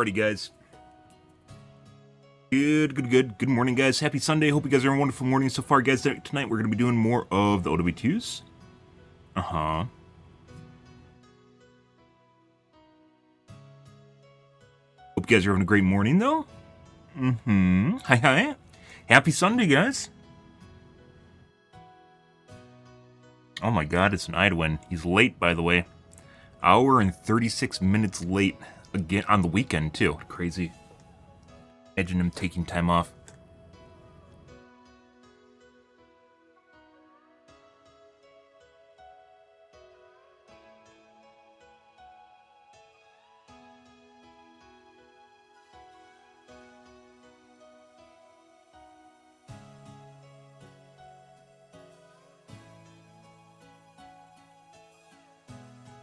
Alrighty, guys. Good morning, guys. Happy Sunday. Hope you guys are having a wonderful morning so far, guys. Tonight we're going to be doing more of the OW2s. Hope you guys are having a great morning, though. Hi. Happy Sunday, guys. Oh my god, it's an Idwin. He's late, by the way. Hour and 36 minutes late. Again, on the weekend, too. Crazy. Imagine him taking time off.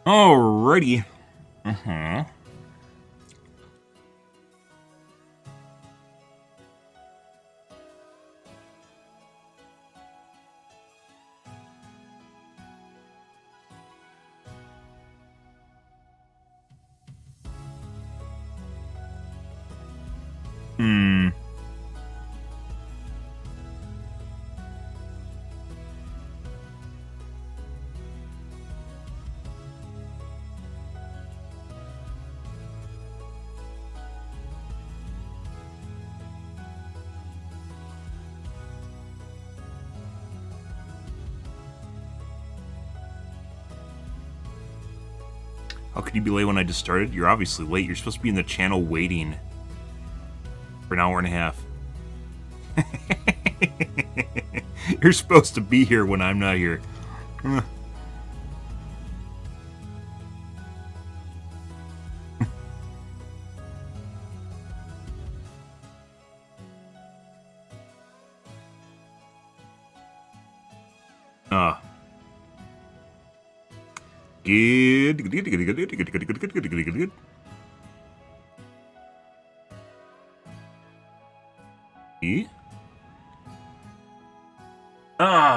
Alrighty. How could you be late when I just started? You're obviously late. You're supposed to be in the channel waiting for an hour and a half. You're supposed to be here when I'm not here. Good.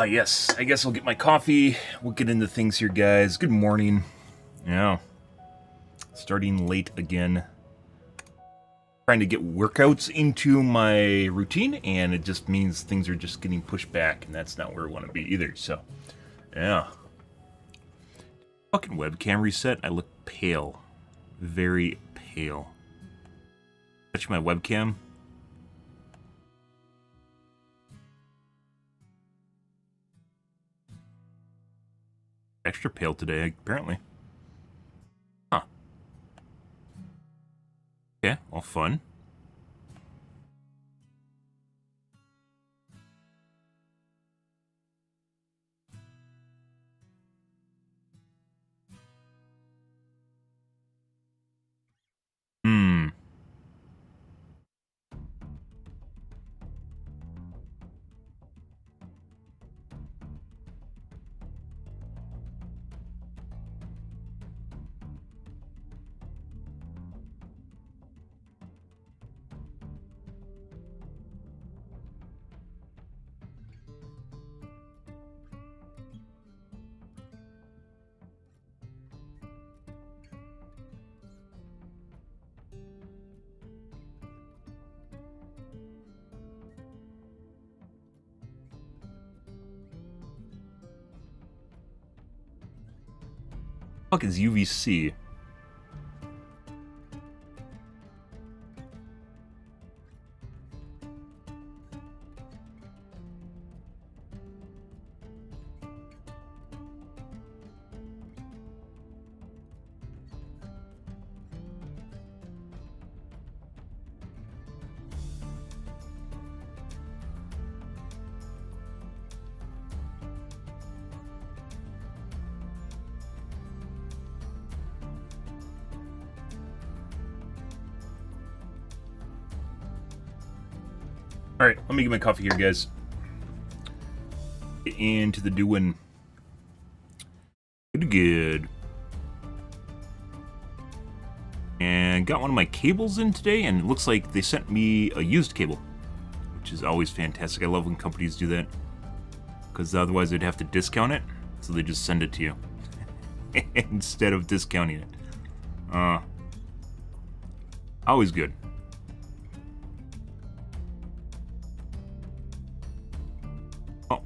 Yes. I guess I'll get my coffee. We'll get into things here, guys. Good morning. Yeah. Starting late again. Trying to get workouts into my routine, and it just means things are just getting pushed back, and that's not where I want to be either, so. Yeah. Fucking webcam reset. I look pale. Very pale. Touch my webcam. Extra pale today, apparently. Huh. Okay, all fun. Fuck is UVC? Alright, let me get my coffee here, guys. Get into the doing. Good. And got one of my cables in today, and it looks like they sent me a used cable, which is always fantastic. I love when companies do that, because otherwise they'd have to discount it, so they just send it to you instead of discounting it. Always good. Oh,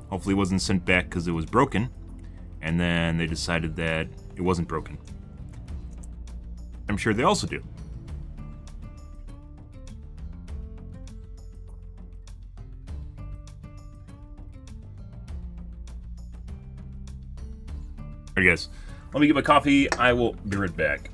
hopefully it wasn't sent back because it was broken. And then they decided that it wasn't broken. I'm sure they also do. Alright guys, let me get my coffee. I will be right back.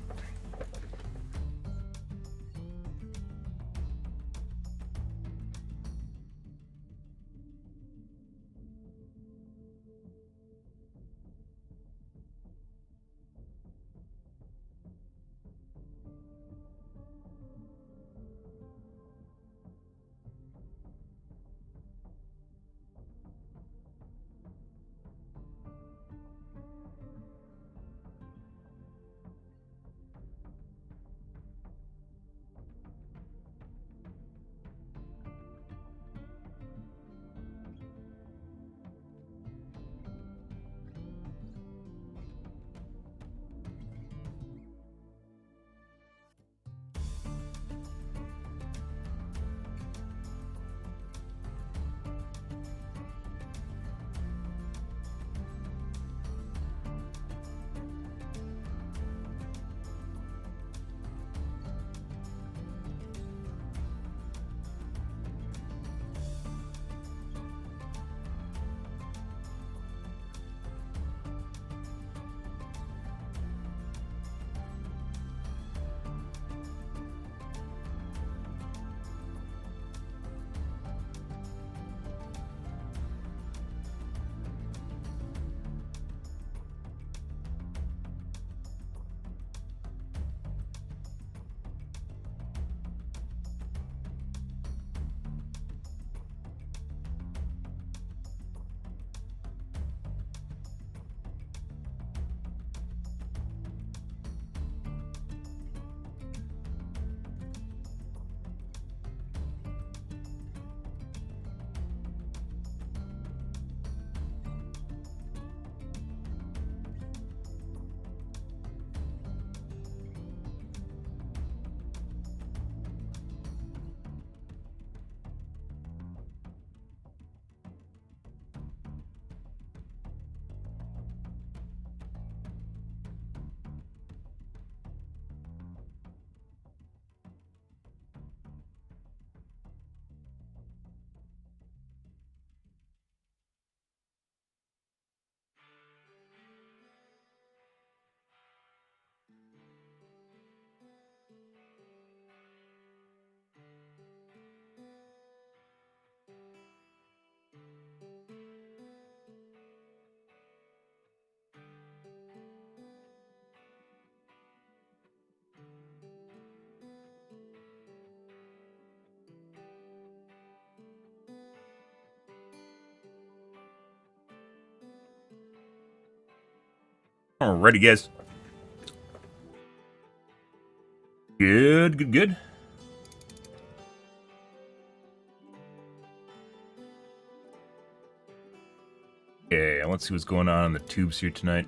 Alrighty, guys. Good. Yeah, let's see what's going on the tubes here tonight.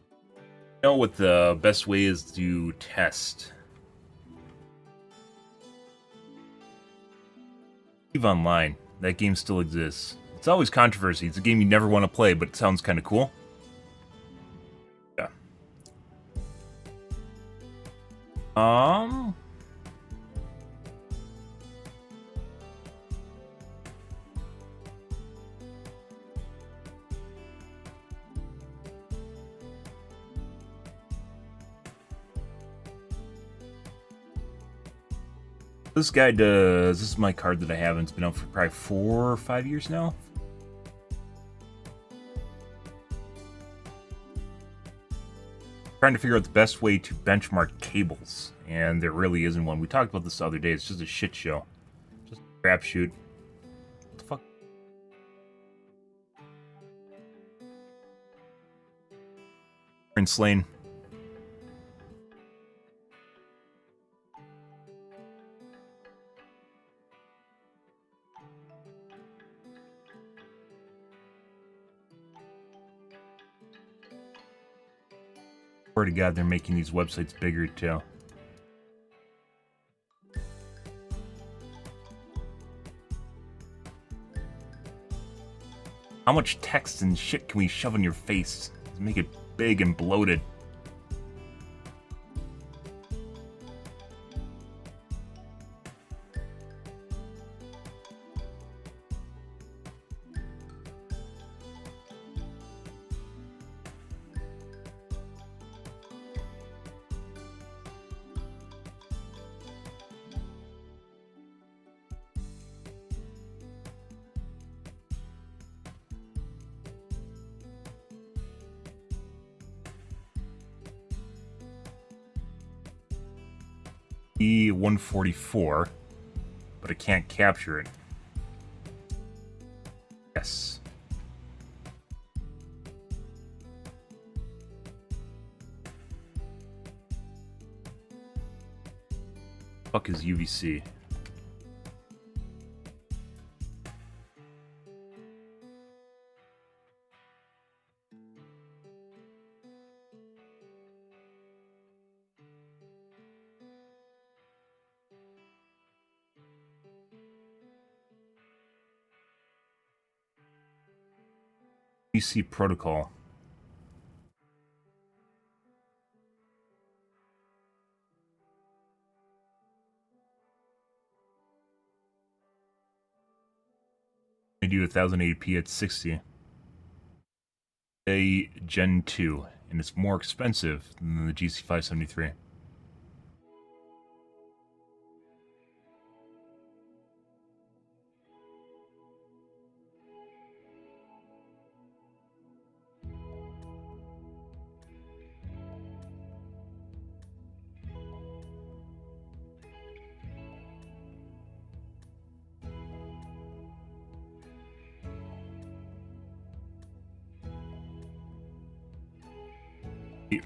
You know what the best way is to test. EVE Online. That game still exists. It's always controversy. It's a game you never want to play, but it sounds kind of cool. Yeah. This guy does... This is my card that I have, and it's been out for probably 4 or 5 years now. Trying to figure out the best way to benchmark cables, and there really isn't one. We talked about this the other day. It's just a shit show. Just a crapshoot. What the fuck? Prince Lane. Swear to God, they're making these websites bigger too. How much text and shit can we shove in your face? Make it big and bloated. E144, but I can't capture it. Yes. Fuck is UVC? UVC protocol. I do 1080p at 60. A Gen 2, and it's more expensive than the GC573.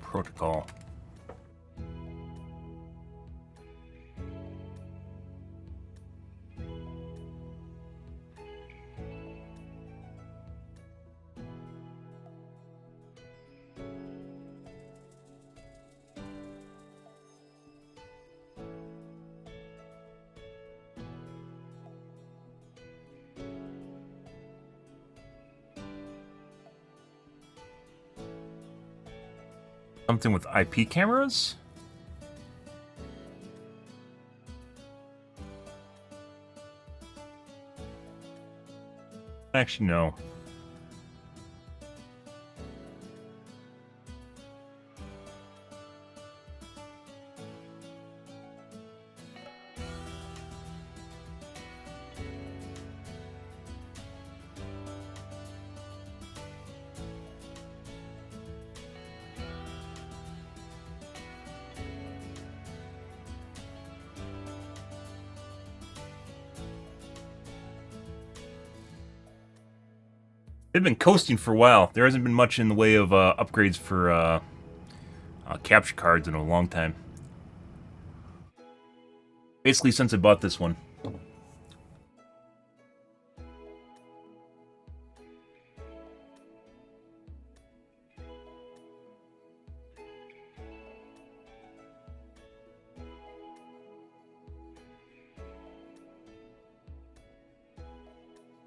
Protocol. Something with IP cameras? Actually, no. They've been coasting for a while. There hasn't been much in the way of upgrades for capture cards in a long time. Basically, since I bought this one.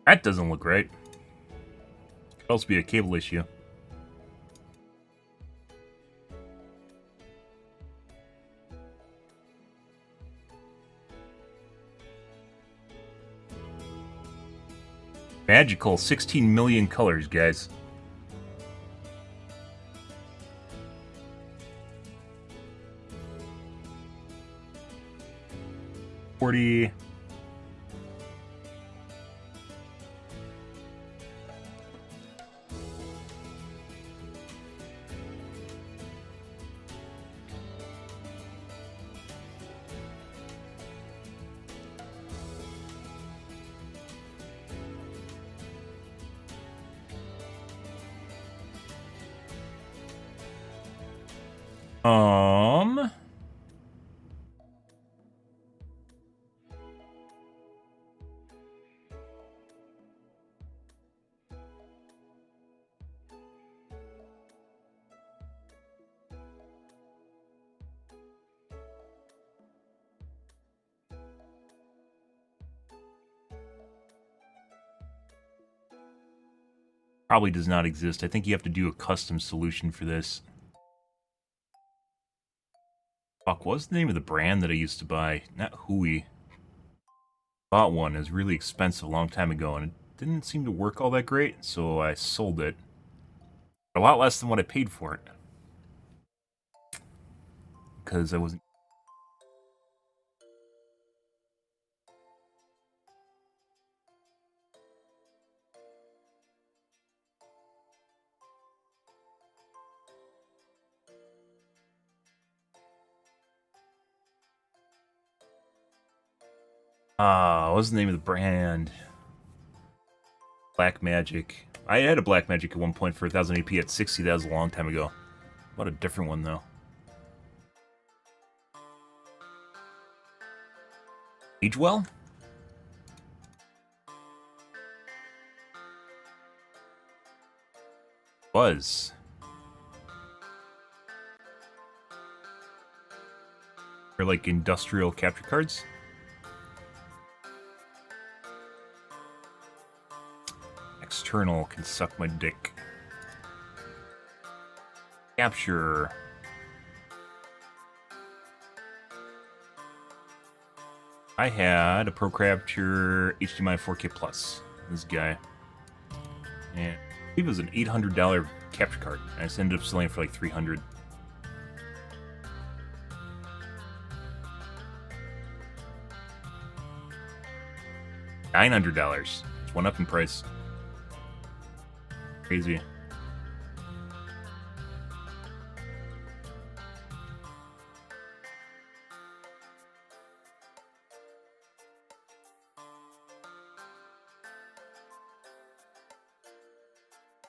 That doesn't look right. Could also be a cable issue. Magical, 16 million colors, guys. $40. Probably does not exist. I think you have to do a custom solution for this. Fuck, what was the name of the brand that I used to buy? Not Hui. Bought one. It was really expensive a long time ago, and it didn't seem to work all that great, so I sold it. A lot less than what I paid for it. Because I wasn't... what was the name of the brand? Black Magic. I had a Black Magic at one point for 1000 AP at 60. That was a long time ago. What a different one, though. Age well? Was. Or like industrial capture cards? External can suck my dick. Capture. I had a Pro Capture HDMI 4K Plus. This guy. And I believe it was an $800 capture card. I just ended up selling it for like $300. $900. It's went up in price. Crazy.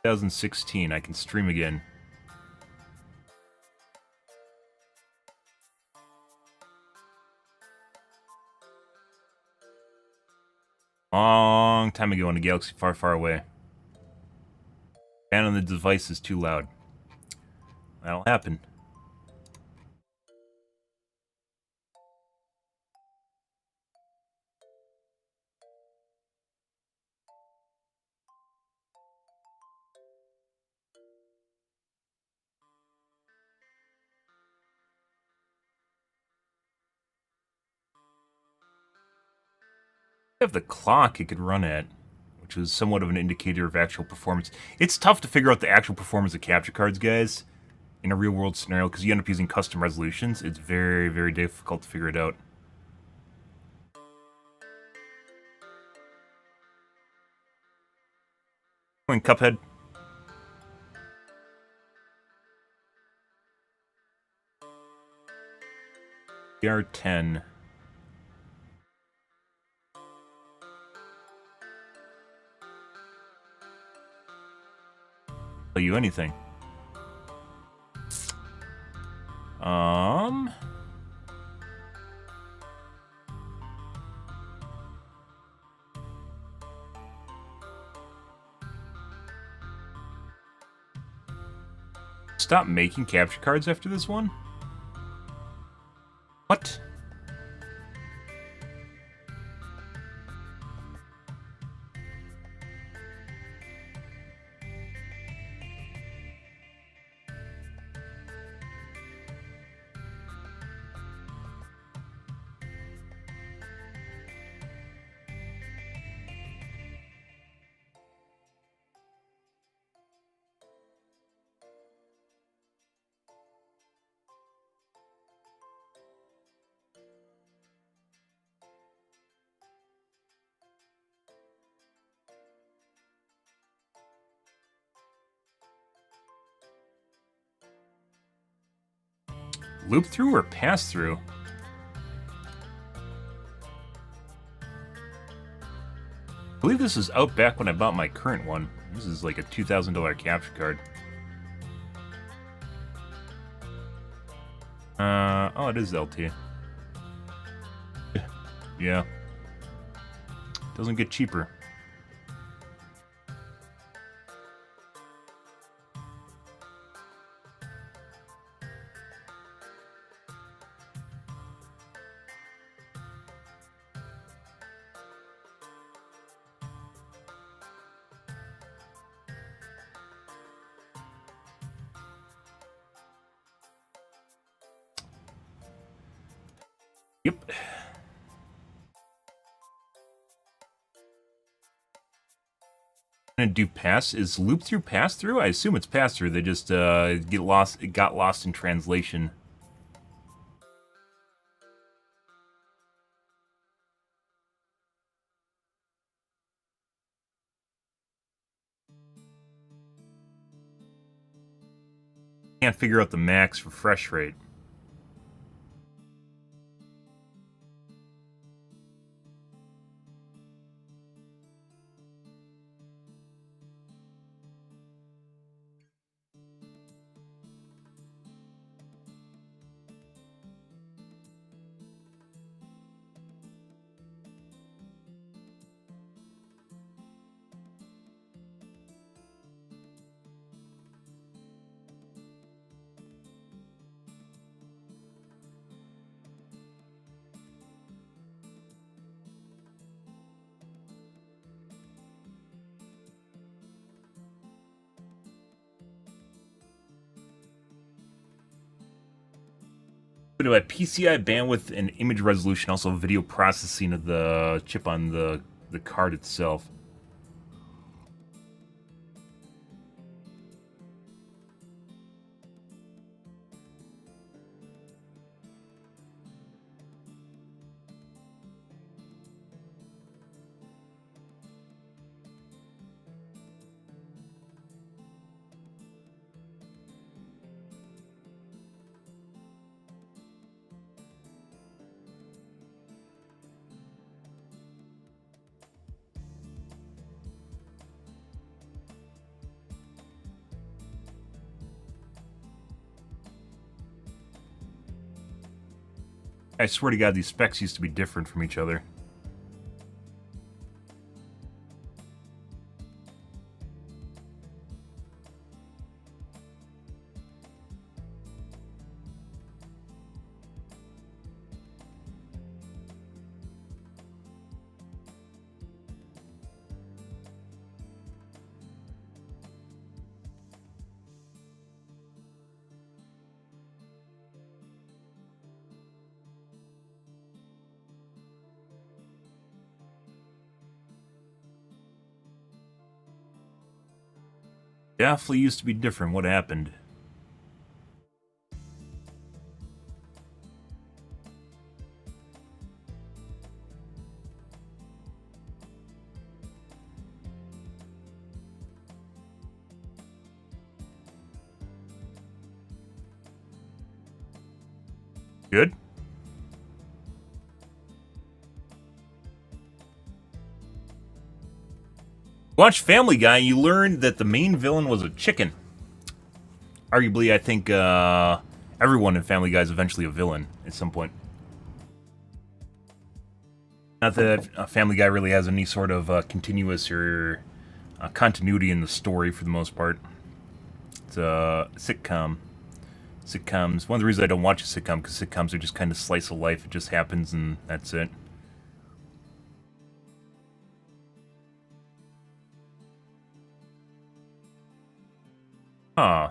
...2016, I can stream again. Long time ago in a galaxy far, far away. Fan on the device is too loud. That'll happen. Have the clock it could run at, which was somewhat of an indicator of actual performance. It's tough to figure out the actual performance of capture cards, guys, in a real-world scenario, because you end up using custom resolutions. It's very, very difficult to figure it out. Going Cuphead. BR10. Tell you anything. Stop making capture cards after this one? What? Loop through or pass through? I believe this is out back when I bought my current one. This is like a $2,000 capture card. Oh, it is LT. Yeah. Doesn't get cheaper. Yep. Gonna do pass. Is loop through pass through? I assume it's pass through. They just get lost. It got lost in translation. Can't figure out the max refresh rate. Do I PCI bandwidth and image resolution, also video processing of the chip on the card itself. I swear to God, these specs used to be different from each other. Definitely used to be different. What happened? Good? Watch Family Guy, you learned that the main villain was a chicken. Arguably, I think everyone in Family Guy is eventually a villain at some point. Not that Family Guy really has any sort of continuous or continuity in the story for the most part. It's a sitcom. Sitcoms. One of the reasons I don't watch a sitcom, because sitcoms are just kind of slice of life. It just happens and that's it. Huh.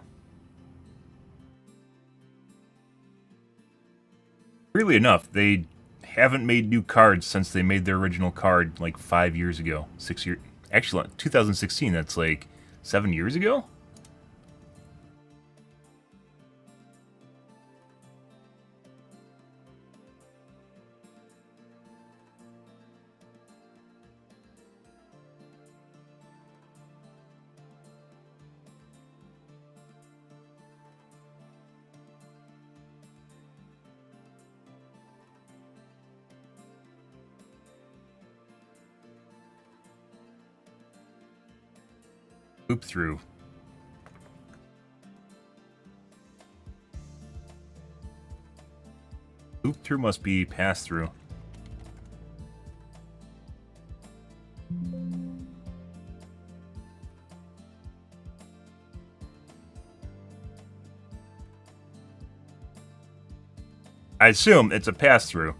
Really enough, they haven't made new cards since they made their original card like 5 years ago. 6 years. Actually, 2016, that's like 7 years ago? Loop through. Loop through must be pass through. I assume it's a pass through.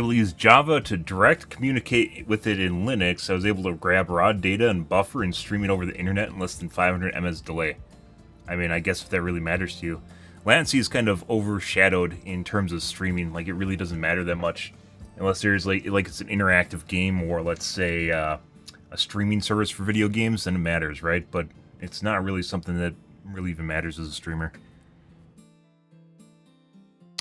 able to use Java to direct communicate with it in Linux. I was able to grab raw data and buffer and stream it over the internet in less than 500 ms delay. I mean, I guess if that really matters to you. Latency is kind of overshadowed in terms of streaming. Like, it really doesn't matter that much. Unless there's, like it's an interactive game or, let's say, a streaming service for video games, then it matters, right? But it's not really something that really even matters as a streamer.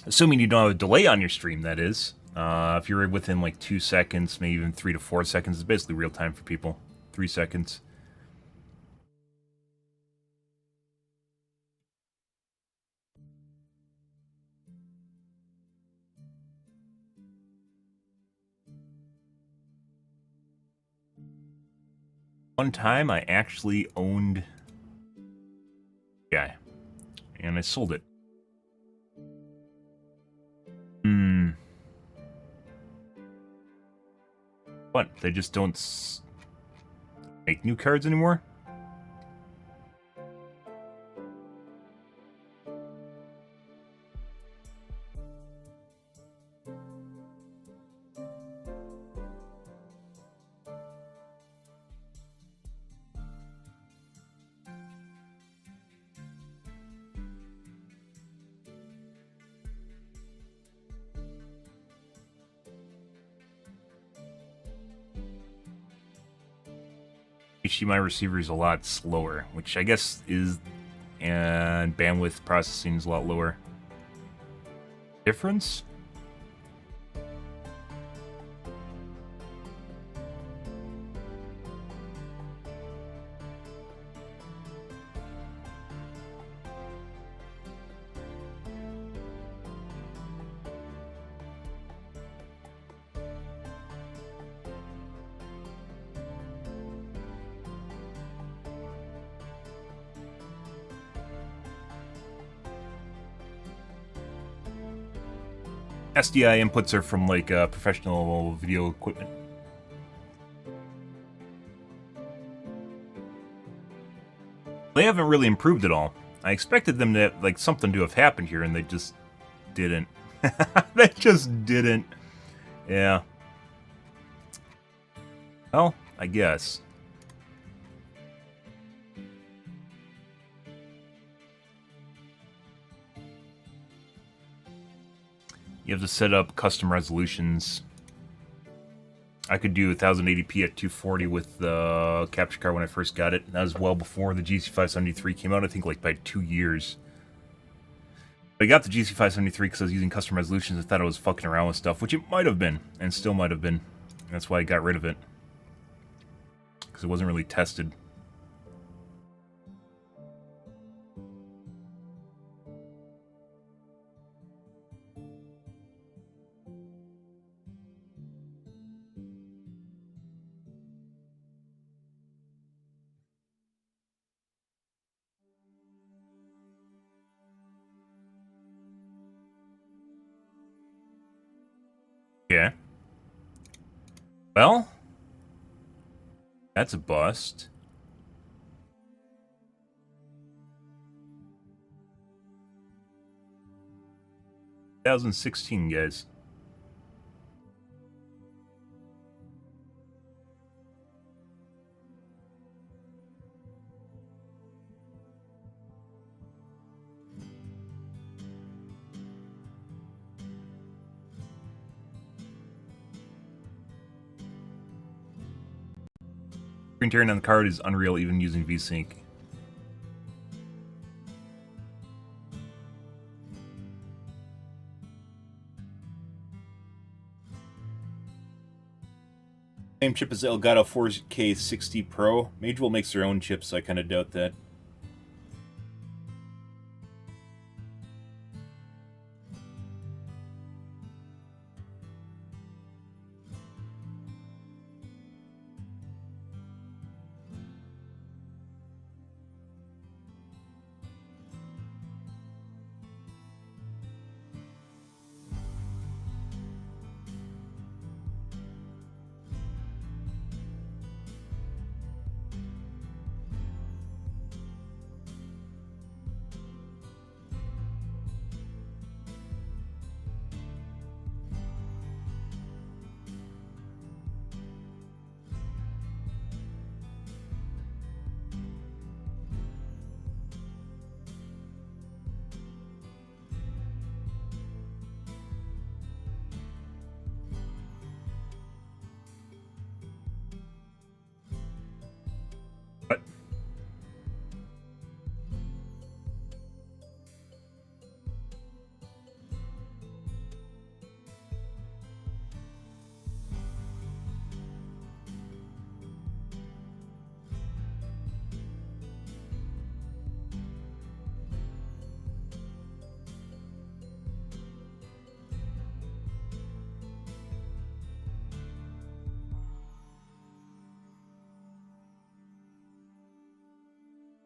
Assuming you don't have a delay on your stream, that is. If you're within, like, 2 seconds, maybe even 3 to 4 seconds, it's basically real time for people. 3 seconds. One time, I actually owned a guy, and I sold it. What? They just don't make new cards anymore? HDMI receiver is a lot slower, which I guess is, and bandwidth processing is a lot lower. Difference? SDI inputs are from, like, professional video equipment. They haven't really improved at all. I expected them to, like, something to have happened here, and they just didn't. They just didn't. Yeah. Well, I guess. You have to set up custom resolutions. I could do 1080p at 240 with the capture card when I first got it. That was well before the GC573 came out, I think like by 2 years. But I got the GC573 because I was using custom resolutions. I thought I was fucking around with stuff, which it might have been, and still might have been. That's why I got rid of it. Because it wasn't really tested. Yeah. Well, that's a bust. "2016, guys. Screen tearing on the card is unreal even using VSync. Same chip as Elgato 4K60 Pro. Magewell makes their own chips, so I kind of doubt that.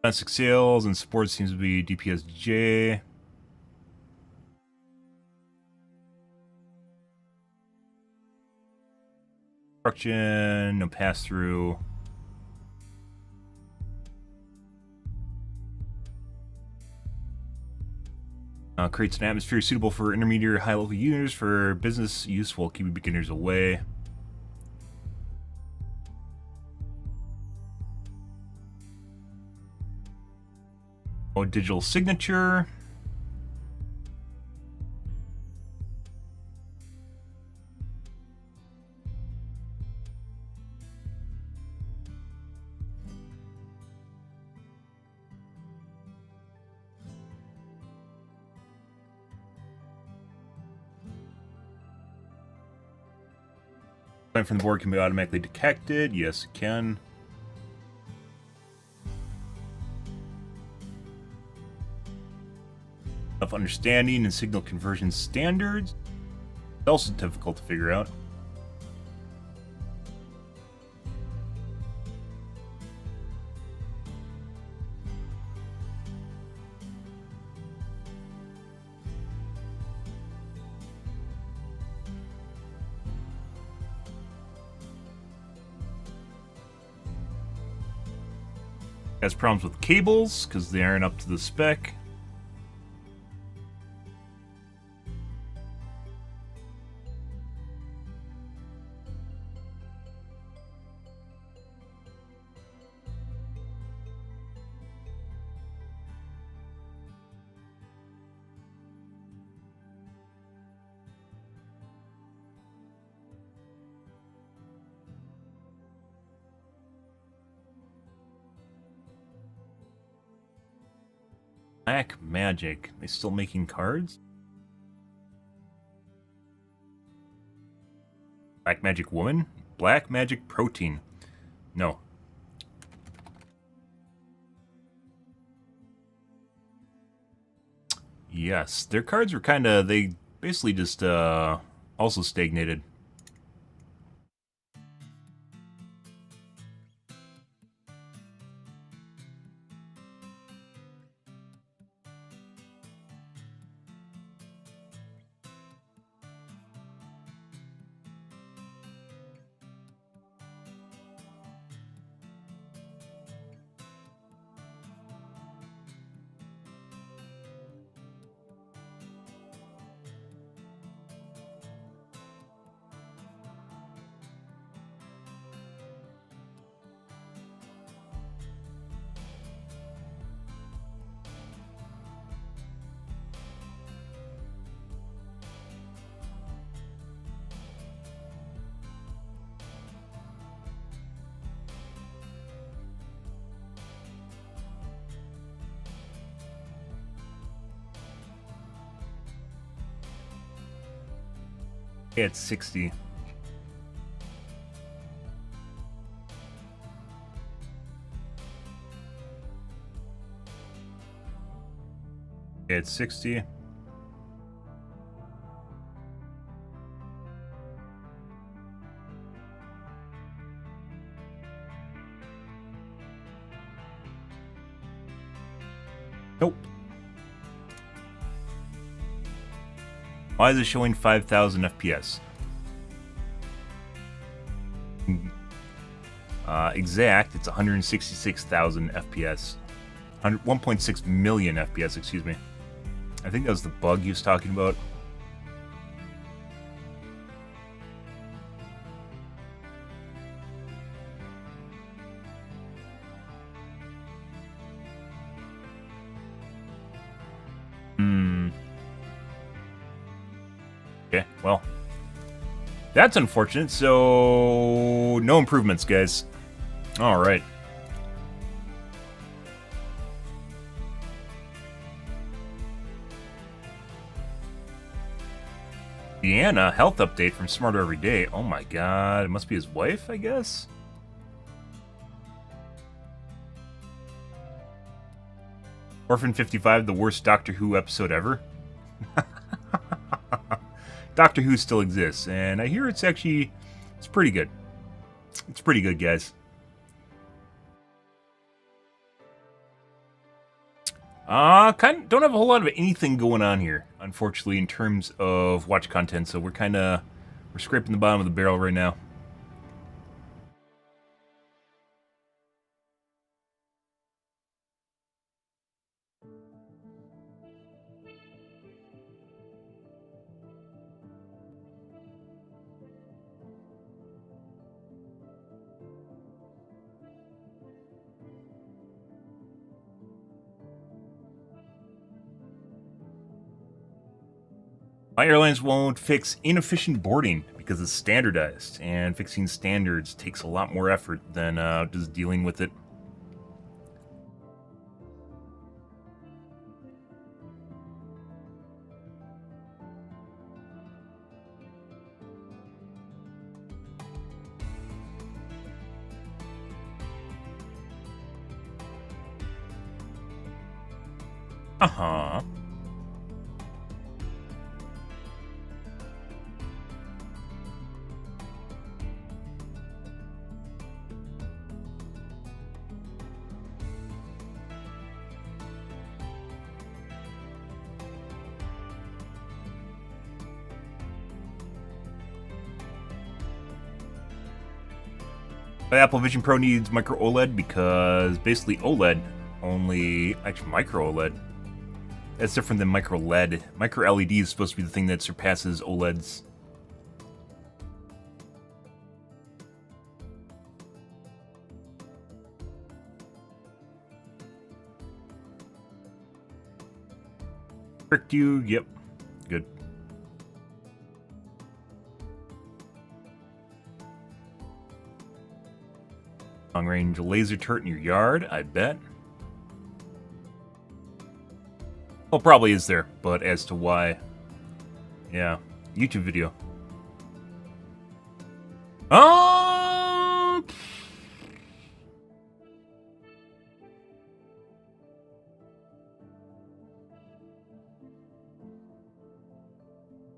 Domestic sales and support seems to be DPSJ. Construction, no pass-through. Creates an atmosphere suitable for intermediate or high-level users. For business use, while keeping beginners away. Oh, digital signature. From the board can be automatically detected. Yes, it can. Of understanding and signal conversion standards. It's also difficult to figure out. Has problems with cables because they aren't up to the spec. Black Magic. They still making cards? Black Magic Woman? Black Magic Protein. No. Yes, their cards were kinda, they basically just also stagnated. Yeah, it's 60. Yeah, it's 60. Nope. Why is it showing 5,000 FPS? Exact, it's 166,000 FPS. 1.6 million FPS, excuse me. I think that was the bug he was talking about. Okay, well, that's unfortunate, so no improvements, guys. All right. Deanna, health update from Smarter Every Day. Oh my god, it must be his wife, I guess? Orphan 55, the worst Doctor Who episode ever? Doctor Who still exists, and I hear it's actually, it's pretty good. It's pretty good, guys. Don't have a whole lot of anything going on here, unfortunately, in terms of watch content. So we're scraping the bottom of the barrel right now. My airlines won't fix inefficient boarding because it's standardized, and fixing standards takes a lot more effort than just dealing with it. Uh-huh. But Apple Vision Pro needs micro OLED because basically OLED actually micro OLED. That's different than micro LED. Micro LED is supposed to be the thing that surpasses OLEDs. Tricked you? Yep. Good. Long-range laser turret in your yard, I bet. Well, probably is there, but as to why... Yeah. YouTube video. Oh!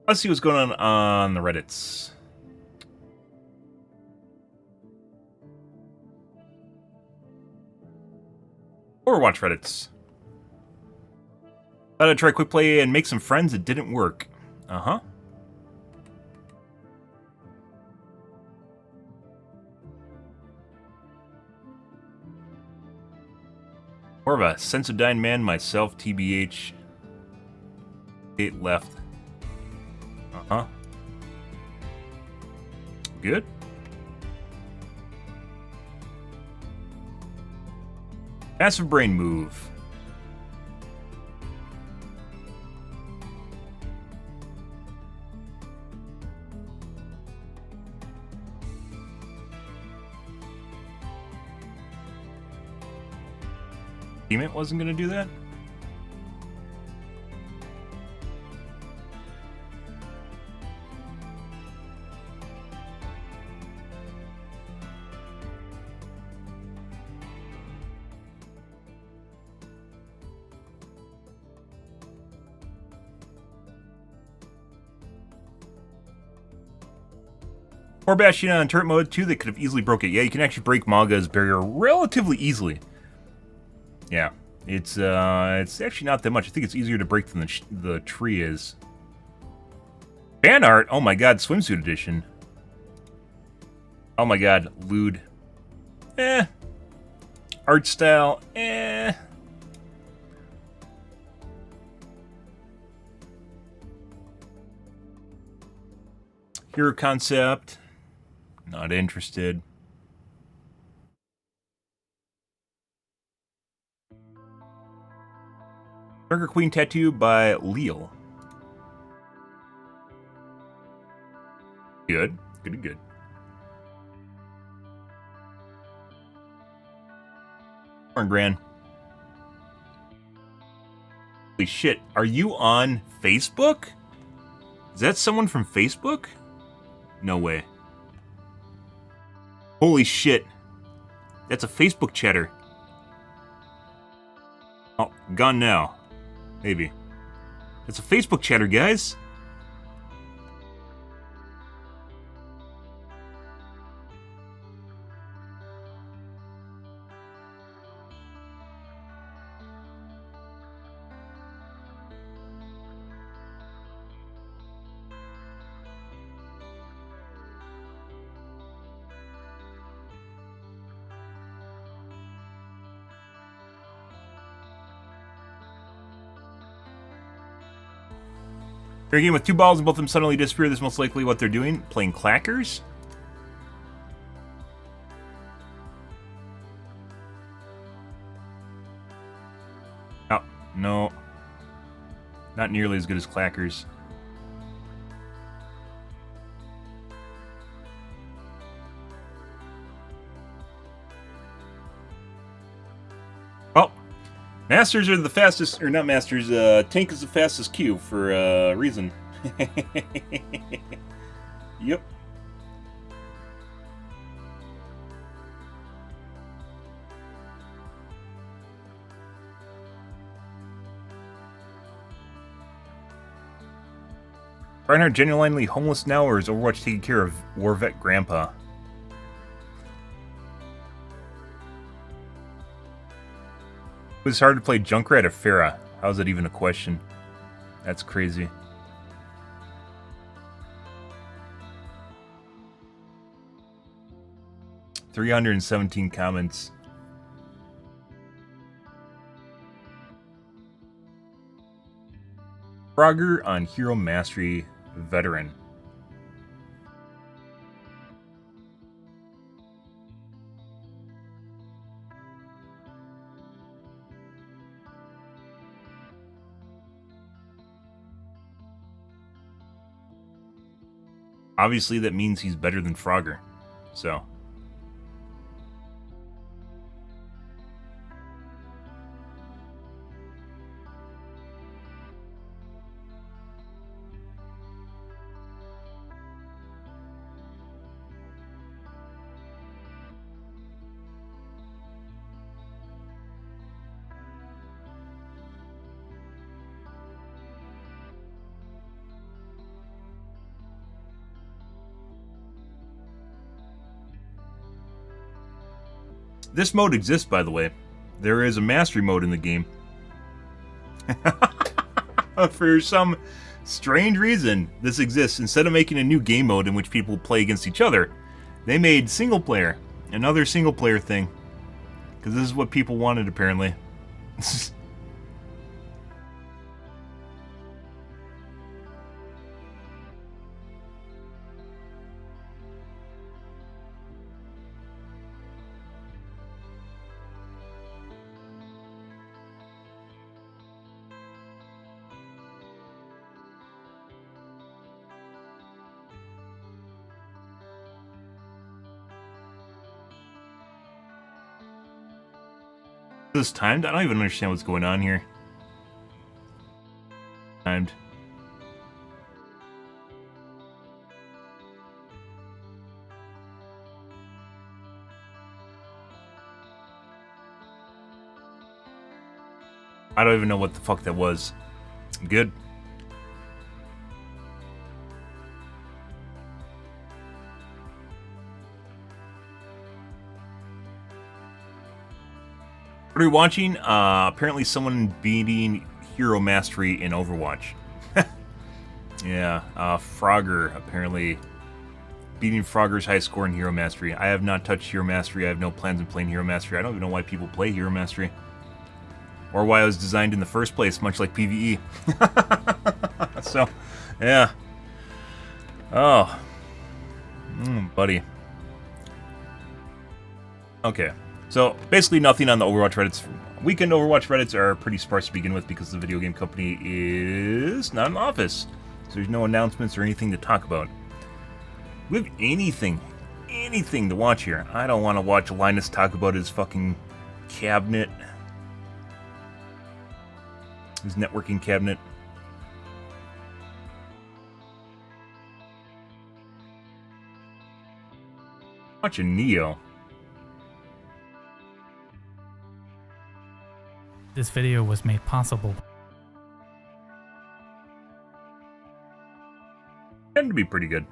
Let's see what's going on the Reddits. Overwatch Reddits. Thought I'd try quick play and make some friends. It didn't work. Uh-huh. More of a Sensodyne man myself, TBH. 8 left. Uh-huh. Good. Massive brain move. Teammate wasn't going to do that? Or Bastion on turret mode too, they could have easily broke it. Yeah, you can actually break Maga's barrier relatively easily. Yeah, it's actually not that much. I think it's easier to break than the tree is. Fan art? Oh my god, swimsuit edition. Oh my god, lewd. Eh. Art style? Eh. Hero concept? Not interested. Burger Queen tattoo by Leal. Good. Good, good. Grand. Holy shit, are you on Facebook? Is that someone from Facebook? No way. Holy shit. That's a Facebook chatter. Oh, gone now. Maybe. That's a Facebook chatter, guys. You're a game with two balls and both of them suddenly disappear. This is most likely what they're doing. Playing clackers? Oh, no. Not nearly as good as clackers. Oh. Masters are the fastest, or not masters, tank is the fastest queue for a reason. Yep. Reinhardt genuinely homeless now, or is Overwatch taking care of War Vet Grandpa? It was hard to play Junkrat or Farah. How's that even a question? That's crazy. $317 comments. Frogger on Hero Mastery Veteran. Obviously, that means he's better than Frogger. So. This mode exists, by the way. There is a mastery mode in the game. For some strange reason, this exists. Instead of making a new game mode in which people play against each other, they made single player. Another single player thing. Because this is what people wanted, apparently. This timed? I don't even understand what's going on here. Timed. I don't even know what the fuck that was. Good. What are we watching? Apparently someone beating Hero Mastery in Overwatch. Yeah, Frogger apparently beating Frogger's high score in Hero Mastery. I have not touched Hero Mastery. I have no plans on playing Hero Mastery. I don't even know why people play Hero Mastery. Or why it was designed in the first place, much like PvE. So, yeah. Oh. Buddy. Okay. So, basically nothing on the Overwatch Reddits. Weekend Overwatch Reddits are pretty sparse to begin with because the video game company is not in the office. So there's no announcements or anything to talk about. We have anything to watch here. I don't want to watch Linus talk about his fucking cabinet. His networking cabinet. Watching Neo. This video was made possible. Tend to be pretty good.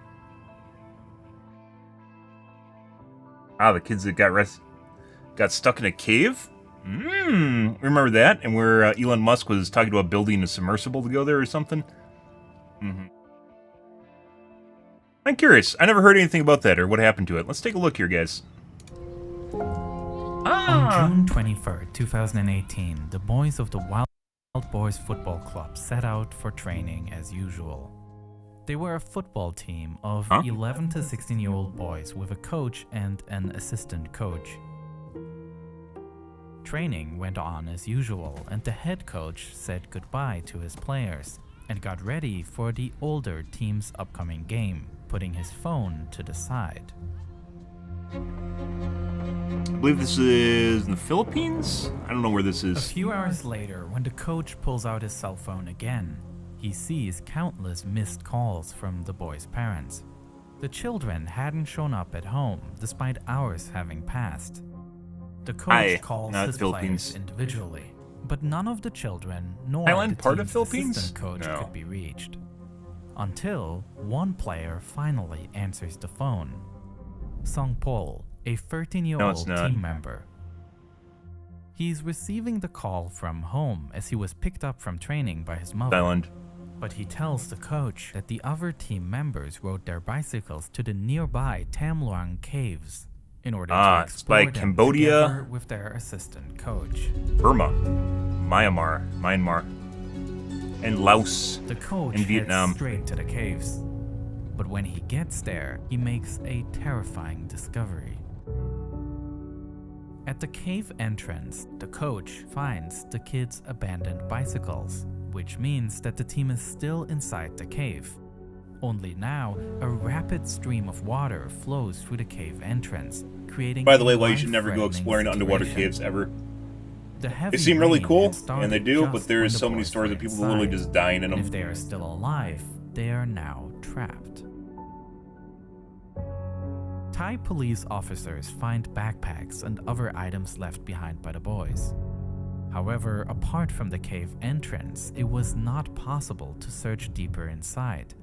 Ah, the kids that got stuck in a cave? Remember that? And where Elon Musk was talking about building a submersible to go there or something? I'm curious. I never heard anything about that or what happened to it. Let's take a look here, guys. On June 23rd, 2018, the boys of the Boys Football Club set out for training as usual. They were a football team of 11 to 16-year-old boys with a coach and an assistant coach. Training went on as usual, and the head coach said goodbye to his players and got ready for the older team's upcoming game, putting his phone to the side. I believe this is in the Philippines? I don't know where this is. A few hours later, when the coach pulls out his cell phone again, he sees countless missed calls from the boys' parents. The children hadn't shown up at home despite hours having passed. The coach calls his players individually, but none of the children nor the team's assistant coach could be reached. Until one player finally answers the phone. Song Pol, a 13-year-old team member. He's receiving the call from home as he was picked up from training by his mother. But he tells the coach that the other team members rode their bicycles to the nearby Tam Luang caves in order to explore them Cambodia, together with their assistant coach. Burma, Myanmar, and Laos, the coach and Vietnam. Heads straight to the caves. But when he gets there, he makes a terrifying discovery. At the cave entrance, the coach finds the kids' abandoned bicycles, which means that the team is still inside the cave. Only now, a rapid stream of water flows through the cave entrance, creating By the way, why you should never go exploring underwater caves ever. They seem really cool, and they do, but there is so many stories of people literally just dying in them. If they are still alive, they are now trapped. Thai police officers find backpacks and other items left behind by the boys. However, apart from the cave entrance, it was not possible to search deeper inside,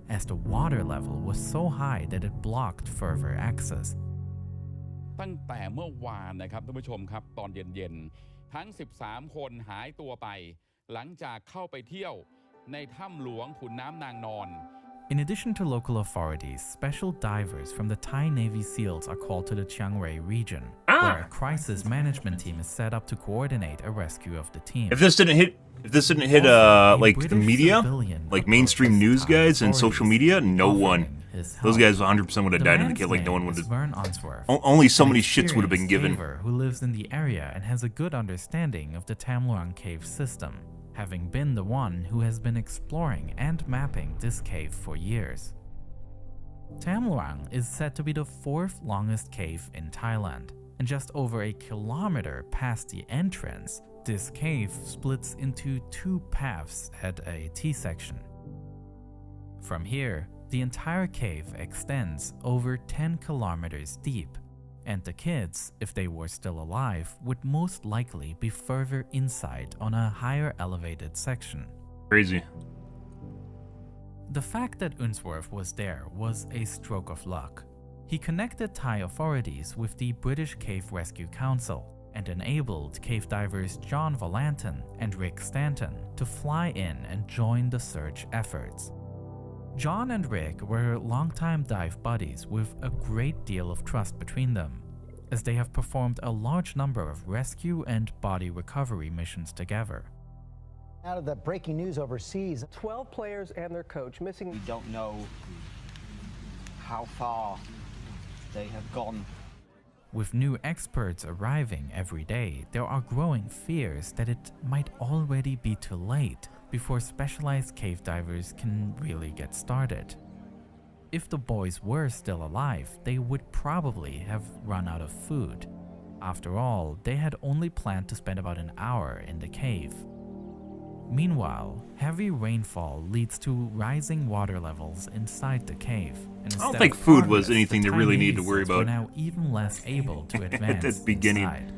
as the water level was so high that it blocked further access. ตั้งแต่เมื่อวานนะครับท่านผู้ชมครับตอนเย็นๆทั้ง13คนหายตัวไปหลังจากเข้าไปเที่ยวในถ้ำหลวงขุนน้ำนางนอน In addition to local authorities, special divers from the Thai Navy SEALs are called to the Chiang Rai region, where a crisis management team is set up to coordinate a rescue of the team. If this didn't hit like the media, like mainstream news guys and social media, no one. Those guys 100% would have died in the cave. Like no one would have. Only so many shits would have been given. Who lives in the area and has a good understanding of the Tam Luang cave system, having been the one who has been exploring and mapping this cave for years. Tam Luang is said to be the 4th longest cave in Thailand, and just over a kilometer past the entrance, this cave splits into 2 paths at a T-section. From here, the entire cave extends over 10 kilometers deep, and the kids, if they were still alive, would most likely be further inside on a higher elevated section. Crazy. The fact that Unsworth was there was a stroke of luck. He connected Thai authorities with the British Cave Rescue Council and enabled cave divers John Valanton and Rick Stanton to fly in and join the search efforts. John and Rick were longtime dive buddies with a great deal of trust between them, as they have performed a large number of rescue and body recovery missions together. Out of the breaking news overseas, 12 players and their coach missing. We don't know how far they have gone. With new experts arriving every day, there are growing fears that it might already be too late before specialized cave divers can really get started. If the boys were still alive, they would probably have run out of food. After all, they had only planned to spend about an hour in the cave. Meanwhile, heavy rainfall leads to rising water levels inside the cave. And I don't think food was anything they really needed to worry about. Were now even less able to advance at the beginning. inside.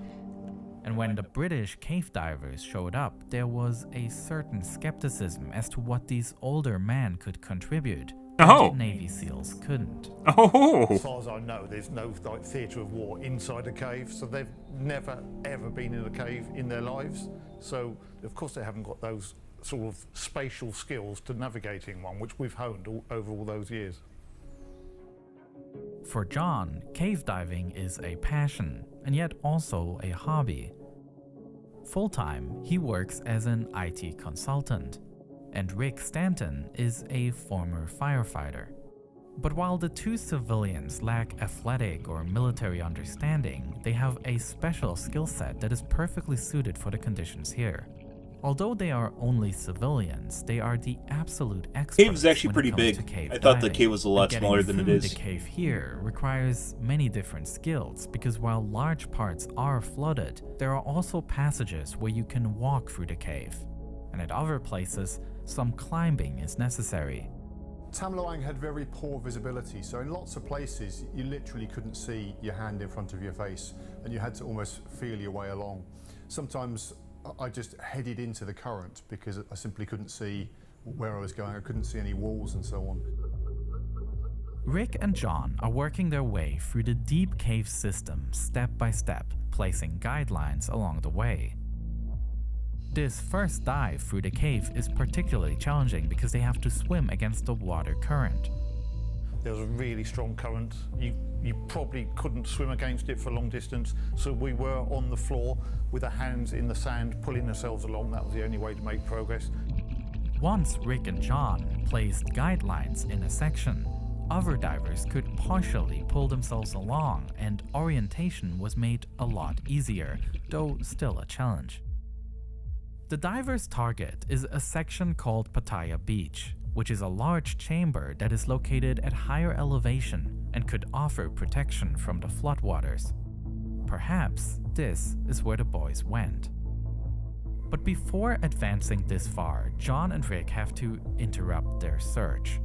And when the British cave divers showed up, there was a certain skepticism as to what these older men could contribute. Oh. The Navy SEALs couldn't. Oh. As far as I know, there's no like theatre of war inside a cave, so they've never ever been in a cave in their lives. So of course they haven't got those sort of spatial skills to navigating one, which we've honed over all those years. For John, cave diving is a passion, and yet also a hobby. Full-time, he works as an IT consultant, and Rick Stanton is a former firefighter. But while the two civilians lack athletic or military understanding, they have a special skill set that is perfectly suited for the conditions here. Although they are only civilians, they are the absolute experts. Cave is actually pretty big. I thought the cave was a lot smaller than it is. The cave here requires many different skills because while large parts are flooded, there are also passages where you can walk through the cave. And at other places, some climbing is necessary. Tam Luang had very poor visibility, so in lots of places you literally couldn't see your hand in front of your face and you had to almost feel your way along. Sometimes I just headed into the current because I simply couldn't see where I was going. I couldn't see any walls and so on. Rick and John are working their way through the deep cave system step by step, placing guidelines along the way. This first dive through the cave is particularly challenging because they have to swim against the water current. There was a really strong current. You probably couldn't swim against it for a long distance, so we were on the floor with our hands in the sand, pulling ourselves along. That was the only way to make progress. Once Rick and John placed guidelines in a section, other divers could partially pull themselves along, and orientation was made a lot easier, though still a challenge. The diver's target is a section called Pattaya Beach, which is a large chamber that is located at higher elevation and could offer protection from the floodwaters. Perhaps this is where the boys went. But before advancing this far, John and Rick have to interrupt their search.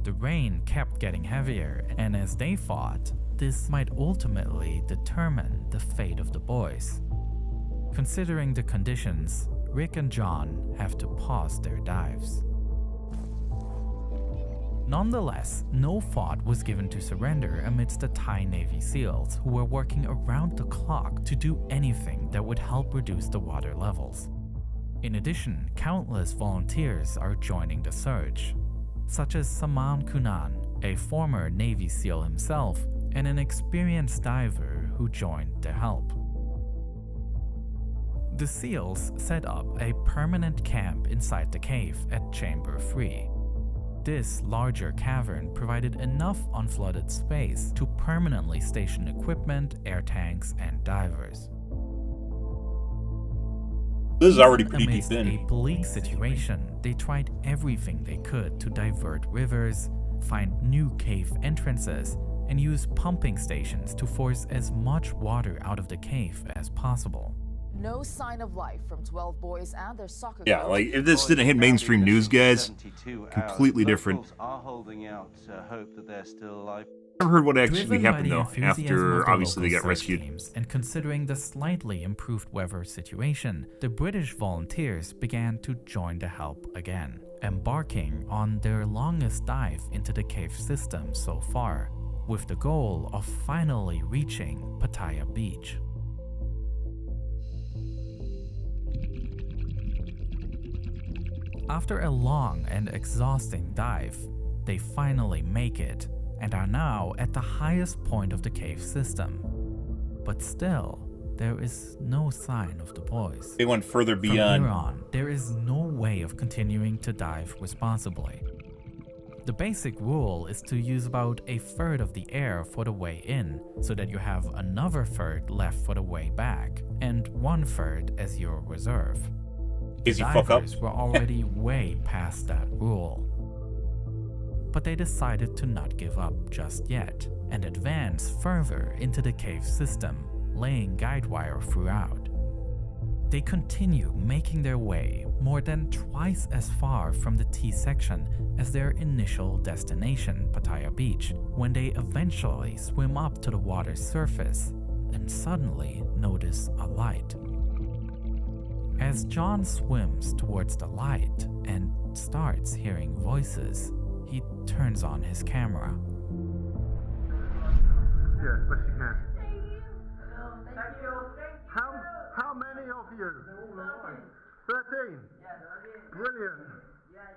The rain kept getting heavier, and as they thought, this might ultimately determine the fate of the boys. Considering the conditions, Rick and John have to pause their dives. Nonetheless, no thought was given to surrender amidst the Thai Navy SEALs who were working around the clock to do anything that would help reduce the water levels. In addition, countless volunteers are joining the search, such as Saman Kunan, a former Navy SEAL himself, and an experienced diver who joined their help. The SEALs set up a permanent camp inside the cave at Chamber 3. This larger cavern provided enough unflooded space to permanently station equipment, air tanks, and divers. This is already pretty deep Amidst in. a bleak situation, they tried everything they could to divert rivers, find new cave entrances, and use pumping stations to force as much water out of the cave as possible. No sign of life from 12 boys and their soccer Yeah, coach. like if this didn't hit mainstream news, guys, completely different. Are holding out hope that they're still alive. Never heard what actually Driven by happened the though enthusiasm of after the obviously they local got search rescued. teams, and considering the slightly improved weather situation, the British volunteers began to join the help again, embarking on their longest dive into the cave system so far, with the goal of finally reaching Pattaya Beach. After a long and exhausting dive, they finally make it and are now at the highest point of the cave system. But still, there is no sign of the boys. They went further From beyond. here on, there is no way of continuing to dive responsibly. The basic rule is to use about a third of the air for the way in, so that you have another third left for the way back, and 1/3 as your reserve. Is you fuck up? Divers were already way past that rule. But they decided to not give up just yet, and advance further into the cave system, laying guide wire throughout. They continue making their way more than twice as far from the T section as their initial destination, Pattaya Beach, when they eventually swim up to the water's surface and suddenly notice a light. As John swims towards the light and starts hearing voices, he turns on his camera. Yeah, best you can. How many of you? 13. Brilliant.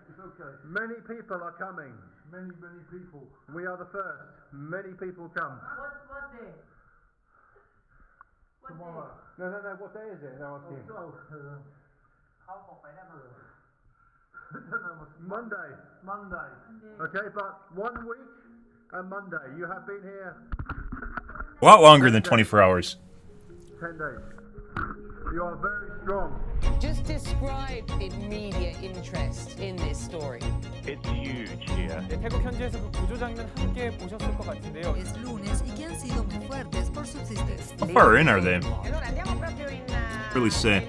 It's okay. Many people are coming. Many people. We are the first. Many people come. What day? Tomorrow. No, what day is it? No, Monday. Okay, but 1 week and Monday. You have been here A lot longer than 24 hours. 10 days. You are very strong. Just describe the media interest in this story. It's huge here. 태국 현지에서 그 구조 장면 함께 보셨을 것 같은데요. Es lunes y que han sido muy fuertes por subsistencia. How far in are they? Really say.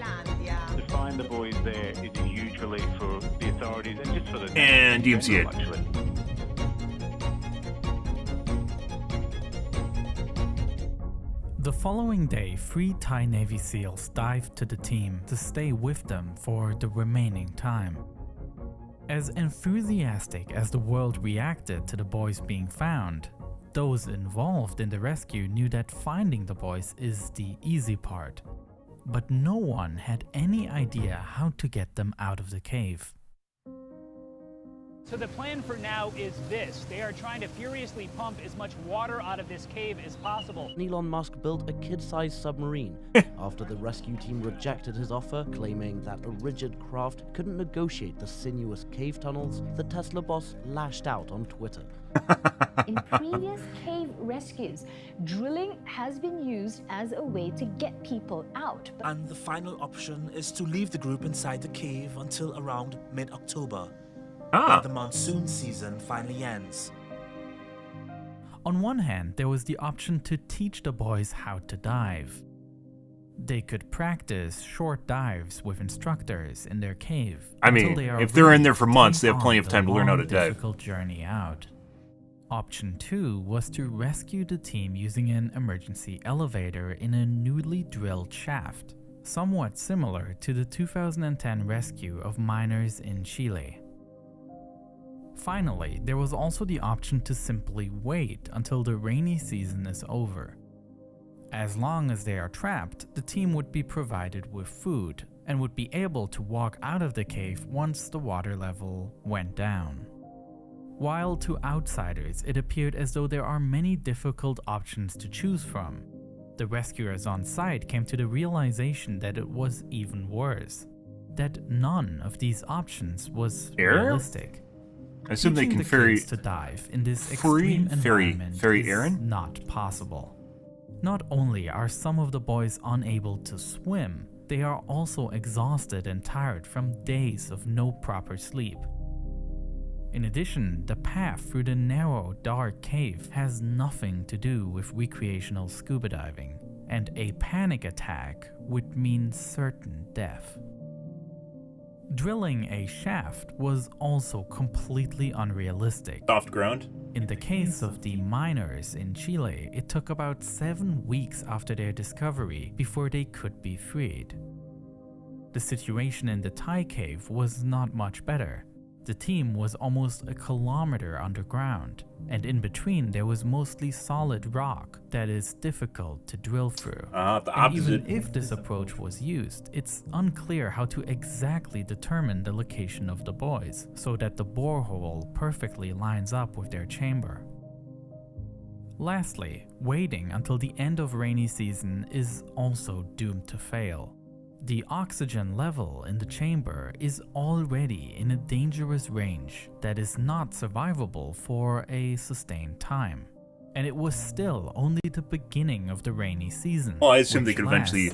To find the boys there is a huge relief for the authorities and just for the And DMCA. actually. The following day, 3 Thai Navy SEALs dived to the team to stay with them for the remaining time. As enthusiastic as the world reacted to the boys being found, those involved in the rescue knew that finding the boys is the easy part. But no one had any idea how to get them out of the cave. So the plan for now is this. They are trying to furiously pump as much water out of this cave as possible. Elon Musk built a kid-sized submarine after the rescue team rejected his offer, claiming that a rigid craft couldn't negotiate the sinuous cave tunnels. The Tesla boss lashed out on Twitter. In previous cave rescues, drilling has been used as a way to get people out. And the final option is to leave the group inside the cave until around mid-October. When the monsoon season finally ends. On one hand, there was the option to teach the boys how to dive. They could practice short dives with instructors in their cave. I mean, if they're in there for months, they have plenty of time to learn how to dive. Difficult journey out. Option 2 was to rescue the team using an emergency elevator in a newly drilled shaft, somewhat similar to the 2010 rescue of miners in Chile. Finally, there was also the option to simply wait until the rainy season is over. As long as they are trapped, the team would be provided with food and would be able to walk out of the cave once the water level went down. While to outsiders it appeared as though there are many difficult options to choose from, the rescuers on site came to the realization that it was even worse, that none of these options was realistic. I assume they can ferry to dive in this extreme environment ferry is Aaron? not possible. Not only are some of the boys unable to swim, they are also exhausted and tired from days of no proper sleep. In addition, the path through the narrow, dark cave has nothing to do with recreational scuba diving, and a panic attack would mean certain death. Drilling a shaft was also completely unrealistic. Soft ground? In the case of the miners in Chile, it took about 7 weeks after their discovery before they could be freed. The situation in the Thai cave was not much better. The team was almost a kilometer underground, and in between there was mostly solid rock that is difficult to drill through. The and opposite. even if this approach was used, it's unclear how to exactly determine the location of the boys, so that the borehole perfectly lines up with their chamber. Lastly, waiting until the end of rainy season is also doomed to fail. The oxygen level in the chamber is already in a dangerous range that is not survivable for a sustained time. And it was still only the beginning of the rainy season. Well, I assume they could eventually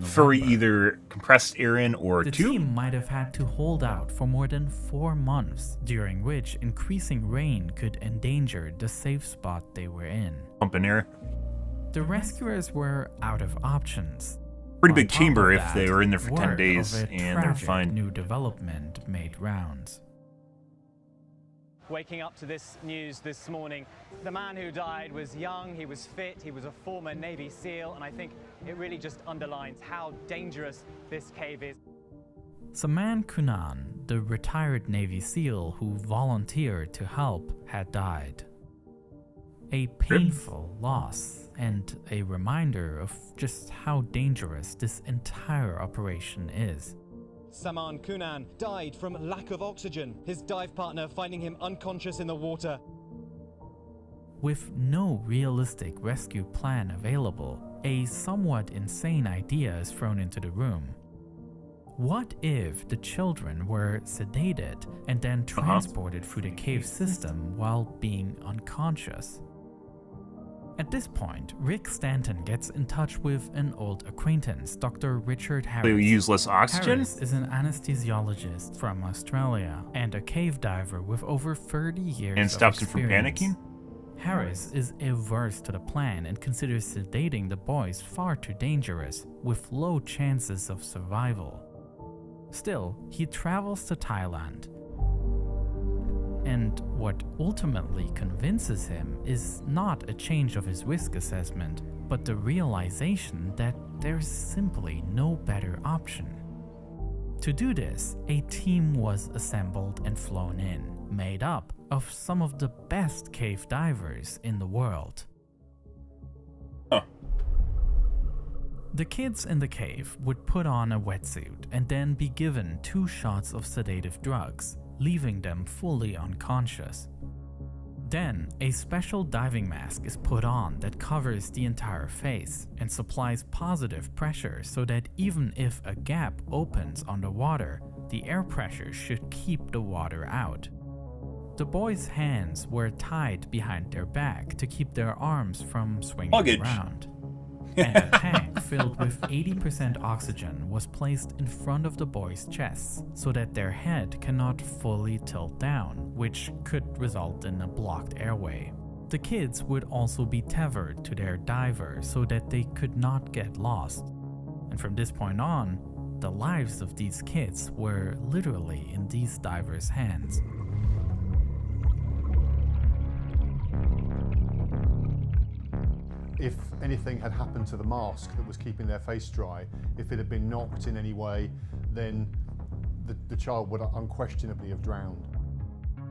ferry either compressed air in or the tube. team might have had to hold out for more than 4 months, during which increasing rain could endanger the safe spot they were in. Pumping air. The rescuers were out of options. Pretty big On top chamber of if that, they were in there for 10 word days of a and they're tragic fine. New development made rounds. Waking up to this news this morning, the man who died was young, he was fit, he was a former Navy SEAL, and I think it really just underlines how dangerous this cave is. Saman Kunan, the retired Navy SEAL who volunteered to help, had died. A painful loss and a reminder of just how dangerous this entire operation is. Saman Kunan died from lack of oxygen, his dive partner finding him unconscious in the water. With no realistic rescue plan available, a somewhat insane idea is thrown into the room. What if the children were sedated and then transported through the cave system while being unconscious? At this point, Rick Stanton gets in touch with an old acquaintance, Dr. Richard Harris. They use less oxygen? Harris is an anesthesiologist from Australia and a cave diver with over 30 years and of stops him from experience. panicking? Harris is averse to the plan and considers sedating the boys far too dangerous, with low chances of survival. Still, he travels to Thailand. And what ultimately convinces him is not a change of his risk assessment, but the realization that there's simply no better option. To do this, a team was assembled and flown in, made up of some of the best cave divers in the world. The kids in the cave would put on a wetsuit and then be given 2 shots of sedative drugs, leaving them fully unconscious. Then, a special diving mask is put on that covers the entire face and supplies positive pressure so that even if a gap opens underwater, the air pressure should keep the water out. The boys' hands were tied behind their back to keep their arms from swinging around. And a tank filled with 80% oxygen was placed in front of the boys' chests so that their head cannot fully tilt down, which could result in a blocked airway. The kids would also be tethered to their diver so that they could not get lost. And from this point on, the lives of these kids were literally in these divers' hands. If anything had happened to the mask that was keeping their face dry, if it had been knocked in any way, then the child would unquestionably have drowned.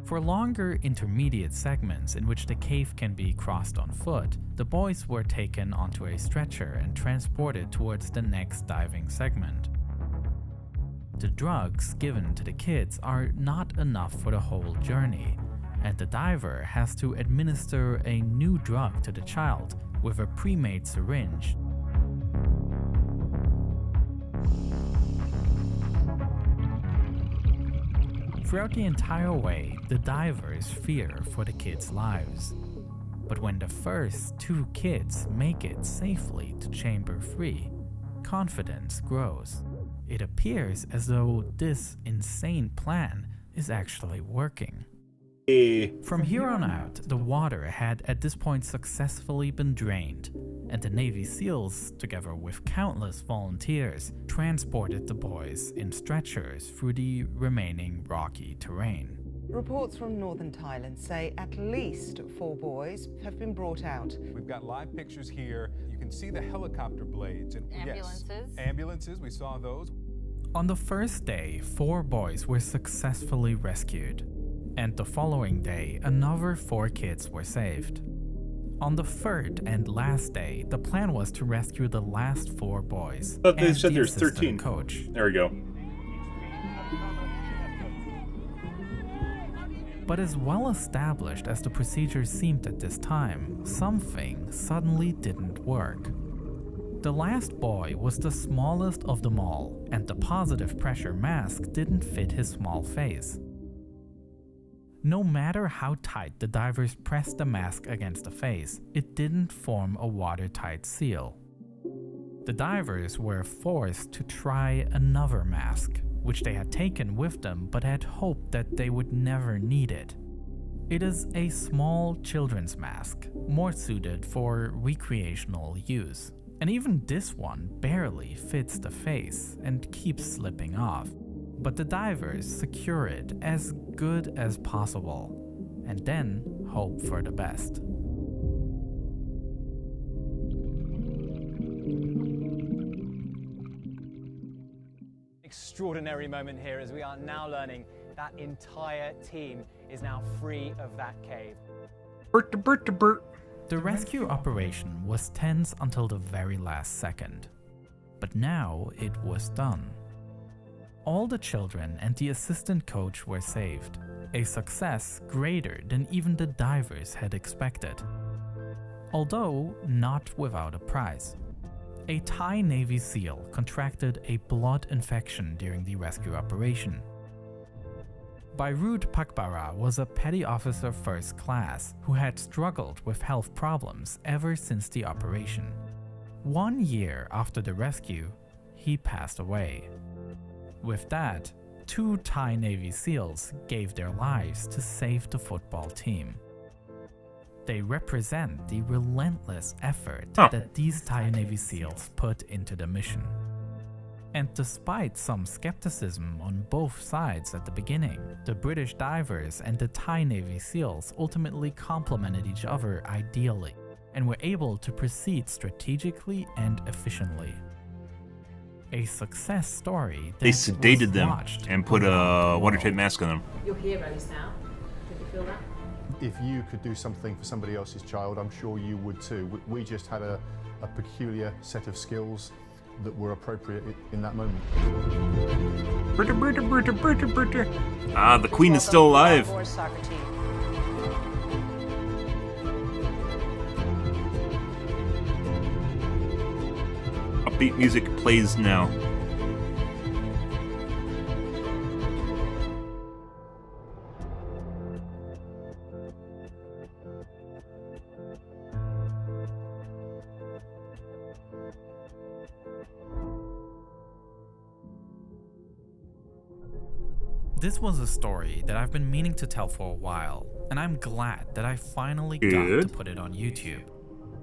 For longer intermediate segments in which the cave can be crossed on foot, the boys were taken onto a stretcher and transported towards the next diving segment. The drugs given to the kids are not enough for the whole journey, and the diver has to administer a new drug to the child with a pre-made syringe. Throughout the entire way, the divers fear for the kids' lives. But when the first 2 kids make it safely to chamber 3, confidence grows. It appears as though this insane plan is actually working. From here on out, the water had at this point successfully been drained, and the Navy SEALs, together with countless volunteers, transported the boys in stretchers through the remaining rocky terrain. Reports from northern Thailand say at least 4 boys have been brought out. We've got live pictures here. You can see the helicopter blades. And ambulances. Yes, ambulances, we saw those. On the first day, 4 boys were successfully rescued. And the following day, another 4 kids were saved. On the 3rd and last day, the plan was to rescue the last 4 boys. But they said there's 13. Coach. There we go. But as well established as the procedure seemed at this time, something suddenly didn't work. The last boy was the smallest of them all, and the positive pressure mask didn't fit his small face. No matter how tight the divers pressed the mask against the face, it didn't form a watertight seal. The divers were forced to try another mask, which they had taken with them but had hoped that they would never need it. It is a small children's mask, more suited for recreational use. And even this one barely fits the face and keeps slipping off. But the divers secure it as good as possible, and then hope for the best. Extraordinary moment here as we are now learning that entire team is now free of that cave. The rescue operation was tense until the very last second, but now it was done. All the children and the assistant coach were saved, a success greater than even the divers had expected. although not without a price. A Thai Navy SEAL contracted a blood infection during the rescue operation. Bairud Pakbara was a petty officer first class who had struggled with health problems ever since the operation. 1 year after the rescue, he passed away. With that, 2 Thai Navy SEALs gave their lives to save the football team. They represent the relentless effort that these Thai Navy SEALs put into the mission. And despite some skepticism on both sides at the beginning, the British divers and the Thai Navy SEALs ultimately complemented each other ideally, and were able to proceed strategically and efficiently. A success story that They sedated them watched and put a watertight mask on them. You're heroes now. Did you feel that? If you could do something for somebody else's child, I'm sure you would too. We just had a peculiar set of skills that were appropriate in that moment. Ah, the Queen is still alive. Upbeat music plays now. This was a story that I've been meaning to tell for a while, and I'm glad that I finally got to put it on YouTube.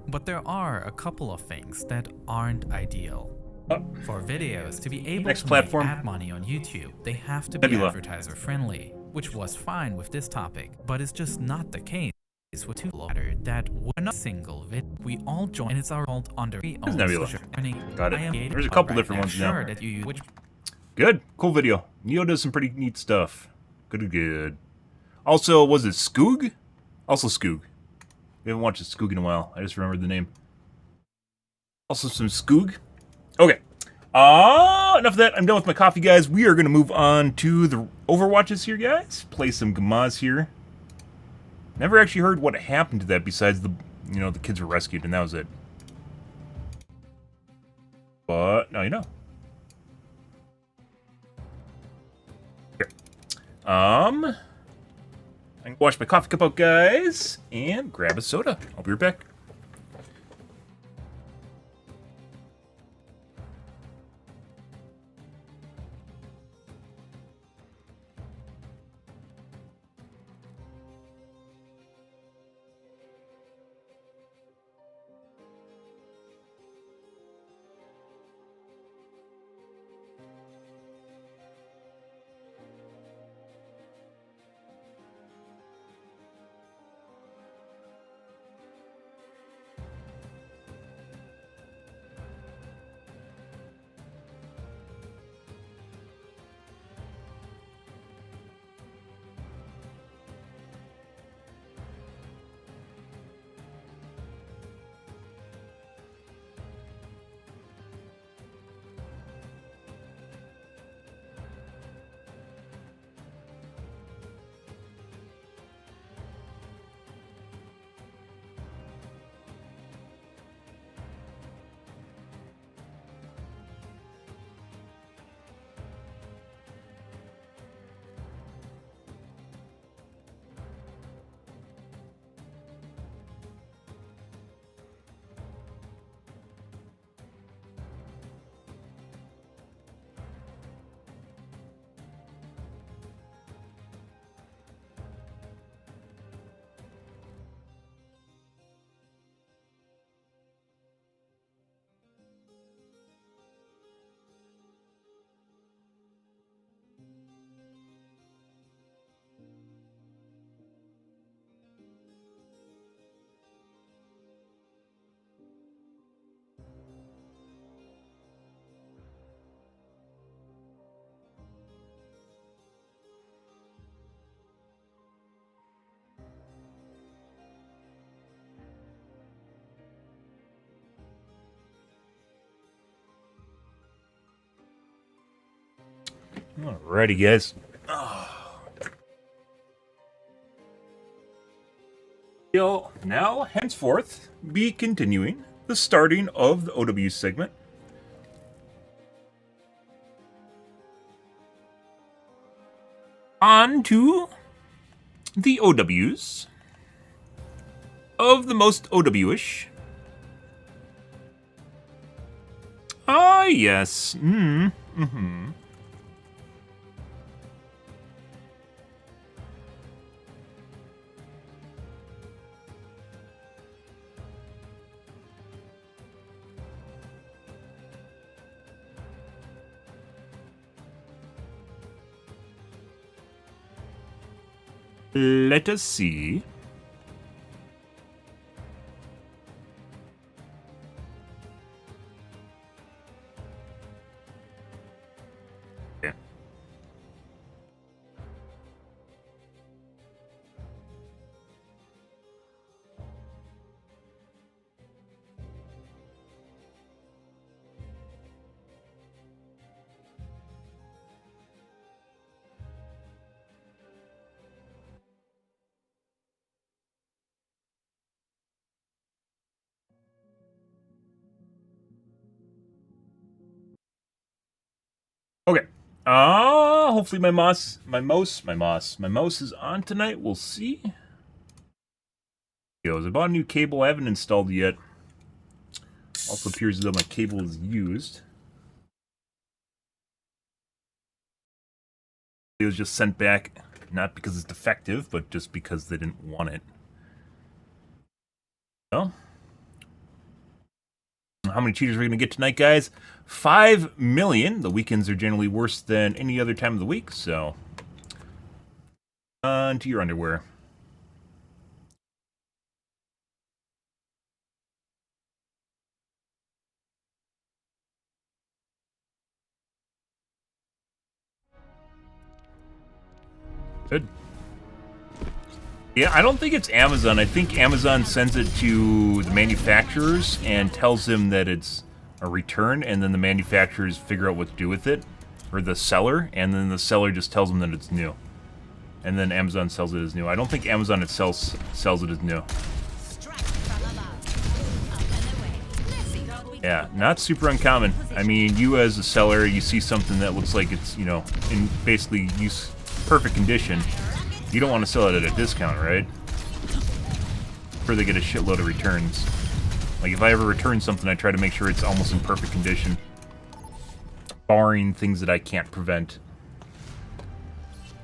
But there are a couple of things that aren't ideal. For videos to be able to make ad money on YouTube, they have to be advertiser friendly, which was fine with this topic, but it's just not the case with two matter that we're not single vid. We all join, and it's our old under Nebula. Got it. There's a couple different ones now. That you use which Good. Cool video. Neo does some pretty neat stuff. Good. Also, was it Skoog? Also Skoog. We haven't watched Skoog in a while. I just remembered the name. Also some Skoog. Okay. Enough of that. I'm done with my coffee, guys. We are going to move on to the Overwatches here, guys. Play some Gamaz here. Never actually heard what happened to that besides the, the kids were rescued and that was it. But now you know. I can wash my coffee cup out, guys, and grab a soda. I'll be right back. Alrighty, guys. now, henceforth, be continuing the starting of the OW segment. On to the OWs of the most OW-ish. Ah, yes. Mm-hmm. Let us see. Yeah. Okay. Hopefully my mouse is on tonight. We'll see. I bought a new cable. I haven't installed it yet. Also appears as though my cable is used. It was just sent back, not because it's defective, but just because they didn't want it. Well, how many cheaters are we going to get tonight, guys? 5 million. The weekends are generally worse than any other time of the week, so on to your underwear. Good. Yeah, I don't think it's Amazon. I think Amazon sends it to the manufacturers and tells them that it's a return, and then the manufacturers figure out what to do with it, or the seller, and then the seller just tells them that it's new. And then Amazon sells it as new. I don't think Amazon itself sells it as new. Yeah, not super uncommon. I mean, you as a seller, you see something that looks like it's, you know, in basically perfect condition. You don't want to sell it at a discount, right? Or they get a shitload of returns. Like, if I ever return something, I try to make sure it's almost in perfect condition. Barring things that I can't prevent.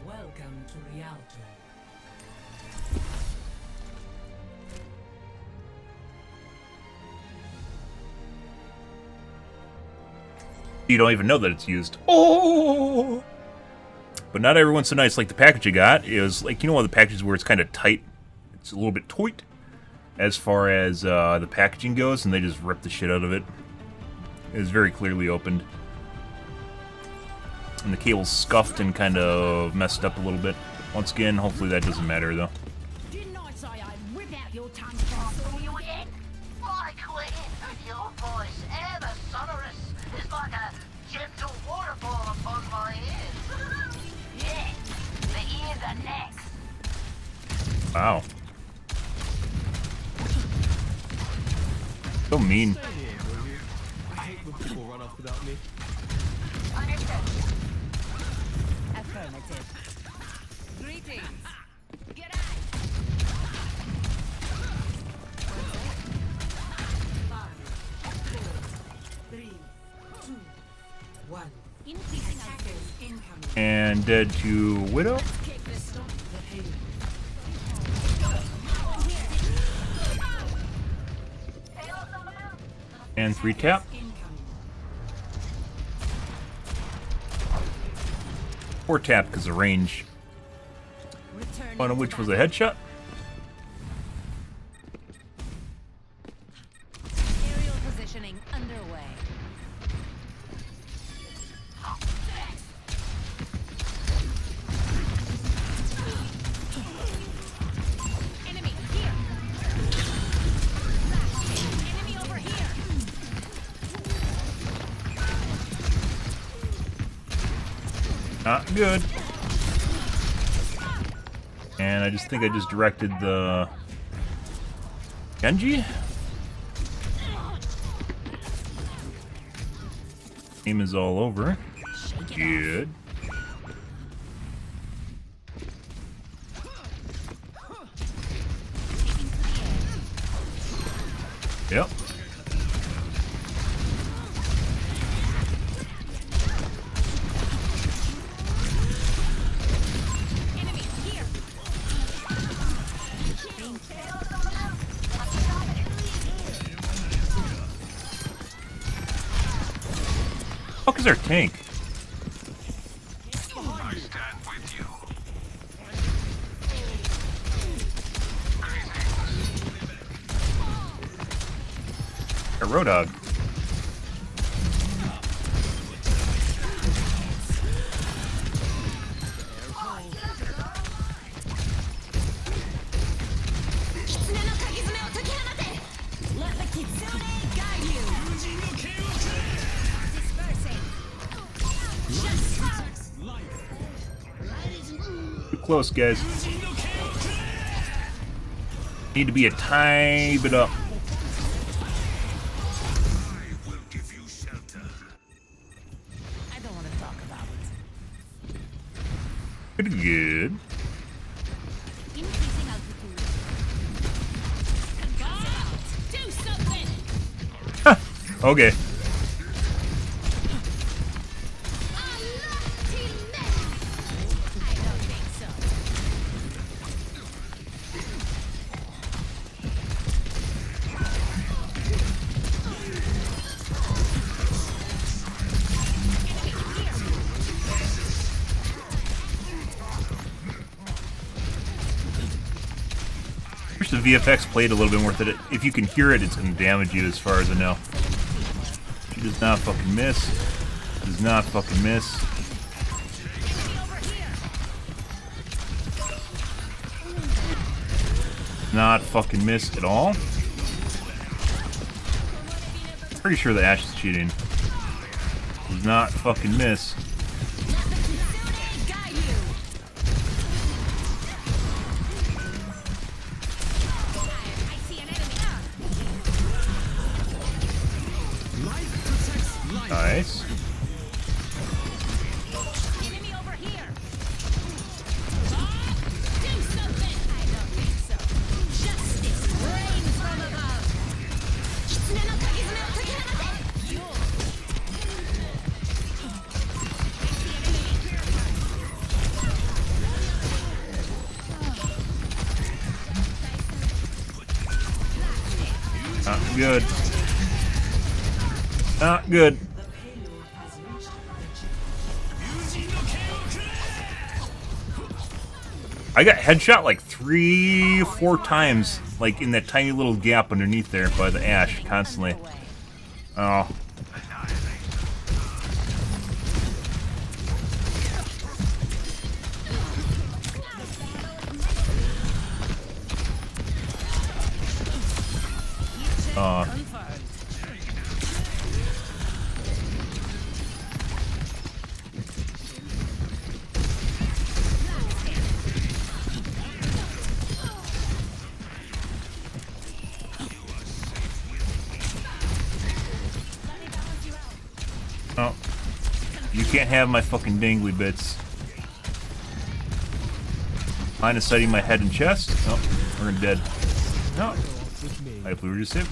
Welcome to reality. You don't even know that it's used. Oh! But not everyone's so nice. Like the package I got, it was like, you know, one of the packages where it's kind of tight. It's a little bit tight as far as the packaging goes, and they just ripped the shit out of it. It was very clearly opened. And the cable's scuffed and kind of messed up a little bit. Once again, hopefully that doesn't matter, though. Didn't I say I'd rip out your tongue for you again? My queen, your voice, ever sonorous, is like a gentle waterfall upon my ears. Yeah, the ears are next. Wow. So mean. I hate when people run off without me. Affirmative. Greetings. Get out. 5, 4, 3, 2, 1. Increasing attackers incoming. And dead to Widow. And 3 tap. 4 tap because of range. One of which was a headshot. Aerial positioning underway. Enemy here. Enemy over here. Not good. And I just think I just directed the Genji? Game is all over. Good. Yep. Fuck is our tank? I stand with you. A road dog. Too close, guys. Need to be a tiny bit up. Pretty good. Increasing altitude. Do something. Okay. The VFX played a little bit more with it. If you can hear it, it's going to damage you as far as I know. She does not fucking miss. Does not fucking miss. Not fucking miss at all. Pretty sure the Ashe is cheating. Does not fucking miss. Nice. Enemy over here. Do something. I don't think so. Justice reigns from above. Kitsune no kagizume o tokihamate. Yo. Not good. Not good. I got headshot like 3-4 times, like in that tiny little gap underneath there by the Ashe constantly. Oh. Oh. You can't have my fucking dangly bits. Line of sighting my head and chest. Oh, we're dead. No. Hopefully we're just hit.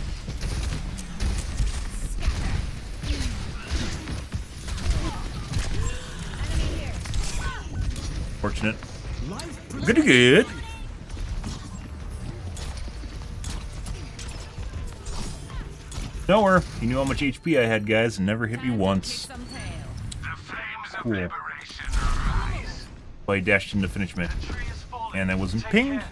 Fortunate. Good, good. Nowhere. He knew how much HP I had, guys, and never hit me once. Cool. So I dashed in to finish me. And I wasn't pinged.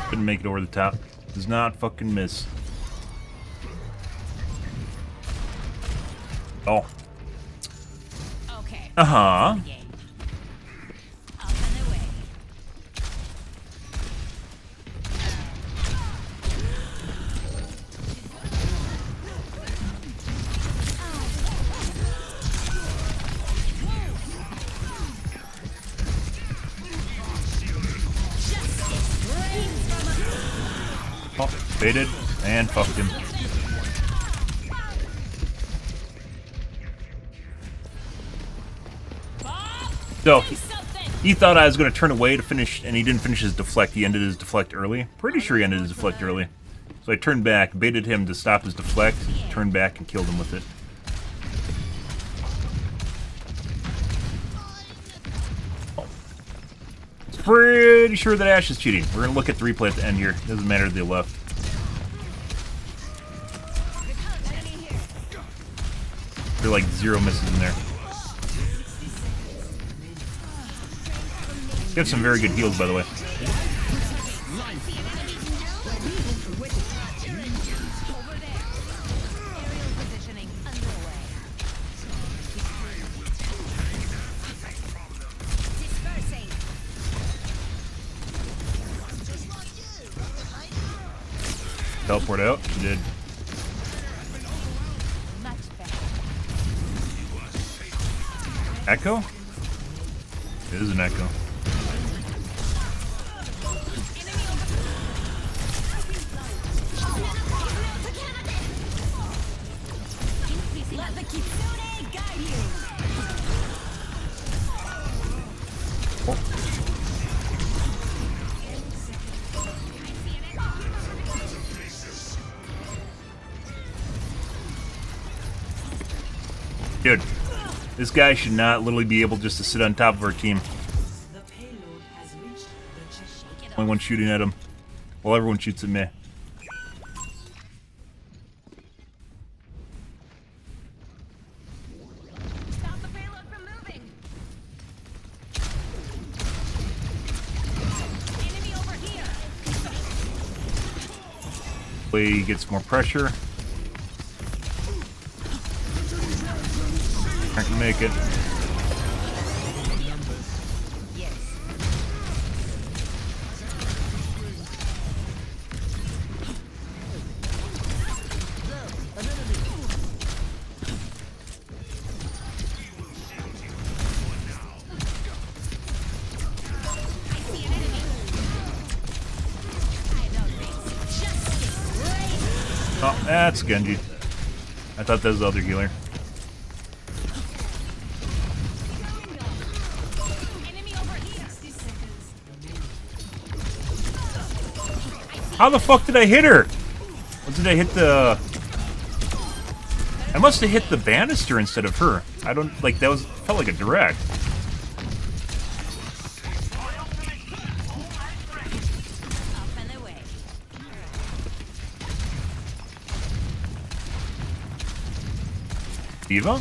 Couldn't make it over the top. Does not fucking miss. Oh. Okay. Uh-huh. Oh, baited and fucked him. So, he thought I was going to turn away to finish, and he didn't finish his deflect. He ended his deflect early. Pretty sure he ended his deflect early. So I turned back, baited him to stop his deflect, turned back and killed him with it. Pretty sure that Ashe is cheating. We're going to look at the replay at the end here. Doesn't matter to the left. There are like 0 misses in there. You have some very good heals, by the way. Teleport out. She did. Echo? It is an echo. Let the Kitsune guide you. Dude, this guy should not literally be able just to sit on top of our team. Only one shooting at him, while everyone shoots at me. He gets more pressure. I can make it. Oh, that's Genji. I thought that was the other healer. How the fuck did I hit her? Or did I hit the... I must have hit the banister instead of her. I don't... Like, that was... Felt like a direct. Diva?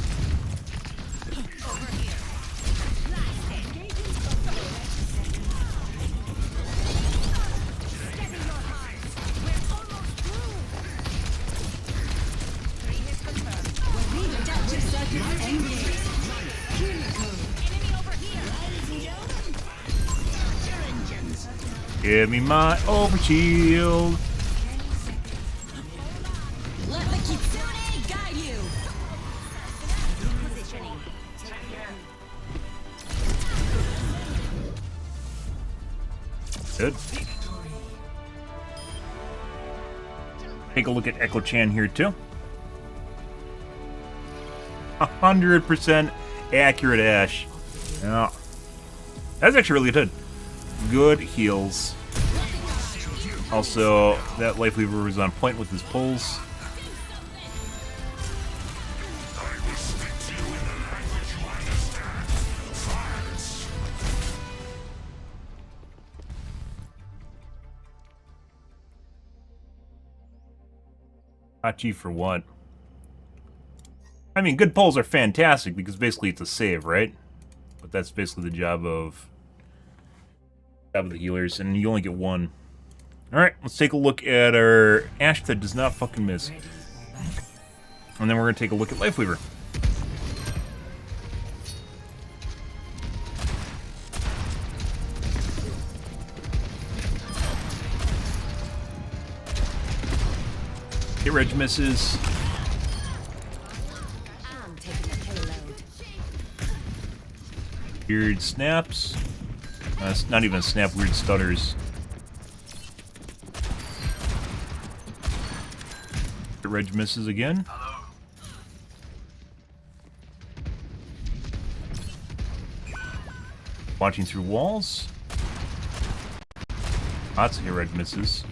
Give me my overshield. Let the Kitsune guide you. Good. Take a look at Echo Chan here too. 100% accurate Ashe. Yeah. That's actually really good. Good heals. Also, that Life Weaver was on point with his pulls. Hachi for what? I mean, good pulls are fantastic because basically it's a save, right? But that's basically the job of the healers, and you only get one. Alright, let's take a look at our Ash that does not fucking miss. And then we're going to take a look at Lifeweaver. Hit Reg misses. Weird snaps. It's not even a snap, weird stutters. Hit Reg misses again. Watching through walls. Lots of hit Reg misses.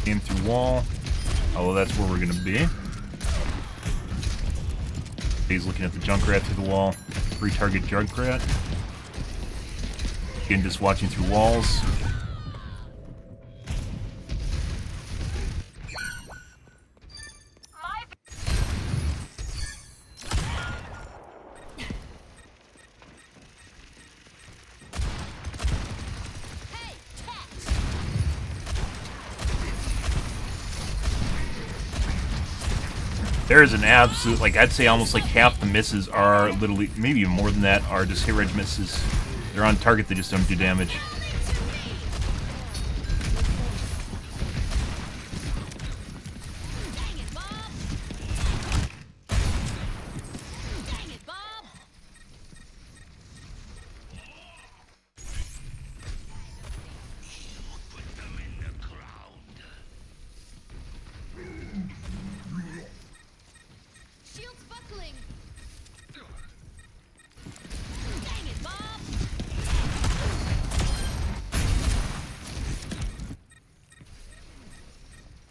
Aim through wall. Oh, well, that's where we're gonna be. He's looking at the Junkrat through the wall. Retarget Junkrat. Again, just watching through walls. There's an absolute, like, I'd say almost like half the misses are literally, maybe even more than that, are just hit reg misses. They're on target, they just don't do damage.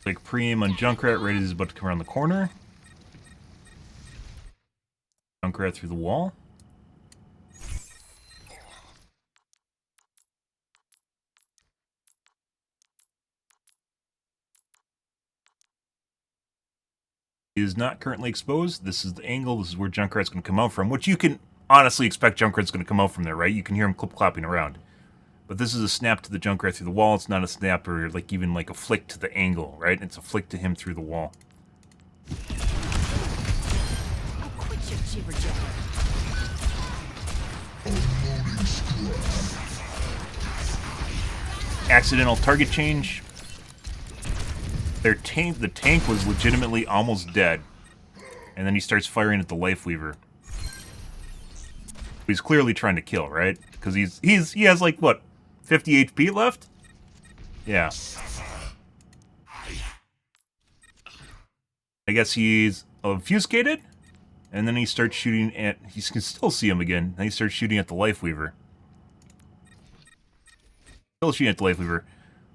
Like pre-aim on Junkrat, right as he's about to come around the corner. Junkrat through the wall. He is not currently exposed. This is the angle. This is where Junkrat's going to come out from, which you can honestly expect Junkrat's going to come out from there, right? You can hear him clip-clopping around. But this is a snap to the Junkrat through the wall. It's not a snap or like even like a flick to the angle, right? It's a flick to him through the wall. Oh, quit your jibber jabber. Accidental target change. The tank was legitimately almost dead. And then he starts firing at the Lifeweaver. He's clearly trying to kill, right? Because he has like what, 50 HP left? Yeah. I guess he's obfuscated, and then he starts shooting at. You can still see him again. Then he starts shooting at the Lifeweaver. Still shooting at the Lifeweaver.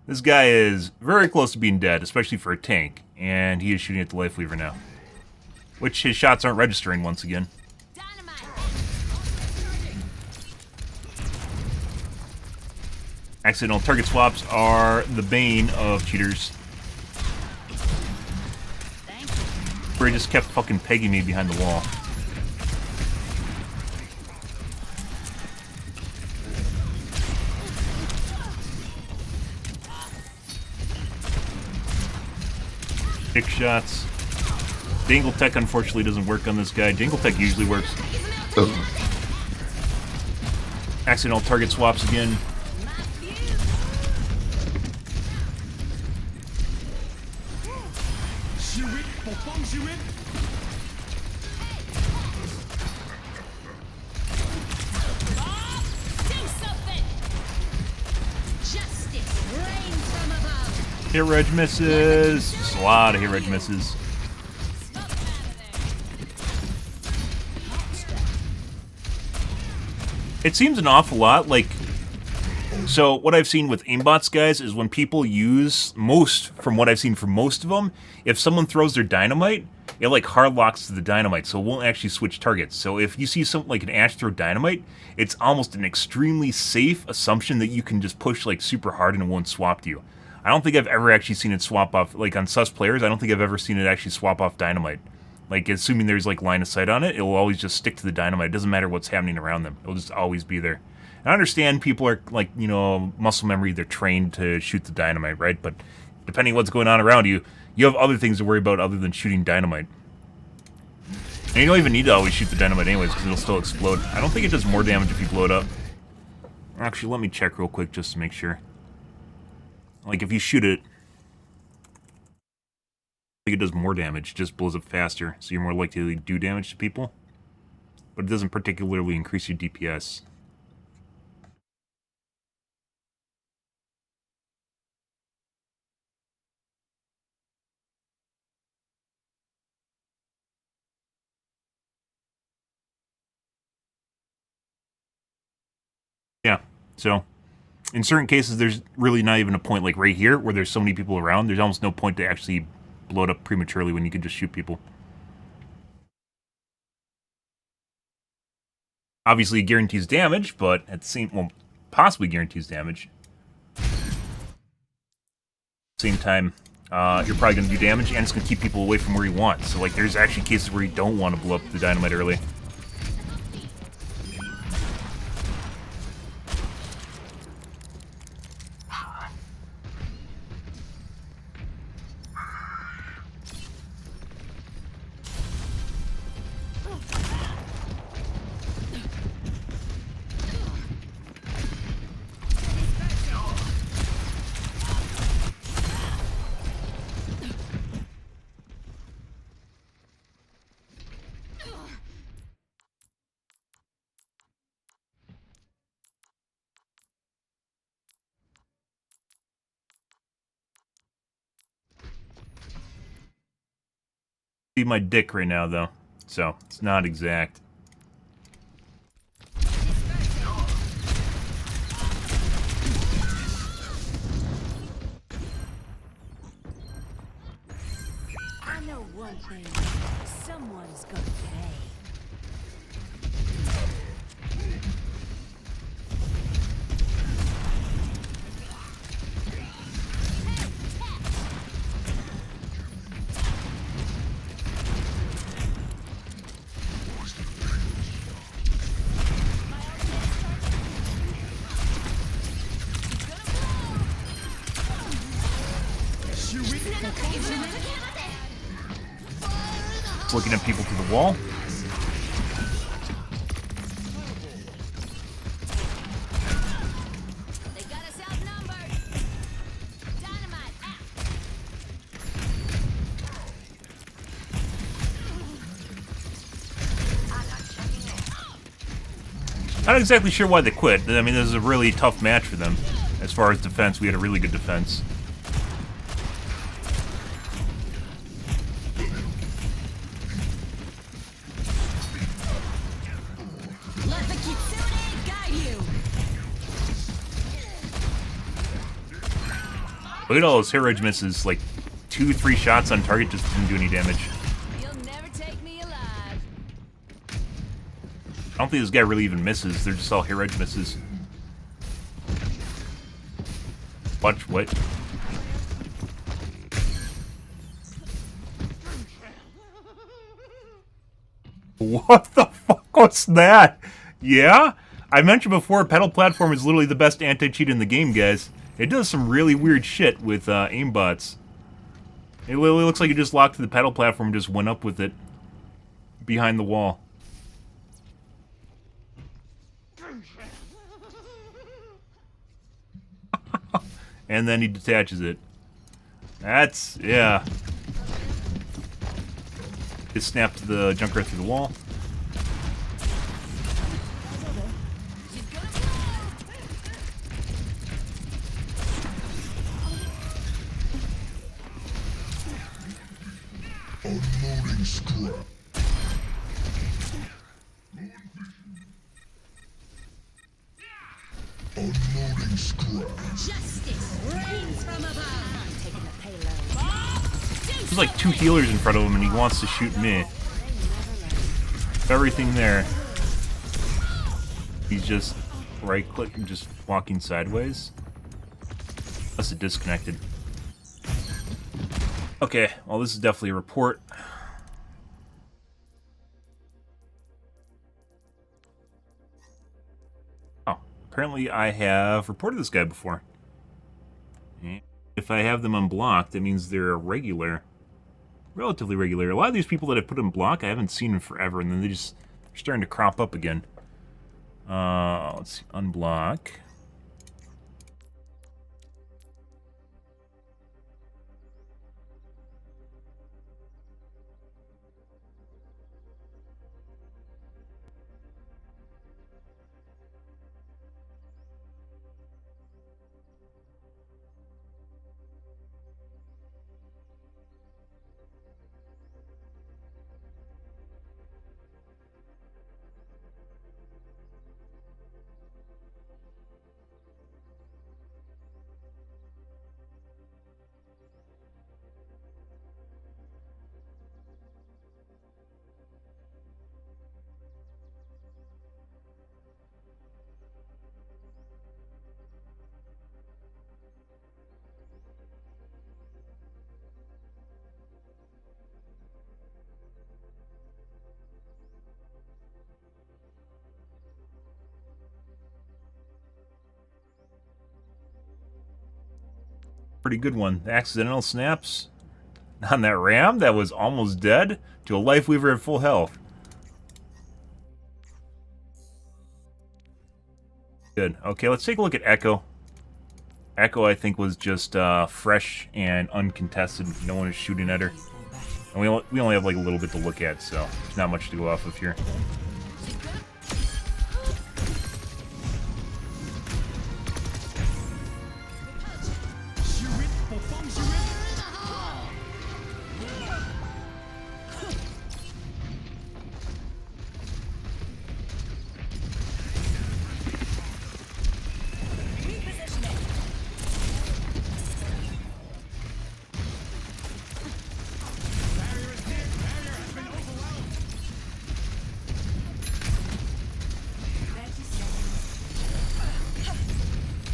This guy is very close to being dead, especially for a tank, and he is shooting at the Lifeweaver now, which his shots aren't registering once again. Accidental target swaps are the bane of cheaters. Where he just kept fucking pegging me behind the wall. Dick shots. Dangle Tech unfortunately doesn't work on this guy. Dangle Tech usually works. Accidental target swaps again. Hit reg misses. Just a lot of hit reg misses. It seems an awful lot like So what I've seen with aimbots, guys, is when people use from what I've seen from most of them, if someone throws their dynamite, it like hard locks to the dynamite, so it won't actually switch targets. So if you see something like an Ash throw dynamite, it's almost an extremely safe assumption that you can just push like super hard and it won't swap to you. I don't think I've ever actually seen it swap off, like on sus players, I don't think I've ever seen it actually swap off dynamite. Like, assuming there's like line of sight on it, it will always just stick to the dynamite. It doesn't matter what's happening around them. It'll just always be there. And I understand people are like, you know, muscle memory, they're trained to shoot the dynamite, right? But depending on what's going on around you, you have other things to worry about other than shooting dynamite. And you don't even need to always shoot the dynamite anyways, because it'll still explode. I don't think it does more damage if you blow it up. Actually, let me check real quick just to make sure. Like, if you shoot it, I think it does more damage, just blows up faster, so you're more likely to do damage to people. But it doesn't particularly increase your DPS. Yeah, so in certain cases, there's really not even a point, like right here, where there's so many people around, there's almost no point to actually blow it up prematurely when you can just shoot people. Obviously, it guarantees damage, but at the same, well, possibly guarantees damage. Same time, you're probably going to do damage, and it's going to keep people away from where you want. So, like, there's actually cases where you don't want to blow up the dynamite early. See my dick right now, though, so it's not exact. I know one thing. Someone's gonna pay. Looking at people through the wall. They got us outnumbered. Dynamite out. Not exactly sure why they quit. I mean, this is a really tough match for them. As far as defense, we had a really good defense. Let the Kitsune guide you. Look at all those hit range misses. Like 2-3 shots on target just didn't do any damage. You'll never take me alive. I don't think this guy really even misses. They're just all hit range misses. Watch what? What the fuck was that? Yeah? I mentioned before, pedal platform is literally the best anti-cheat in the game, guys. It does some really weird shit with aimbots. It literally looks like you just locked the pedal platform and just went up with it behind the wall. And then he detaches it. That's, yeah. It snapped the junk right through the wall. Unloading scrap. Unloading scrap. There's like 2 healers in front of him and he wants to shoot me. Everything there. He's just right-click and just walking sideways. Unless it disconnected. Okay, well this is definitely a report. Oh, apparently I have reported this guy before. If I have them unblocked, that means they're a regular. Relatively regular. A lot of these people that I put in block, I haven't seen in forever, and then they're starting to crop up again. Let's see, unblock. Pretty good one. The accidental snaps on that ram that was almost dead to a life weaver at full health. Good. Okay, let's take a look at Echo. Echo, I think, was just fresh and uncontested. No one is shooting at her. And we only have like a little bit to look at, so there's not much to go off of here.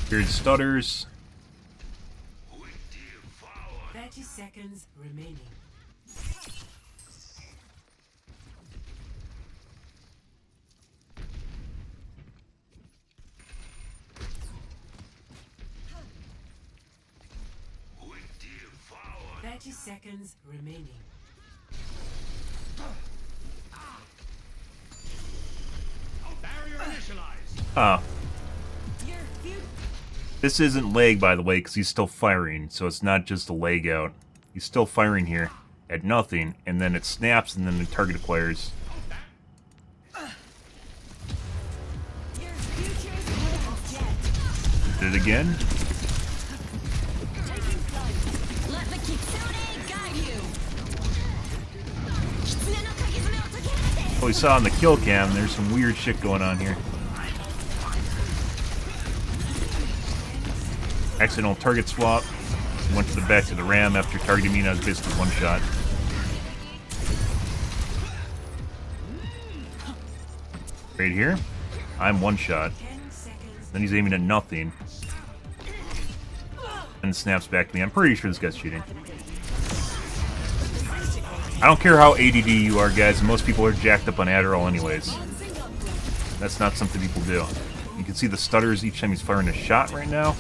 Here's stutters. 30 seconds remaining. Seconds remaining. Barrier initialized. Oh. This isn't lag, by the way, because he's still firing, so it's not just a lag out. He's still firing here at nothing, and then it snaps, and then the target acquires. Did it again? What we saw on the kill cam, there's some weird shit going on here. Accidental target swap. Went to the back to the ram after targeting me, and I was basically one shot. Right here, I'm one shot. Then he's aiming at nothing. And snaps back to me. I'm pretty sure this guy's cheating. I don't care how ADD you are, guys. Most people are jacked up on Adderall anyways. That's not something people do. You can see the stutters each time he's firing a shot right now.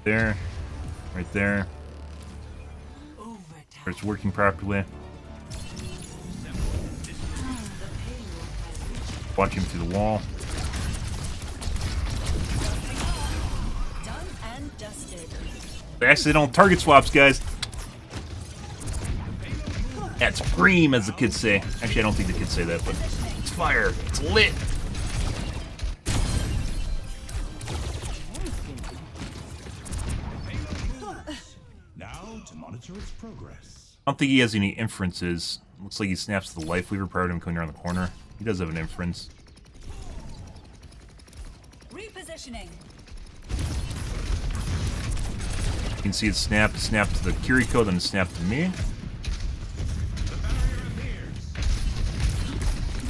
There. Right there. It's working properly. Watch him through the wall. The accidental target swaps, guys. That's cream, as the kids say. Actually, I don't think the kids say that, but it's fire. It's lit. Now to monitor its progress. I don't think he has any inferences. Looks like he snaps to the life weaver prior to him coming around the corner. He does have an inference. Repositioning. can see it snap to the Kiriko, then snap to me.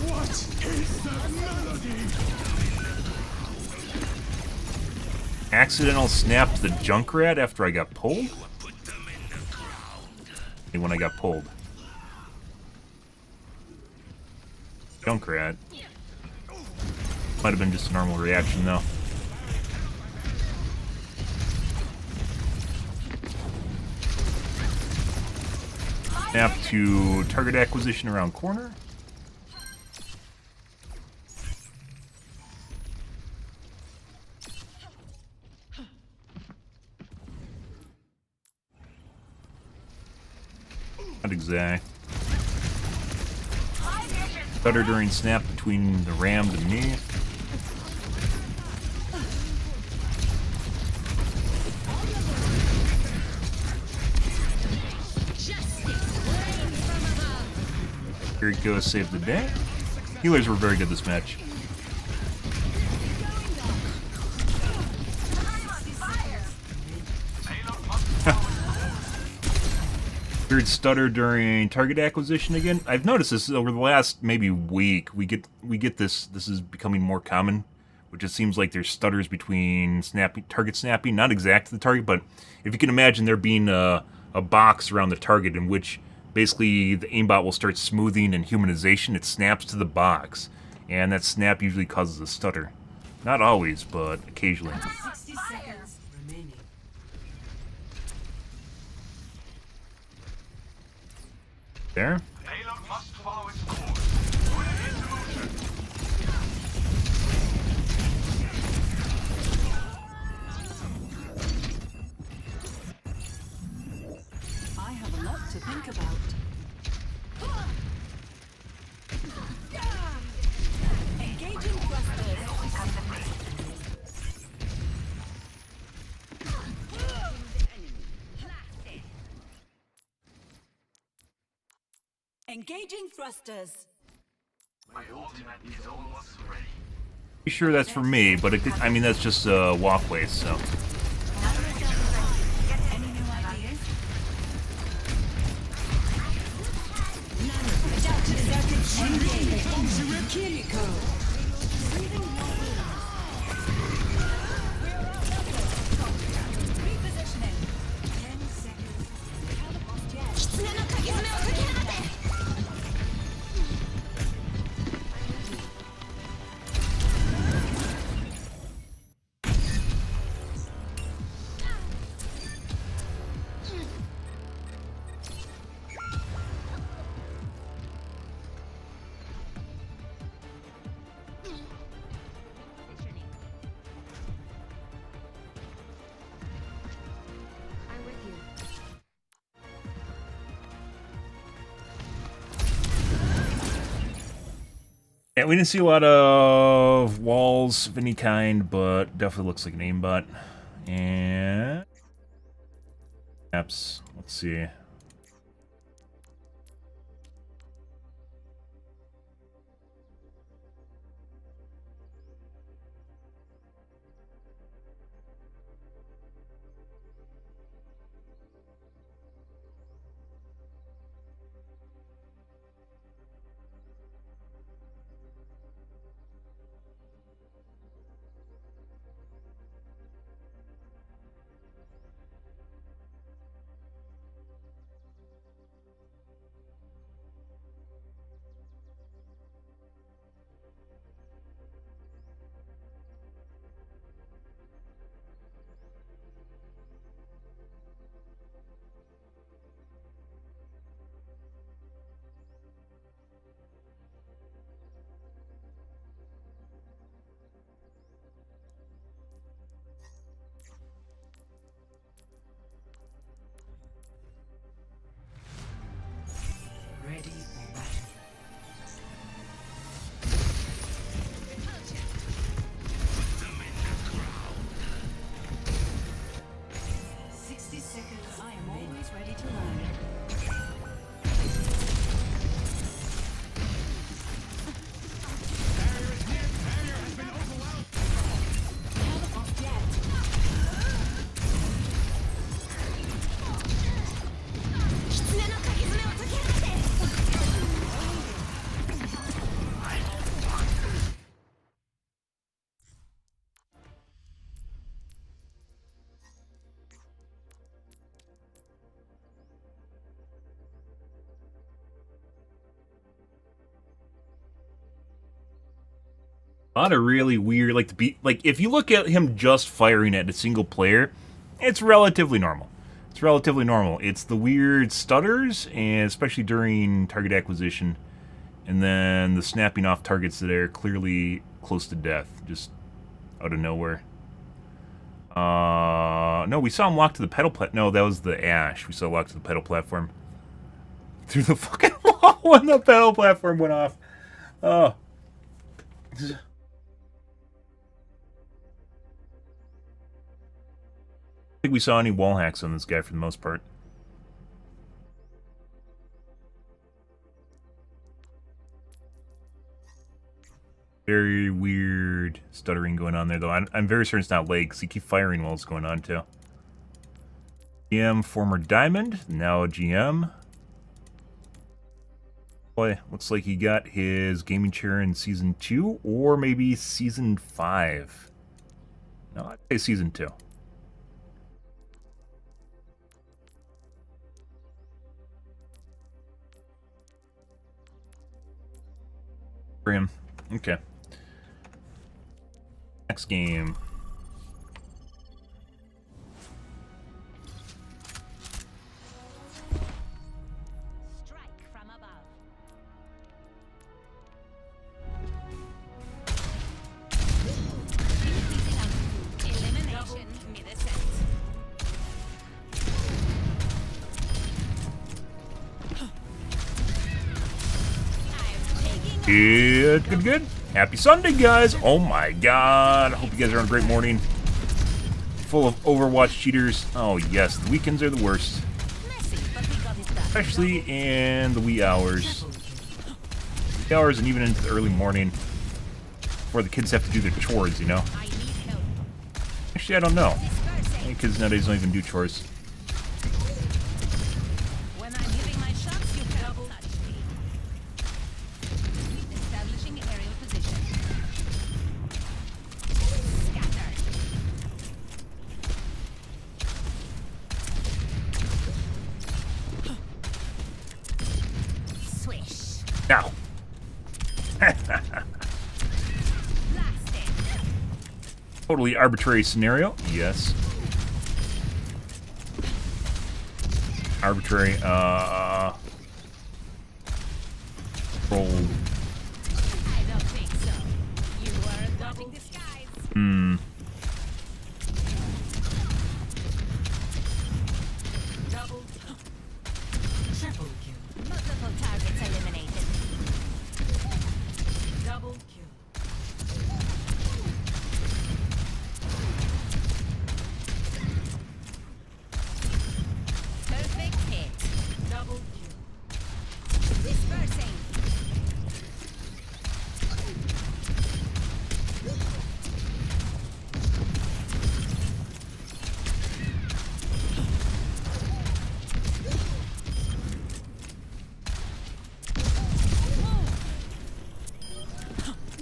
What is that melody? Accidental snap to the Junkrat after I got pulled? When I got pulled. Junkrat. Might have been just a normal reaction though. Snap to target acquisition around corner. Not exact. Stutter during snap between the rammed and me. Here it goes, save the day. Healers were very good this match. Weird stutter during target acquisition again. I've noticed this over the last maybe week. We get this. This is becoming more common, which it seems like there's stutters between target snapping. Not exact to the target, but if you can imagine there being a box around the target in which basically the aimbot will start smoothing and humanization. It snaps to the box, and that snap usually causes a stutter. Not always, but occasionally. 60 seconds remaining. There. I have a lot to think about. Engaging thrusters. Engaging thrusters. My ultimate is almost ready. Pretty sure that's for me, but I mean that's just walkways, so. Any new ideas? Repositioning. 10 seconds. Haven't lost yet. Yeah, we didn't see a lot of walls of any kind, but definitely looks like an aimbot. And perhaps, let's see. A lot of really weird, like if you look at him just firing at a single player, it's relatively normal. It's relatively normal. It's the weird stutters, and especially during target acquisition, and then the snapping off targets that are clearly close to death, just out of nowhere. No, we saw him walk to the pedal no, that was the Ash. We saw him walk to the pedal platform. Through the fucking wall when the pedal platform went off. Oh. I don't think we saw any wall hacks on this guy for the most part. Very weird stuttering going on there, though. I'm very certain it's not lag, because he keeps firing while it's going on, too. GM, former Diamond, now a GM. Boy, looks like he got his gaming chair in Season 2, or maybe Season 5. No, I'd say Season 2. For him. Okay. Next game. Strike from above. Elimination mid ascent. Good. Happy Sunday, guys. Oh my god. I hope you guys are on a great morning. Full of Overwatch cheaters. Oh yes, the weekends are the worst. Especially in the wee hours. Wee hours and even into the early morning. Before the kids have to do their chores, you know? Actually, I don't know. Many kids nowadays don't even do chores. Now. Totally arbitrary scenario. Yes. Arbitrary, roll. I don't think so. You are a double disguise. Double. Triple kill. Multiple targets eliminated. Double kill. Perfect hit. Double kill. Dispersing.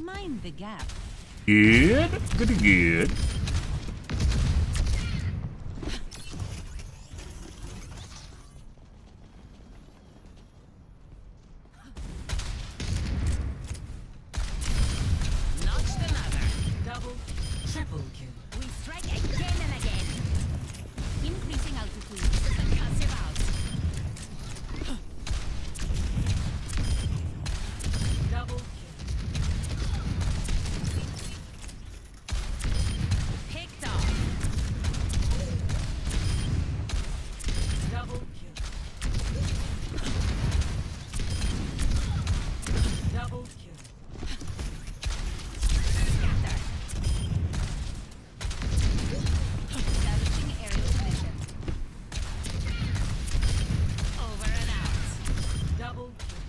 Mind the gap. Good. Good. Notch the ladder. Double, triple kill. We strike again and again. Increasing altitude. Concussive out. Double kill. Picked off. Double kill. Double kill. Scatter. Establishing aerial position. Over and out. Double kill.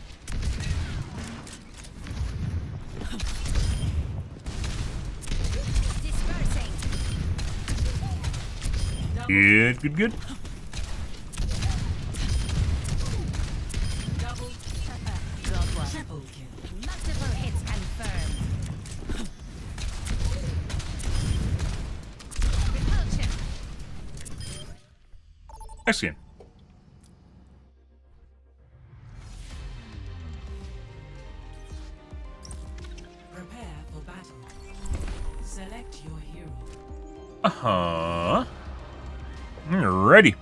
Dispersing. Good. Double. Got one. Triple kill. Multiple hits confirmed. Repulsion. Next game. Prepare for battle. Uh-huh. Ready.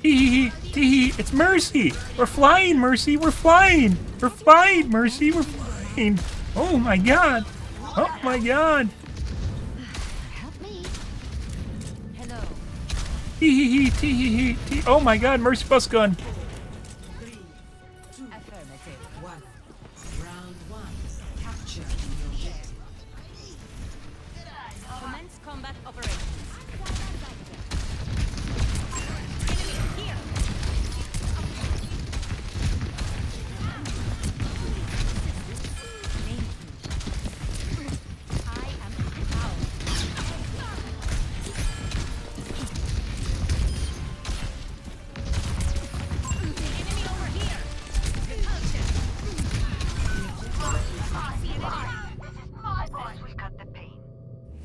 Tee hee, it's Mercy! We're flying, Mercy, we're flying! We're flying, Mercy, we're flying! Oh my god! Oh my god! Help me. Hello. Tee hee, tee. Oh my god, Mercy bus gun! Affirmative. 1. Round 1. Capture your objective. Commence combat operations.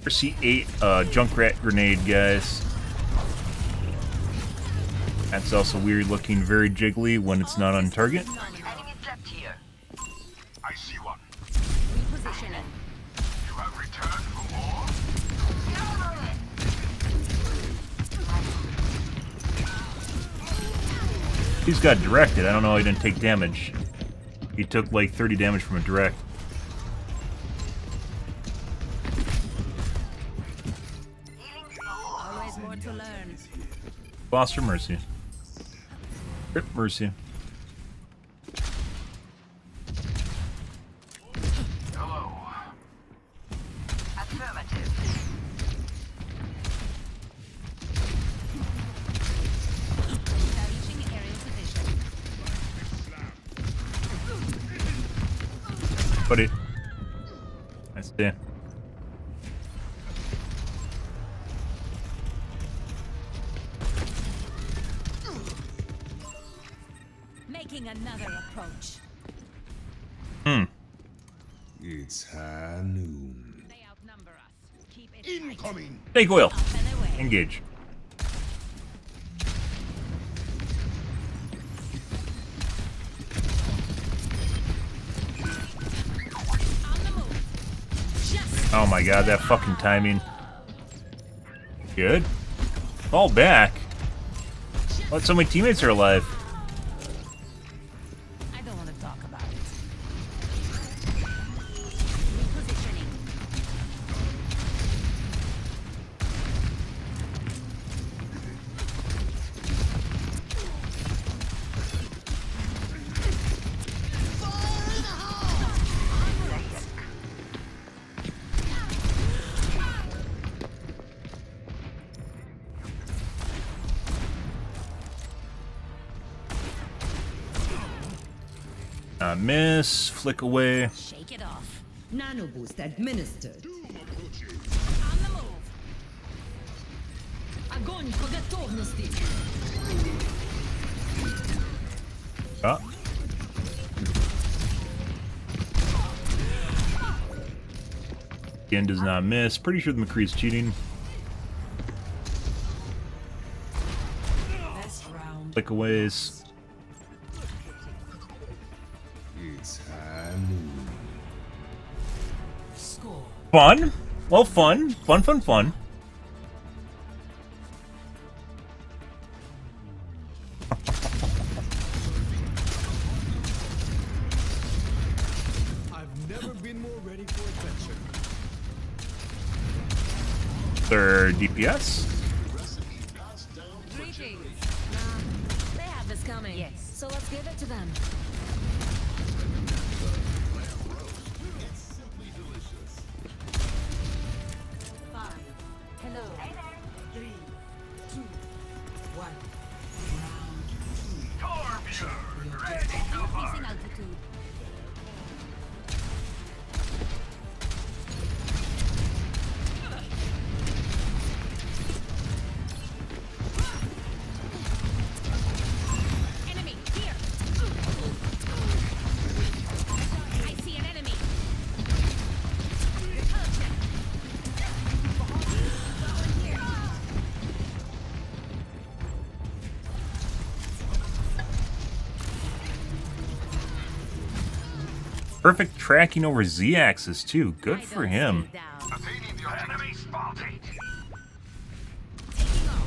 Mercy ate a Junkrat grenade, guys. That's also weird looking, very jiggly when it's not on target. Enemy trapped here. I see one. Repositioning. You have returned for more? He's got directed. I don't know how he didn't take damage. He took like 30 damage from a direct. Always more to learn. Boss or Mercy? Rip Mercy. Hello. Affirmative. Establishing area position. Put it. I see. Making another approach. It's high noon. They outnumber us. Keep it incoming. Take oil. Engage. Oh my god, that fucking timing. Good. Fall back. What? So many teammates are alive. I don't want to talk about it. Repositioning. Miss. Flick away. Shake it off. Nano boost administered. On the move. Огонь по готовности. Ah. Again, does not miss. Pretty sure the McCree's cheating. Best round. Flick aways. It's high noon. Score. Fun. Well, fun. Fun. I've never been more ready for adventure. Third DPS. Greetings. They have this coming. Yes. So let's give it to them. Hello. 3, 2, 1. Round 2. Increasing altitude. Perfect tracking over Z-axis too. Good for him.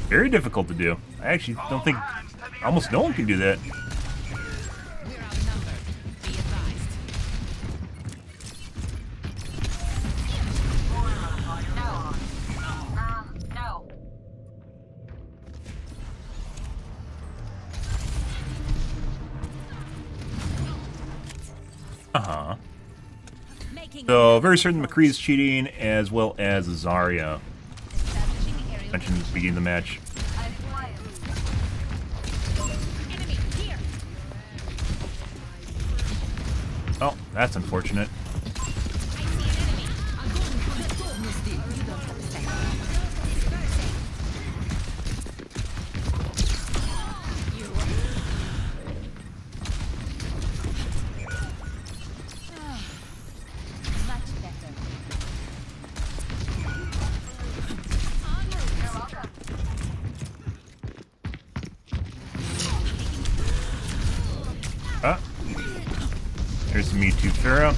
Very difficult to do. I actually don't think almost no one can do that. Uh-huh. So, very certain McCree is cheating, as well as Zarya. Mentioned at the beginning of the match. Oh, that's unfortunate. Ah. There's the Me Too Pharaoh.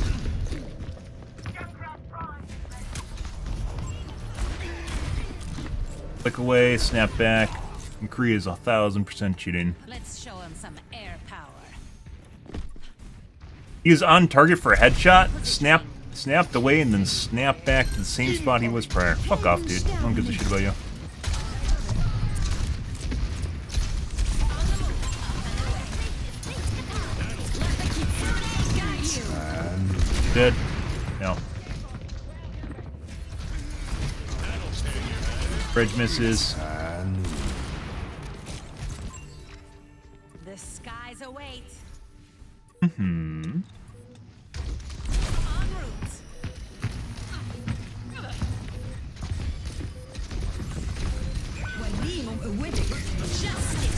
Click away, snap back. McCree is 1000% cheating. Let's show him some air power. He was on target for a headshot, snapped away, and then snapped back to the same spot he was prior. Fuck off, dude. I don't give a shit about you. Dead. No. Bridge misses. The skies await. Mm-hmm. En route. Justice.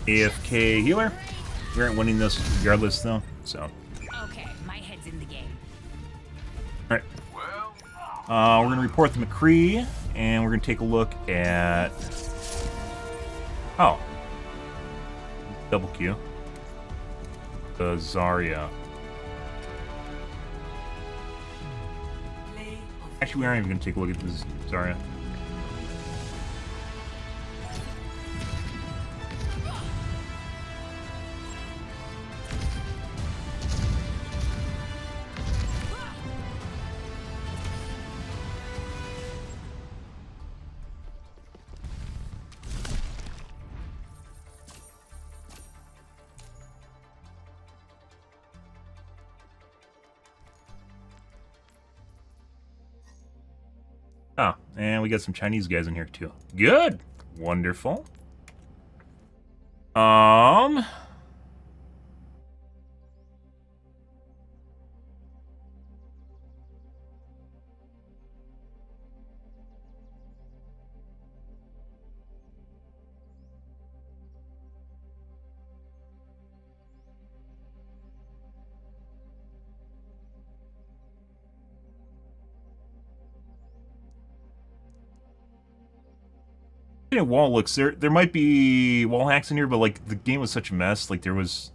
AFK healer. We aren't winning this regardless, though, so. Okay, my head's in the game. Alright. We're going to report the McCree, and we're going to take a look at... Oh. Double Q. The Zarya. Actually, we aren't even going to take a look at this Zarya. Oh, and we got some Chinese guys in here too. Good. Wonderful. Wall looks there might be wall hacks in here, but like the game was such a mess, like there was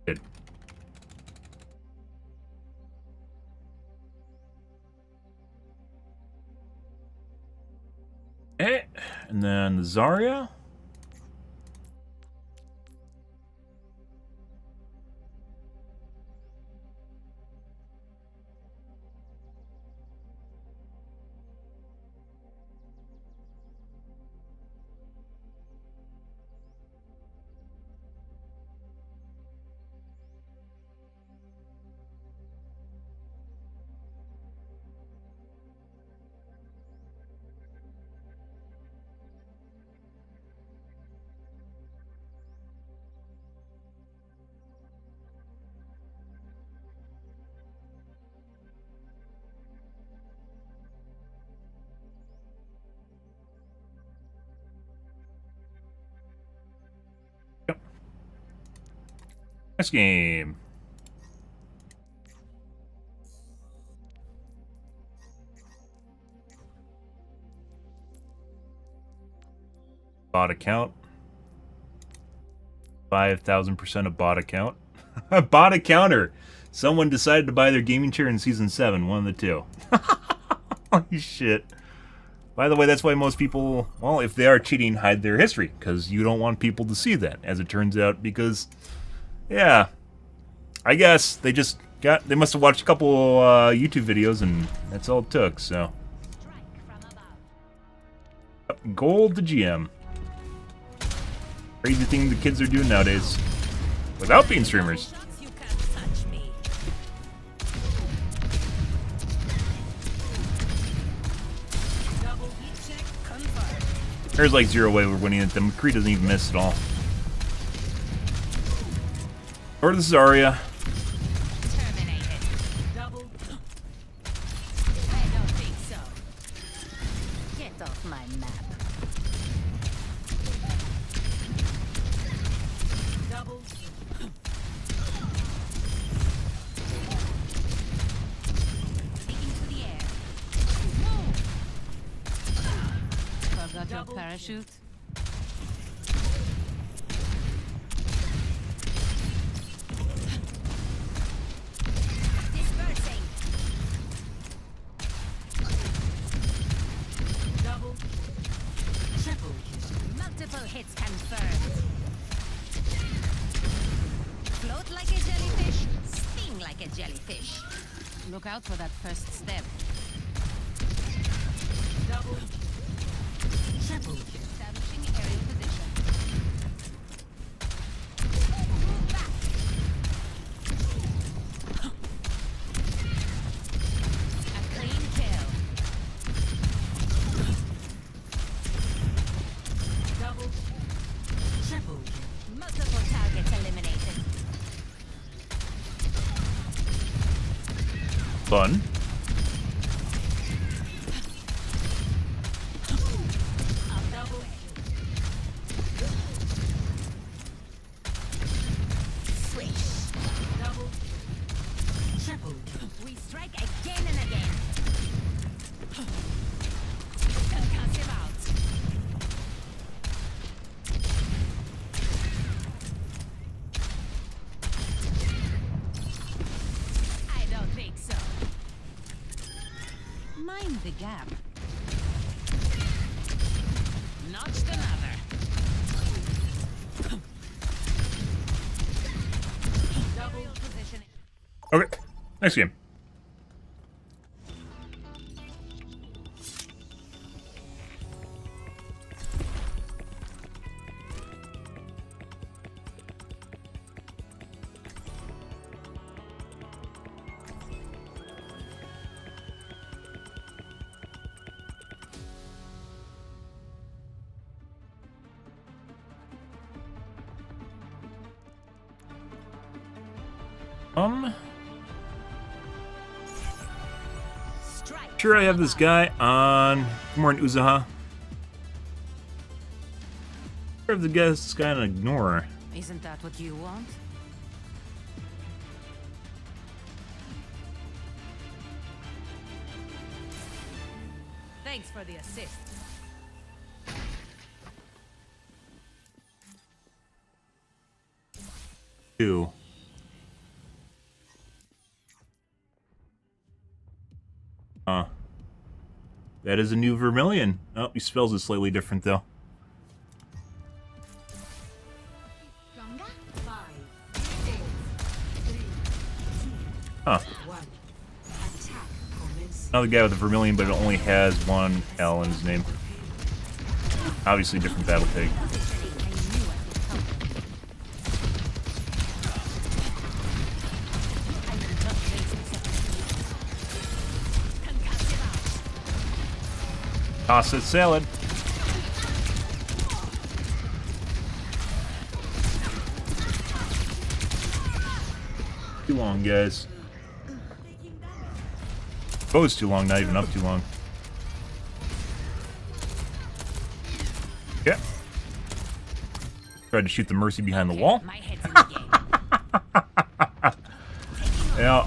good. Okay, and then the Zarya. Nice game. Bot account. 5,000% of bot account. Bot accounter. Someone decided to buy their gaming chair in Season 7. One of the two. Holy shit. By the way, that's why most people, well, if they are cheating, hide their history. Because you don't want people to see that, as it turns out. Because, yeah. I guess they just got, they must have watched a couple YouTube videos and that's all it took, so. Gold to GM. Crazy thing the kids are doing nowadays. Without being streamers. There's like zero way we're winning it. The McCree doesn't even miss at all. Or this is Zarya. Parachute. Dispersing. Double. Triple. Multiple hits confirmed. Float like a jellyfish, sting like a jellyfish. Look out for that first step. Double. Triple. Establishing aerial position. Move back. A clean kill. Double. Triple. Multiple targets eliminated. Fun. Mind the gap. Notched another. Double positioning. Okay, next game. Sure, I have this guy on more in Uzaha. Sure, I have this guy on Ignore. Isn't that what you want? Thanks for the assist. Two. That is a new Vermilion. Oh, he spells it slightly different though. Huh. Another guy with a Vermilion, but it only has one L in his name. Obviously different battle tag. Toss it, salad. Too long, guys. Bow's too long, not even up too long. Yeah. Tried to shoot the Mercy behind the wall. Yeah.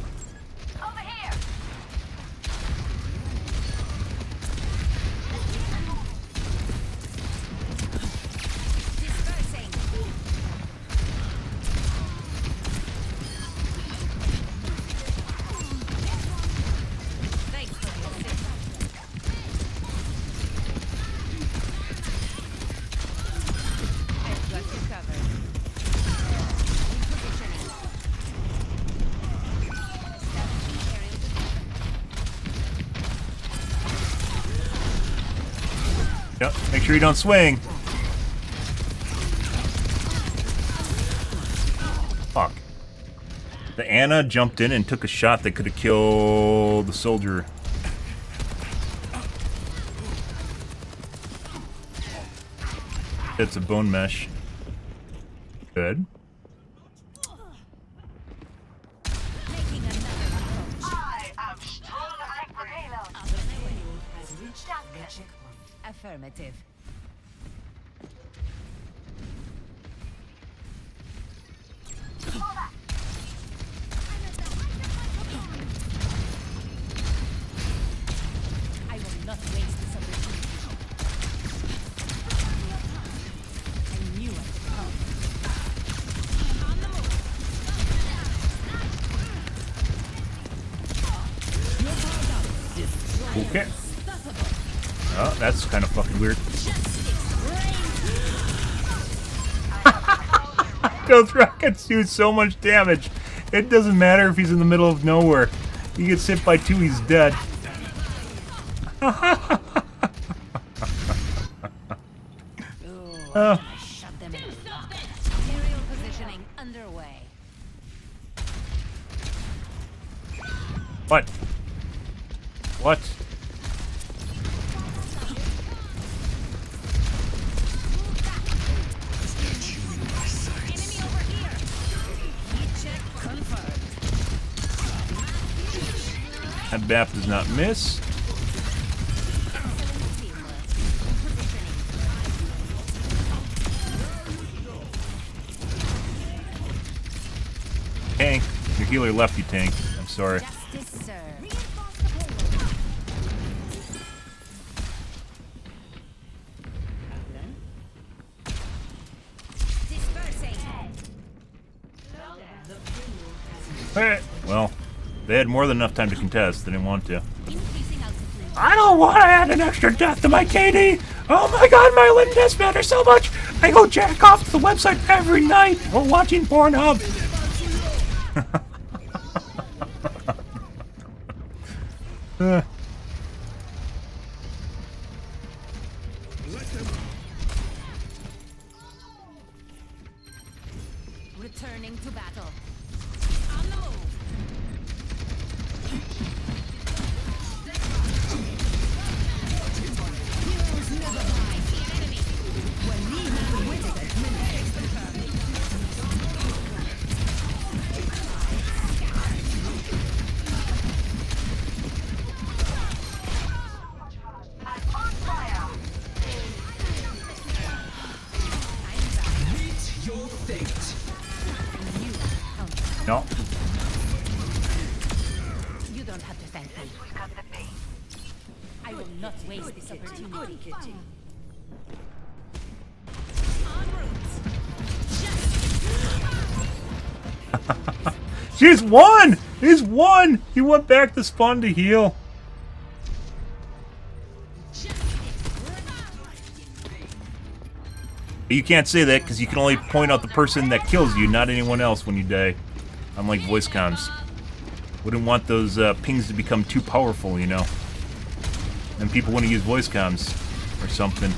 Yep, make sure you don't swing. Fuck. The Anna jumped in and took a shot that could have killed the soldier. It's a bone mesh. Good. Affirmative. I will not waste this opportunity. I knew I could come. On the move. Okay. Oh, that's kind of fucking weird. Those rockets do so much damage. It doesn't matter if he's in the middle of nowhere. He gets hit by two, he's dead. Shut them in. Aerial positioning underway. What? What? That BAP does not miss. Tank. Your healer left you, Tank. I'm sorry. Hey. Well, they had more than enough time to contest. They didn't want to. I don't want to add an extra death to my KD. Oh my god, my Lynn deaths matter so much. I go jack off to the website every night while watching Pornhub. Returning to battle. On the move. Heroes never die. Enemy. When needed, witted administers the turn. Meet your fate. No. You don't have to thank me. I will not waste this opportunity. She's won! He's won! He went back to spawn to heal. You can't say that because you can only point out the person that kills you, not anyone else when you die. Unlike voice comms. Wouldn't want those pings to become too powerful, you know. And people want to use voice comms or something.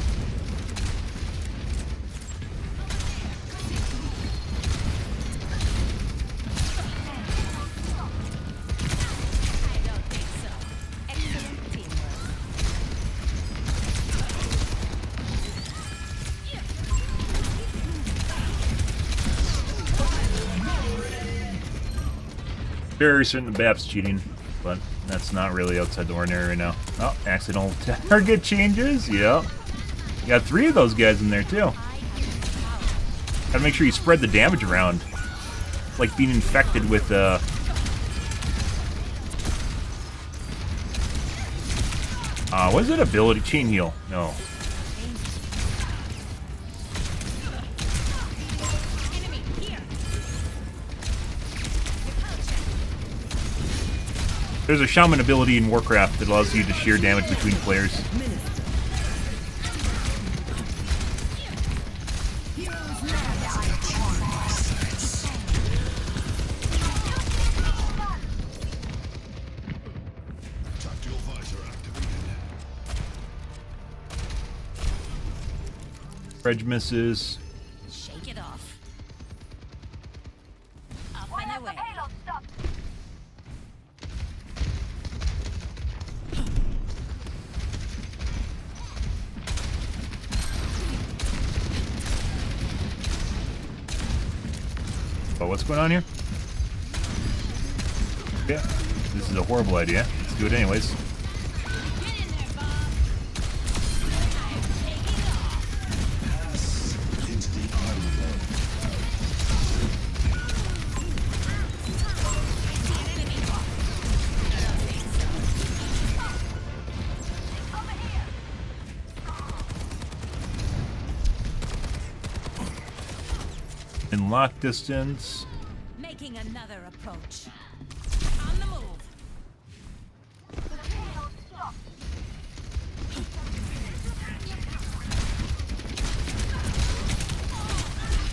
Very certain the BAP's cheating, but that's not really outside the ordinary right now. Oh, accidental target changes. Yep. You got 3 of those guys in there, too. Gotta make sure you spread the damage around. It's like being infected with, what is it? Ability chain heal? No. There's a shaman ability in Warcraft that allows you to share damage between players. Fredge misses. Shake it off. Up and away. Oh, what's going on here? Yeah, this is a horrible idea. Let's do it anyways. In lock distance. Making another approach. On the move.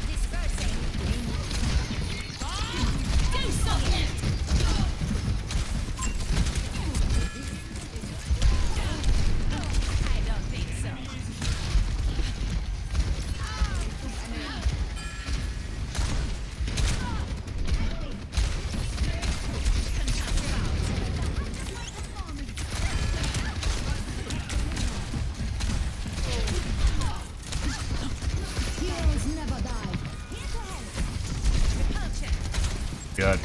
Dispersing. Do something. I don't think so. God.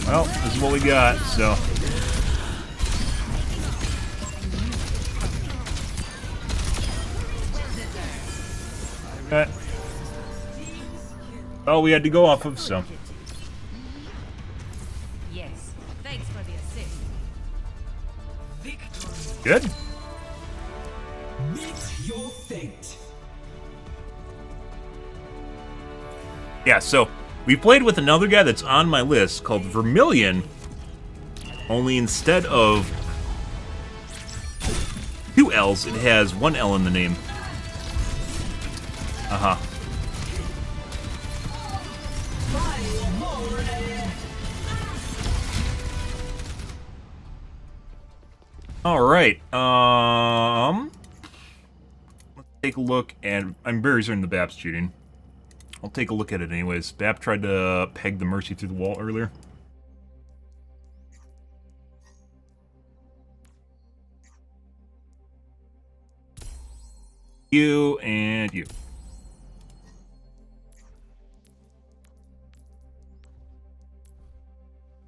Well, this is what we got, so. Okay. Oh, we had to go off of, so. Yes. Thanks for the assist. Good. Meet your fate. Yeah, so we played with another guy that's on my list called Vermilion, only instead of 2 L's, it has 1 L in the name. Uh-huh. Alright, let's take a look, and I'm very certain the BAP's cheating. I'll take a look at it anyways. BAP tried to peg the Mercy through the wall earlier. You and you.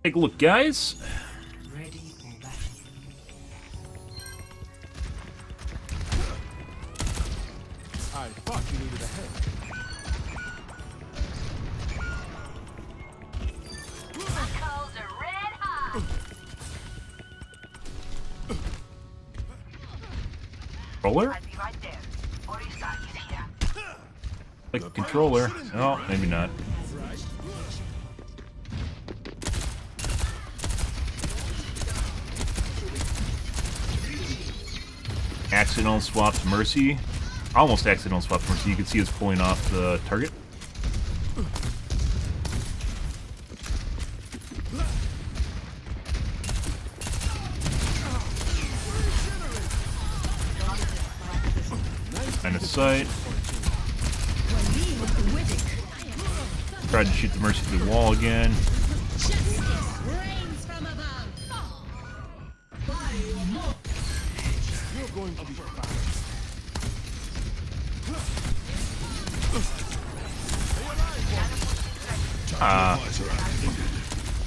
Take a look, guys. Ready for battle. I thought you needed a help. Controller? Like a controller. Oh, maybe not. Accidental swapped Mercy. Almost accidental swapped Mercy. You can see it's pulling off the target. Line of sight. Tried to shoot the Mercy through the wall again.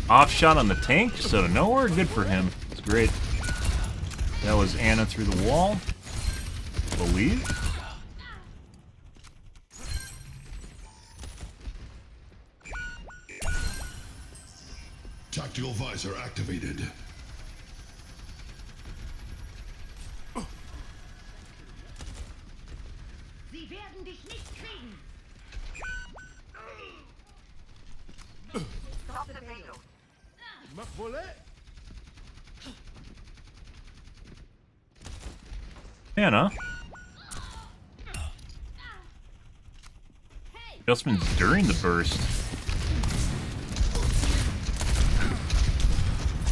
Off shot on the tank, just out of nowhere. Good for him. It's great. That was Anna through the wall, I believe. Tactical visor activated. Sie werden dich nicht kriegen. Stop the payload. Anna. Adjustments during the burst.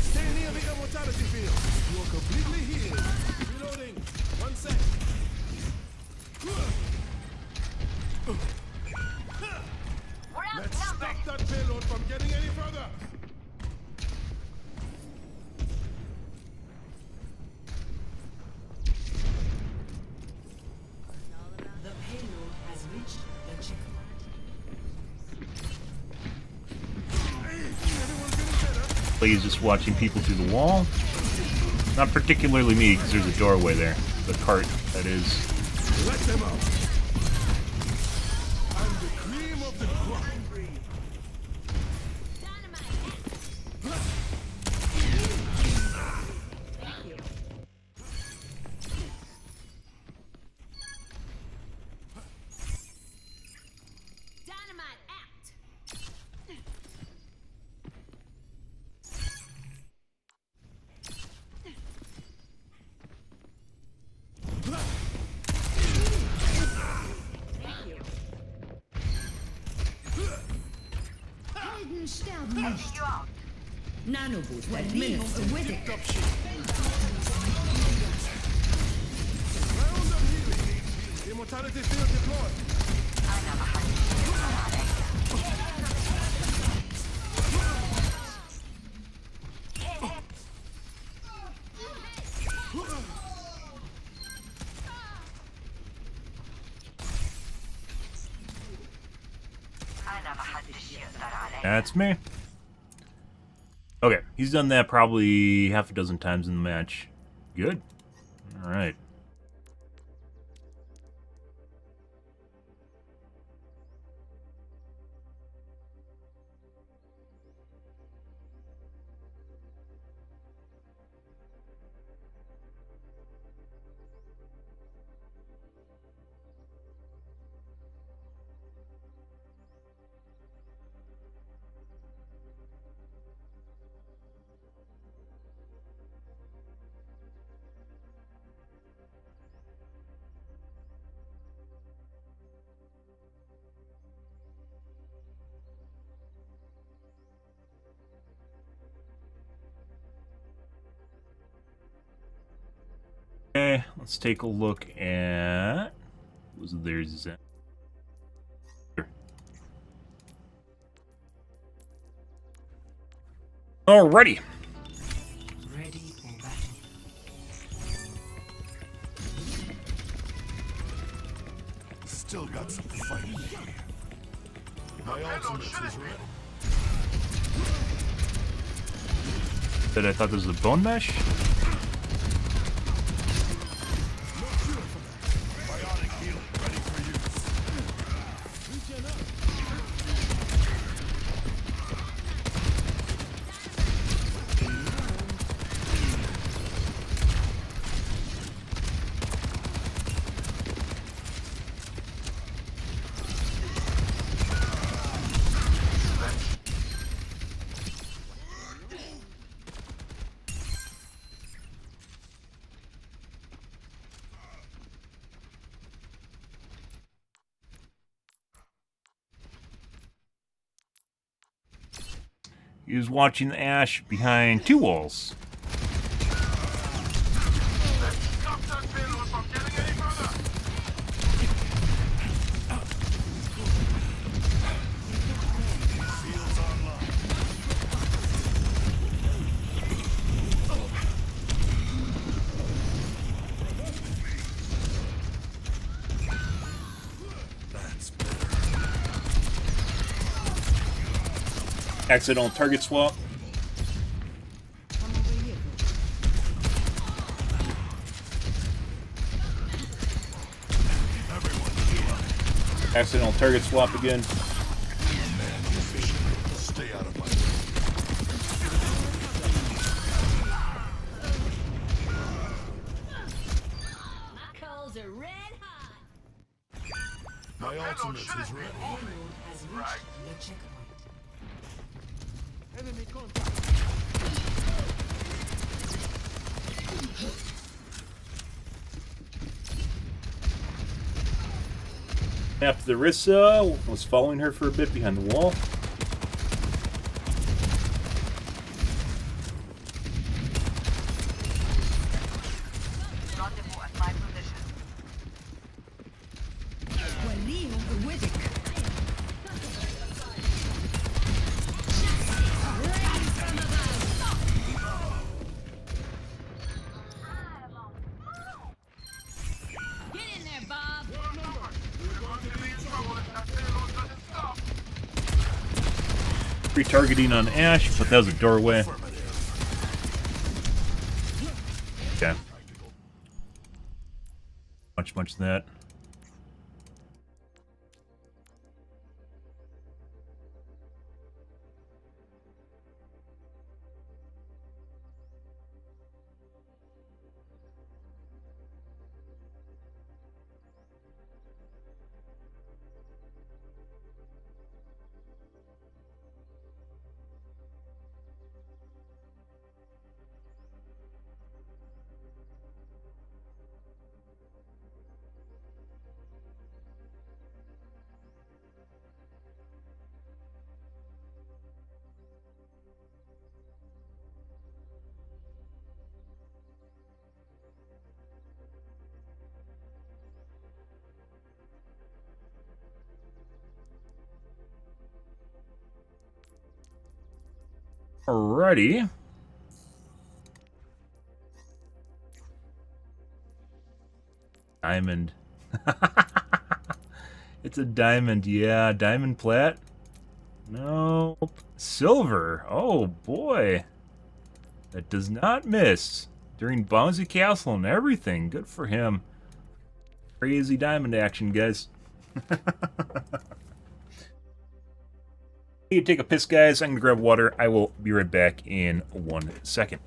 Stay near the immortality field. You are completely healed. Reloading. 1 sec. Let's stop that payload from getting any further. The payload has reached the checkpoint. He's just watching people through the wall. Not particularly me, because there's a doorway there. The cart, that is. Let them out. I'm the cream of the crop. Nanoboost administered. Round of healing. Immortality field deployed. That's me. Okay, he's done that probably half a dozen times in the match. Good. All right. Okay, let's take a look at... There's that. Alrighty. Ready for battle. Still got some fight in me. My ultimate is ready. I thought this was a bone mesh? He was watching the Ash behind two walls. Accidental target swap. Accidental target swap again. Stay out of my Coals are red hot. My ultimate is ready. Has reached the checkpoint. Enemy contact. After Larissa was following her for a bit behind the wall. We're leaving with Retargeting on Ash, but that was a doorway. Okay. Much that. Alrighty. Diamond. It's a diamond, yeah. Diamond plat? Nope. Silver. Oh, boy. That does not miss. During Bouncy Castle and everything. Good for him. Crazy diamond action, guys. You take a piss, guys. I'm going to grab water. I will be right back in 1 second.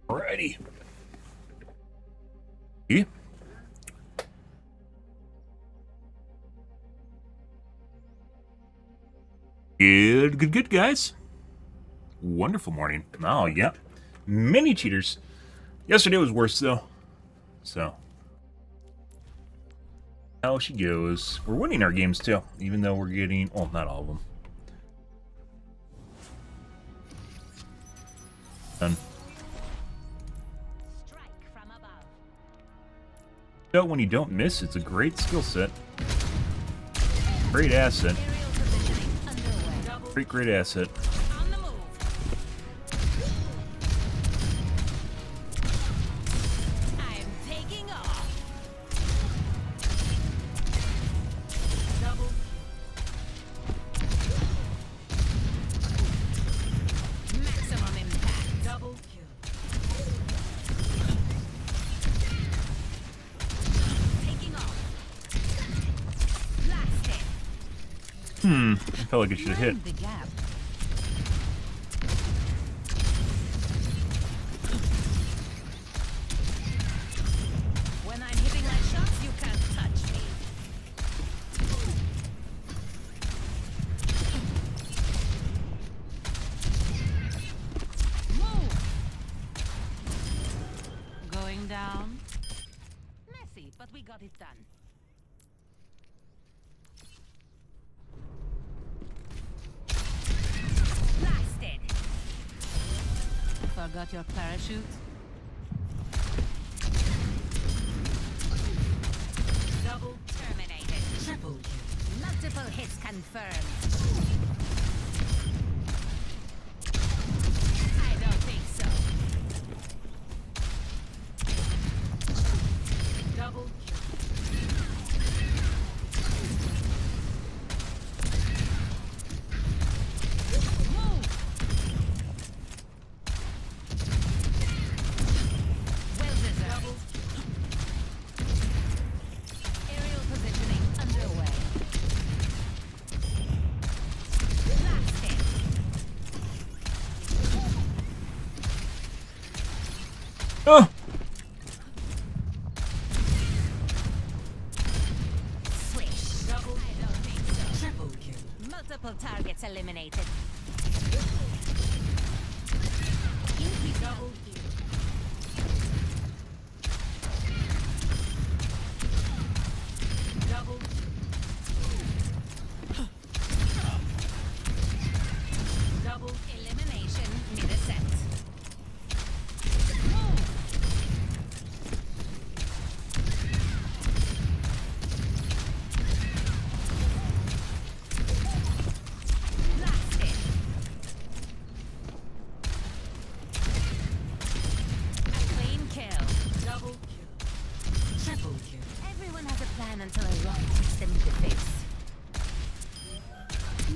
Alrighty. See? Good, guys. Wonderful morning. Oh, yeah. Many cheaters. Yesterday was worse, though. So, How she goes. We're winning our games too, even though we're getting, well, not all of them. Done. So when you don't miss, it's a great skill set. Great asset. Great asset. I felt like it should have hit. When I'm hitting my shots, you can't touch me. Move. Going down. Messy, but we got it done. Forgot your parachute? Double terminated. Triple kill. Multiple hits confirmed. I don't think so. Double Oh! Swish. Double. I don't think so. Triple kill. Multiple targets eliminated. Increase double kill. Double. Double elimination mid-ascent. Until I rock hits them in the face.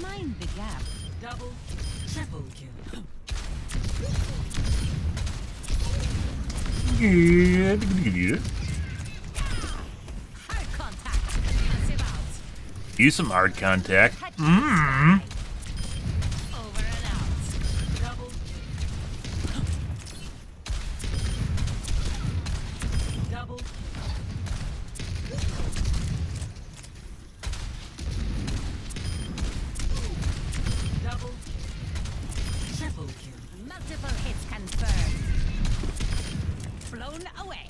Mind the gap. Double kill. Triple kill. Good. Hard contact. Massive out. Use some hard contact. Over and out. Double kill. Double kill. Double kill. Triple kill. Multiple hits confirmed. Blown away.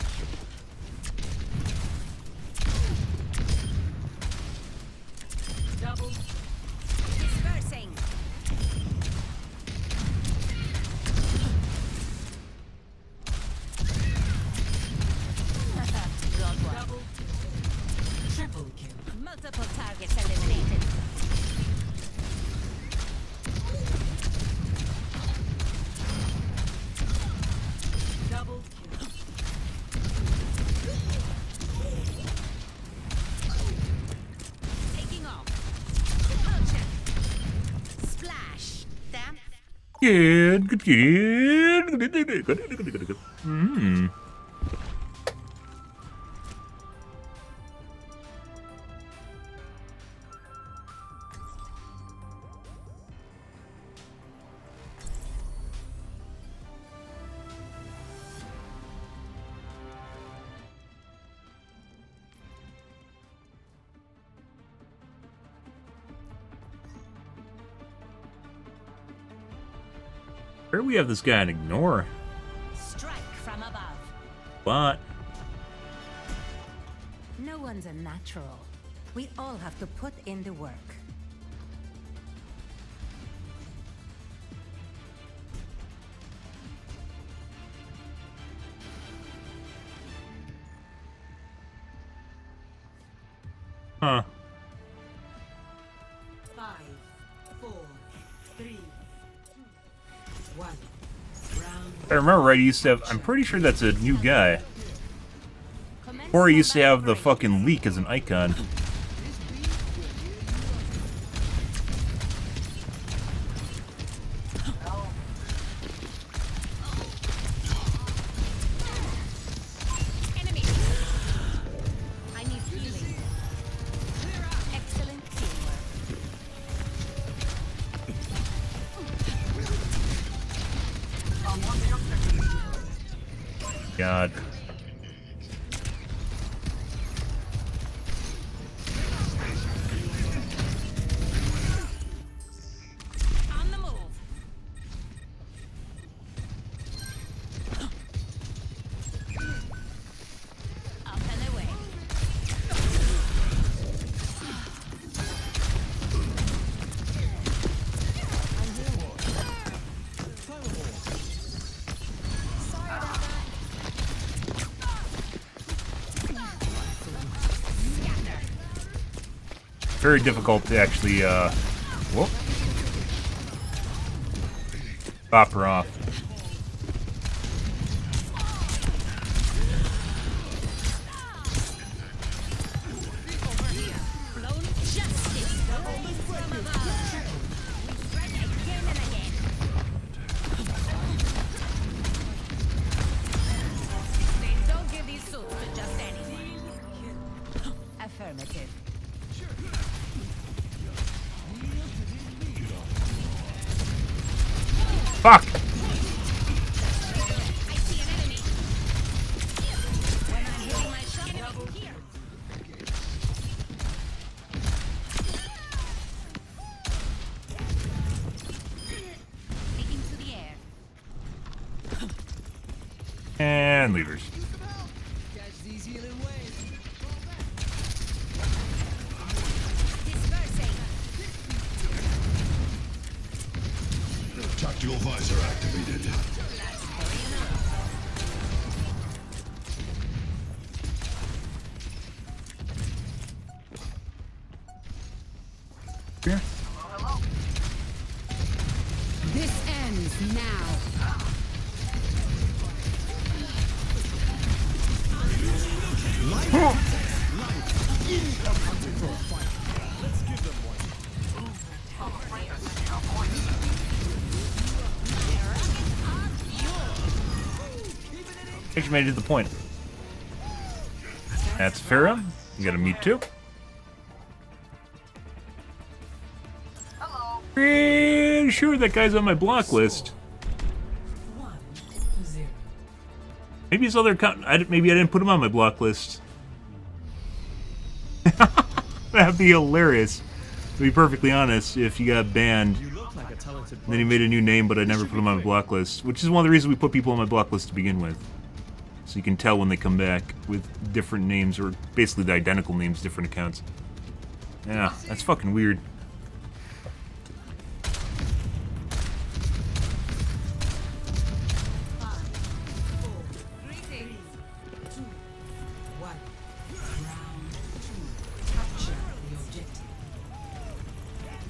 Double. Dispersing. Double. Triple kill. Multiple targets eliminated. Double kill. Taking off. Potion. Splash. Damn. Good. Where do we have this guy and ignore? Strike from above. What? No one's a natural. We all have to put in the work. Huh. 5, 4, 3, 2, 1. If I remember right, he used to have... I'm pretty sure that's a new guy. Or he used to have the fucking leak as an icon. God. On the move. Up and away. Very difficult to actually, whoop. Pop her off. Don't give these suits to just anyone. Affirmative. Fuck! And leaders. Tactical visor activated. Here. This ends now. Actually made it to the point. That's Farah. You got a meet too. Pretty sure that guy's on my block list. Maybe his other account. Maybe I didn't put him on my block list. That'd be hilarious. To be perfectly honest, if you got banned, and then he made a new name, but I never put him on my block list, which is one of the reasons we put people on my block list to begin with. So you can tell when they come back with different names, or basically the identical names, different accounts. Yeah, that's fucking weird.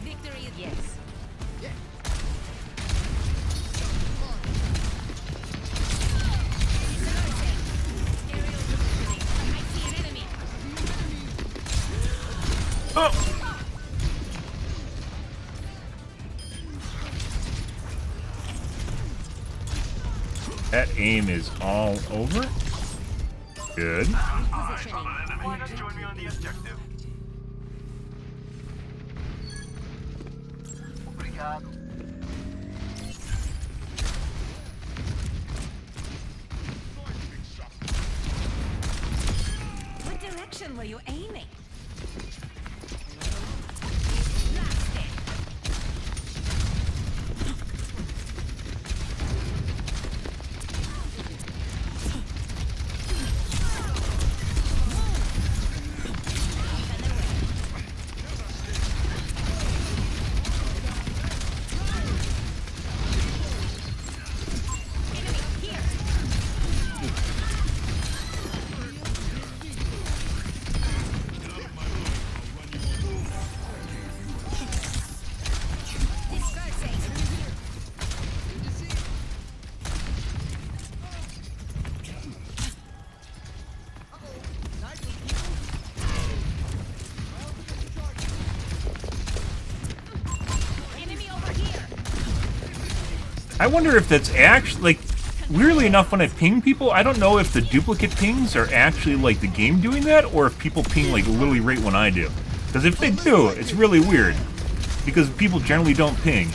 Victory, yes. Oh! That aim is all over. Good. Why not join me on the objective? Obrigado. What direction were you aiming? I wonder if that's actually, like, weirdly enough, when I ping people, I don't know if the duplicate pings are actually, like, the game doing that, or if people ping, like, literally right when I do. Because if they do, it's really weird. Because people generally don't ping.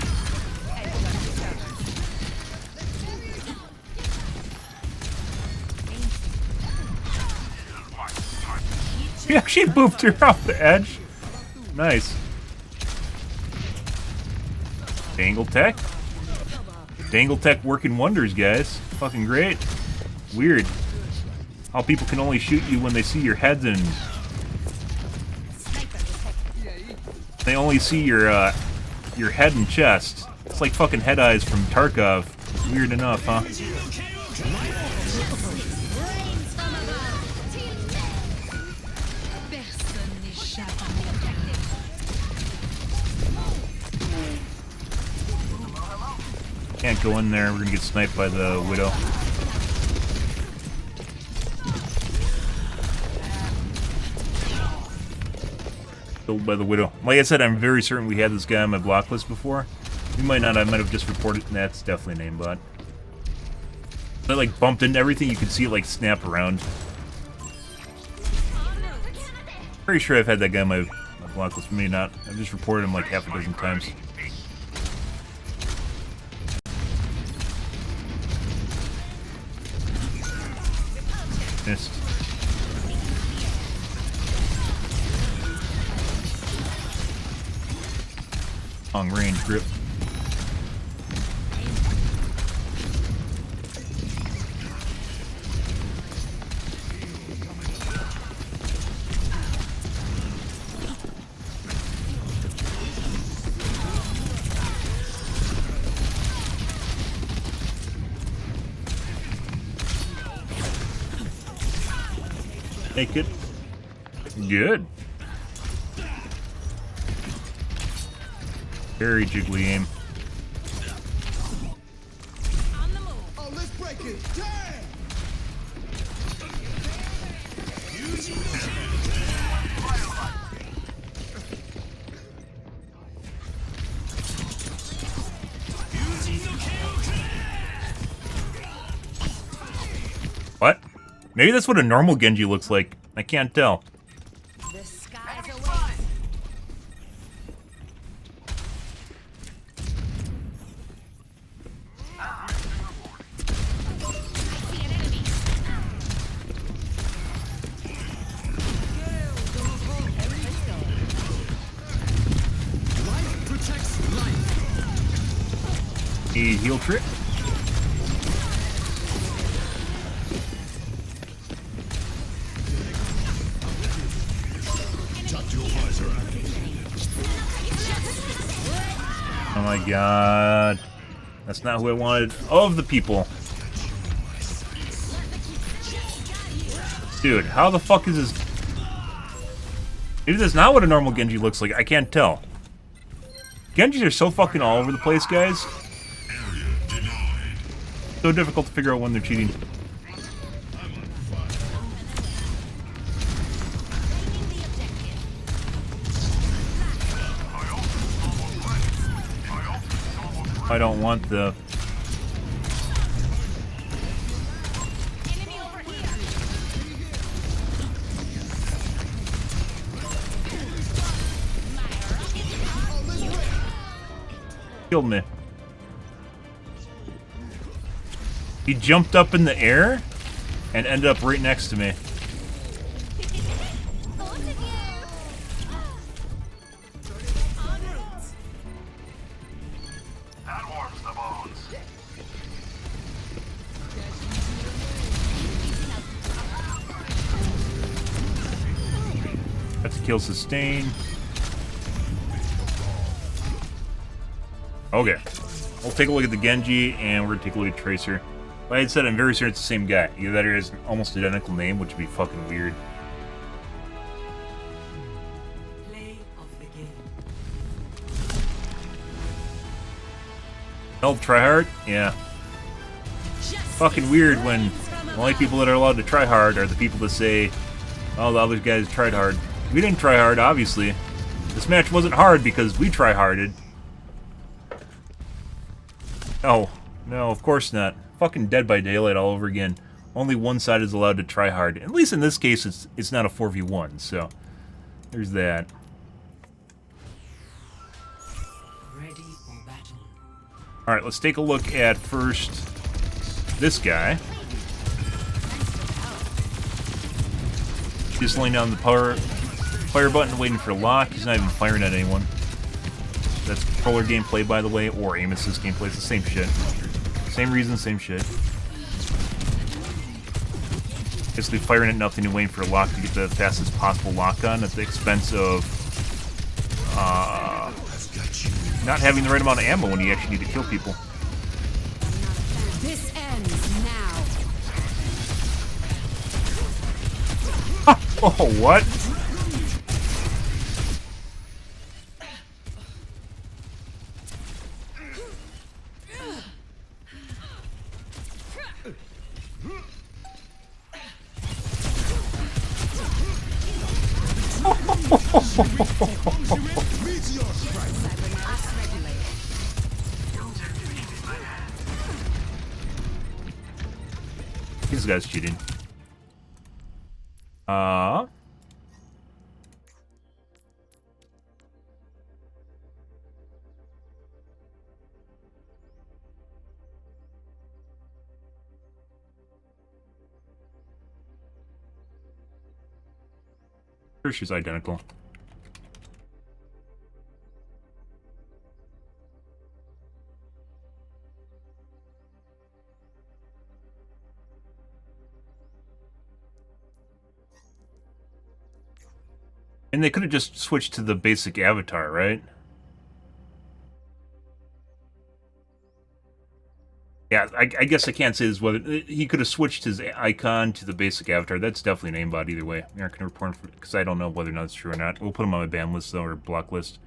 Yeah, she booped her off the edge. Nice. Dangle Tech. Dangle Tech working wonders, guys. Fucking great. Weird. How people can only shoot you when they see your heads and... They only see your head and chest. It's like fucking Head Eyes from Tarkov. Weird enough, huh? Can't go in there, we're gonna get sniped by the Widow. Killed by the Widow. Like I said, I'm very certain we had this guy on my block list before. We might not, I might have just reported. That's definitely a name bot. I like bumped into everything, you could see it like snap around. Pretty sure I've had that guy on my block list, maybe not. I've just reported him like half a dozen times. Missed. Long range grip. Make it good. Very jiggly aim. Oh, let's break it. Damn! What? Maybe that's what a normal Genji looks like. I can't tell. The skies away. Life protects life. A heal trick. Oh my god. That's not who I wanted of the people. Dude, how the fuck is this? Maybe that's not what a normal Genji looks like. I can't tell. Genjis are so fucking all over the place, guys. So difficult to figure out when they're cheating. I don't want the... Killed me. He jumped up in the air and ended up right next to me. That's a kill sustain. Okay. We'll take a look at the Genji, and we're gonna take a look at Tracer. Like I said, I'm very sure it's the same guy. Either that or has an almost identical name, which would be fucking weird. Play of the game. Hell, tryhard? Yeah. Fucking weird when the only people that are allowed to try hard are the people that say, oh, the other guys tried hard. We didn't try hard, obviously. This match wasn't hard because we try-harded. Oh, No, of course not. Fucking Dead by Daylight all over again. Only one side is allowed to try hard. At least in this case, it's not a 4v1, so there's that. Ready for battle. Alright, let's take a look at first this guy. Just laying down the fire button, waiting for lock. He's not even firing at anyone. That's controller gameplay, by the way, or aim assist gameplay. It's the same shit. Same reason, same shit. Basically firing at nothing and waiting for a lock to get the fastest possible lock on at the expense of not having the right amount of ammo when you actually need to kill people. This ends now. Oh, what? This guy's cheating. Sure, she's identical. And they could have just switched to the basic avatar, right? Yeah, I guess I can't say this whether he could have switched his icon to the basic avatar. That's definitely an aimbot either way. I'm not going to report because I don't know whether or not it's true or not. We'll put him on my ban list though, or block list.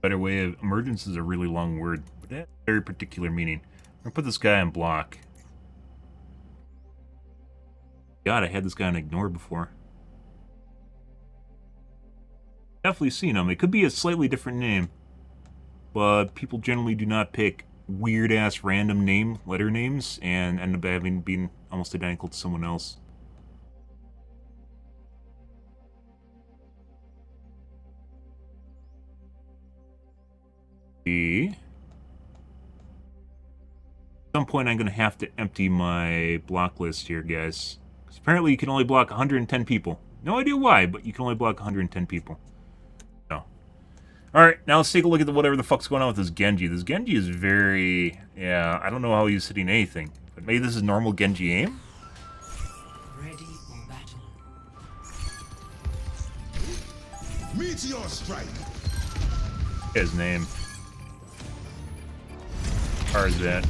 Better way of emergence is a really long word, but it has a very particular meaning. I'm gonna put this guy on block. God, I had this guy on ignore before. Definitely seen him. It could be a slightly different name, but people generally do not pick weird-ass random letter names and end up being almost identical to someone else. At some point I'm going to have to empty my block list here, guys. Because apparently you can only block 110 people. No idea why, but you can only block 110 people. So. Alright, now let's take a look at whatever the fuck's going on with this Genji. This Genji is very... yeah, I don't know how he's hitting anything. But maybe this is normal Genji aim? Ready for battle. Meteor strike. His name. Hard that.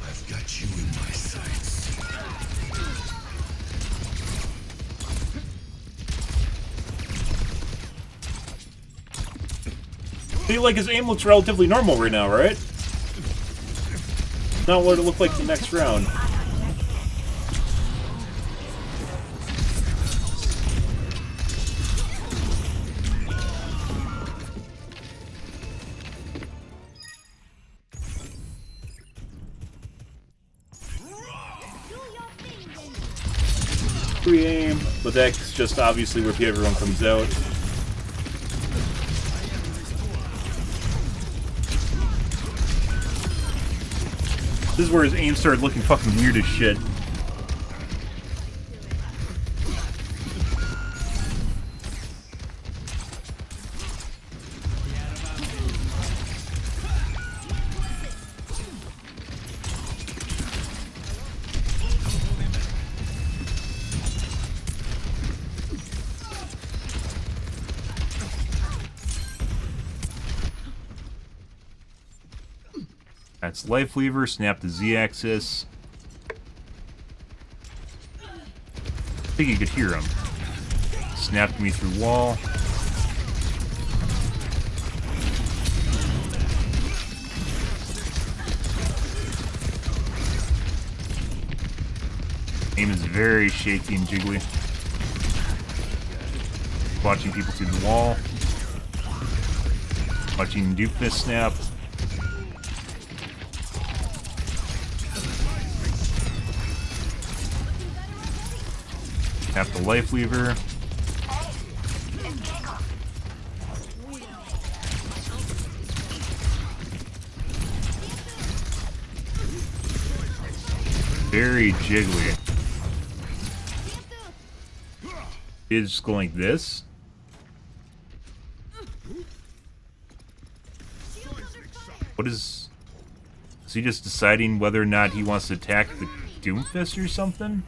I've got you in my sights. I feel like his aim looks relatively normal right now, right? Not what it looked like the next round. But that's just obviously where everyone comes out. This is where his aim started looking fucking weird as shit. That's Life Weaver, snap the Z-axis. I think you could hear him. Snapped me through wall. Aim is very shaky and jiggly. Watching people through the wall. Watching Doofus snap. Snap the Life Weaver. Very jiggly. It's just going like this. What is he just deciding whether or not he wants to attack the Doomfist or something?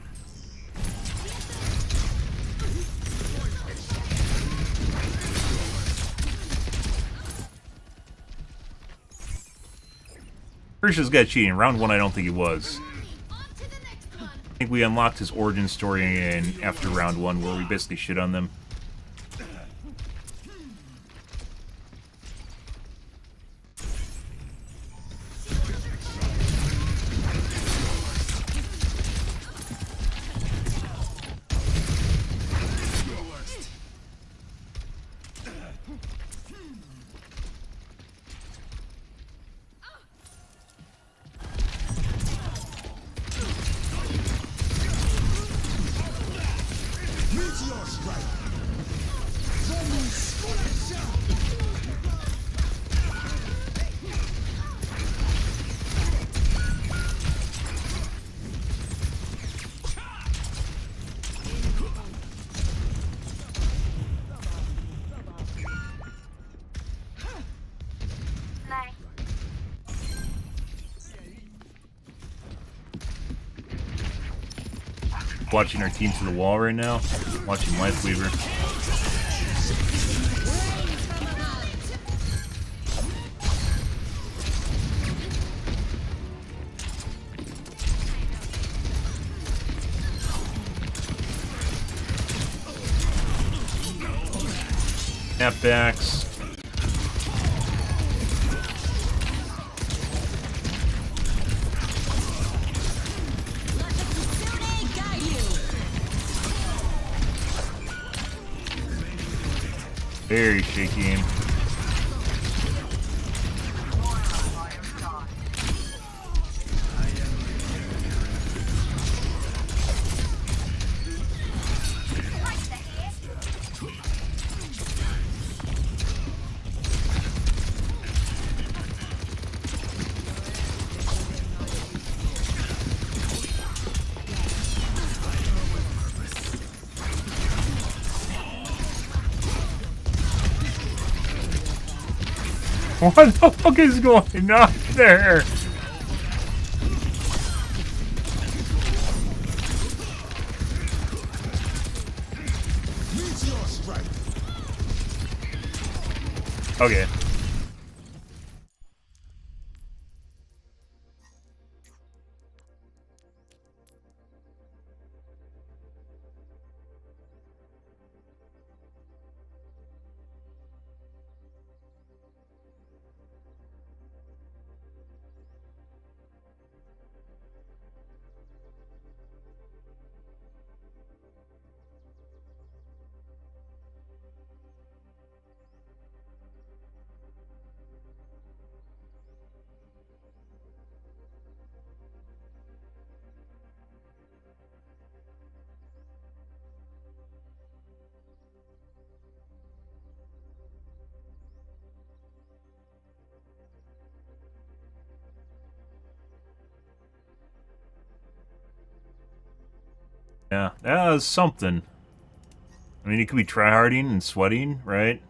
Persia's got cheating. Round 1, I don't think he was. I think we unlocked his origin story after round 1, where we basically shit on them. Watching our team to the wall right now. Watching Life Weaver. Snapbacks. Very shaky aim. What the fuck is going on there? Okay. Yeah, that was something. I mean, it could be tryharding and sweating, right?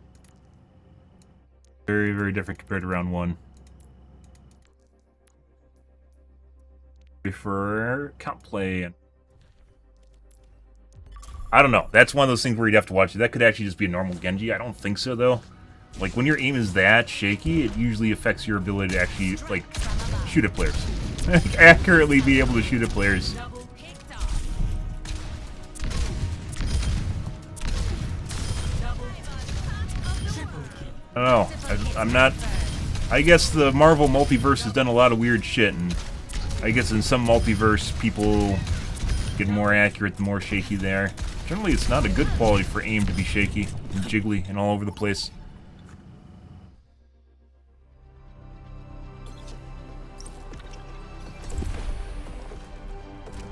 Very, very different compared to round 1. For count play. I don't know. That's one of those things where you'd have to watch it. That could actually just be a normal Genji. I don't think so, though. Like, when your aim is that shaky, it usually affects your ability to actually, like, shoot at players. Accurately be able to shoot at players. I don't know. I'm not... I guess the Marvel multiverse has done a lot of weird shit, and I guess in some multiverse, people get more accurate the more shaky they are. Generally, it's not a good quality for aim to be shaky and jiggly and all over the place.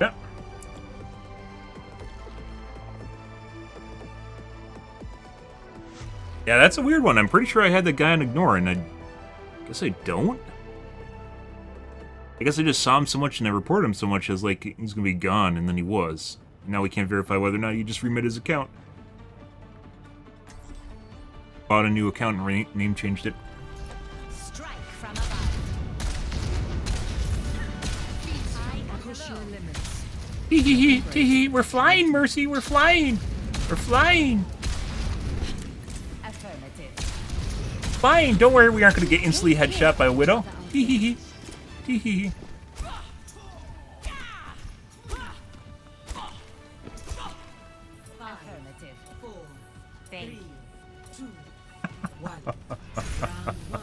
Yeah. Yeah, that's a weird one. I'm pretty sure I had that guy on ignore, and I guess I don't? I guess I just saw him so much and I reported him so much as like he's gonna be gone, and then he was. And now we can't verify whether or not he just remit his account. Bought a new account and name changed it. Strike from above. I push your limits. Hee hee hee hee hee. We're flying, Mercy. We're flying. We're flying. Affirmative. Flying. Don't worry, we aren't gonna get instantly headshot by a widow. Hee hee hee. Hee hee hee. Affirmative. 4, 3, 2, 1. Round 1.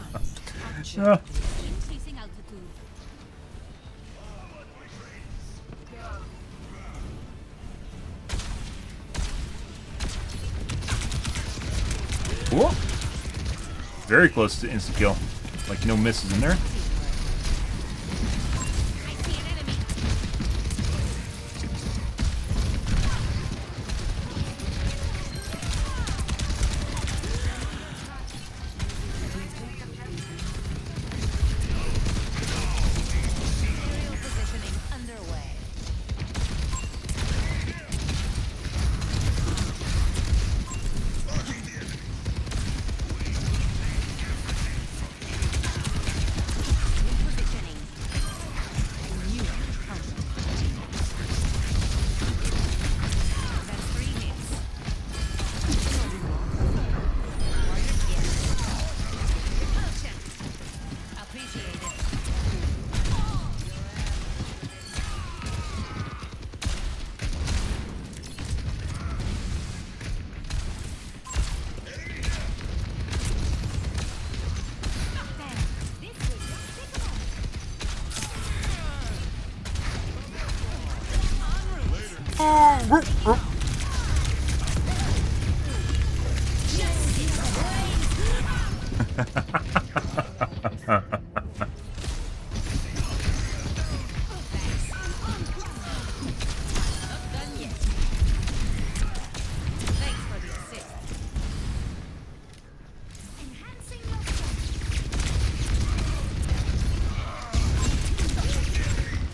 Capture. Increasing altitude. Cool. Very close to insta kill. Like no misses in there.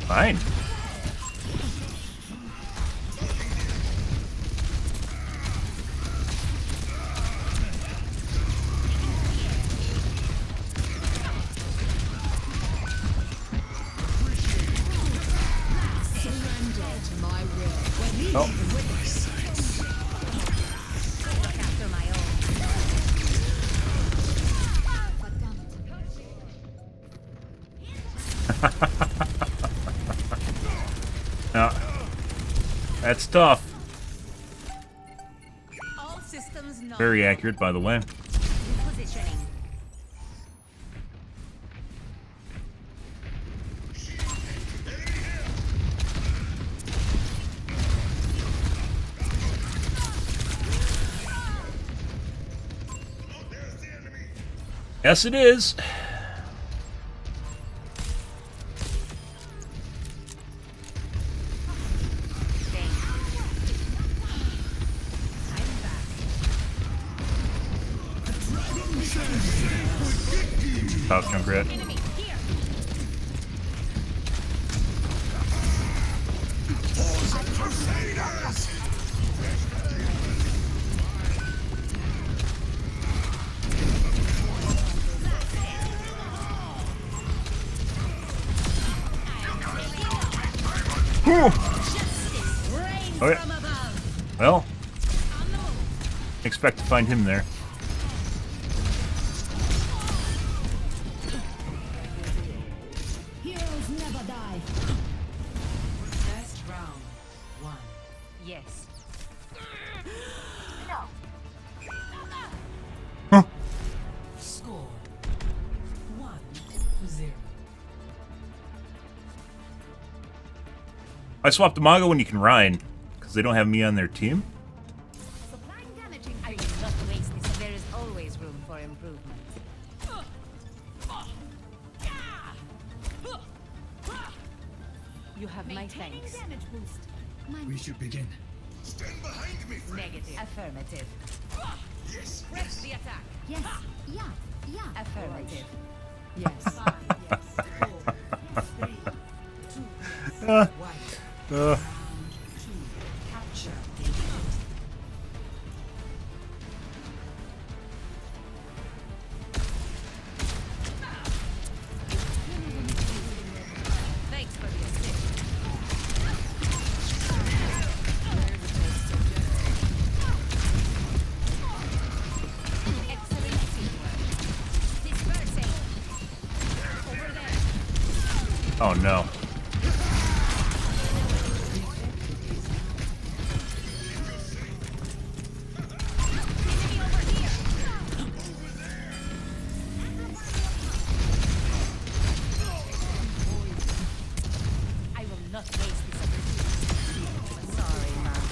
Fine. Oh. No. That's tough. All systems not. Very accurate, by the way. Positioning. Yes, it is. Top Junkrat. Okay. Well, expect to find him there. Heroes never die. First round, 1. Yes. Huh. Score 1-0. I swapped to Mago when you can Ryan, because they don't have me on their team. I will not waste this. There is always room for improvement. You have my thanks. We should begin. Stand behind me, friend. Negative. Affirmative. Yes. Press the attack. Yes. Yeah. Affirmative. Yes. 5, yes. 4, 3, 2, 1. Round 2. Capture the objective. Thanks for the assist. Excellent teamwork. Dispersing. Over there. Oh no. I will not waste this opportunity. Sorry, Mom.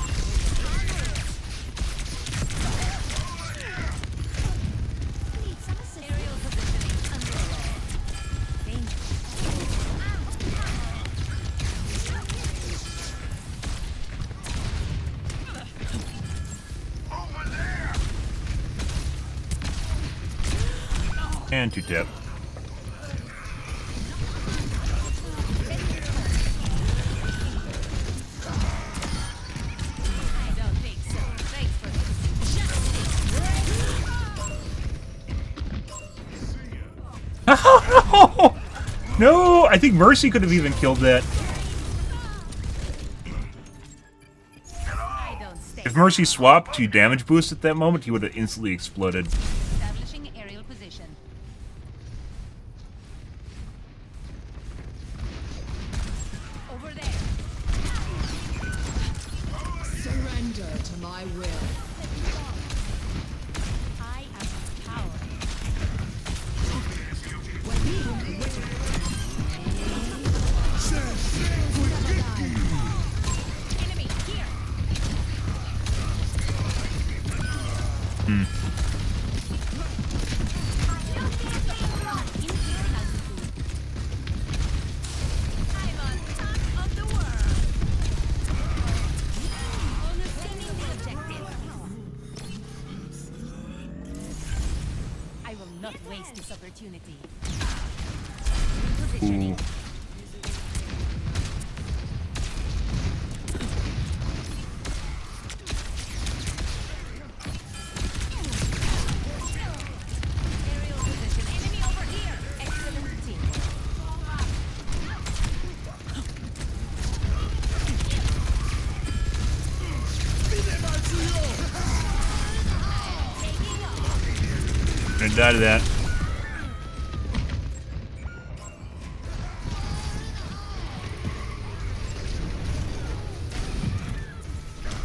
Aerial positioning underway. Thank And 2-tap. I don't think so. Thanks for this. No, I think Mercy could have even killed that. If Mercy swapped to damage boost at that moment, he would have instantly exploded. Establishing aerial position. Over there. Surrender to my will. I am power. Enemy here. Hmm. I'm on top of the world. Understanding the objective. I will not waste this opportunity. Positioning. Ooh. Aerial position. Enemy over here. Excellent team. Gonna die to that.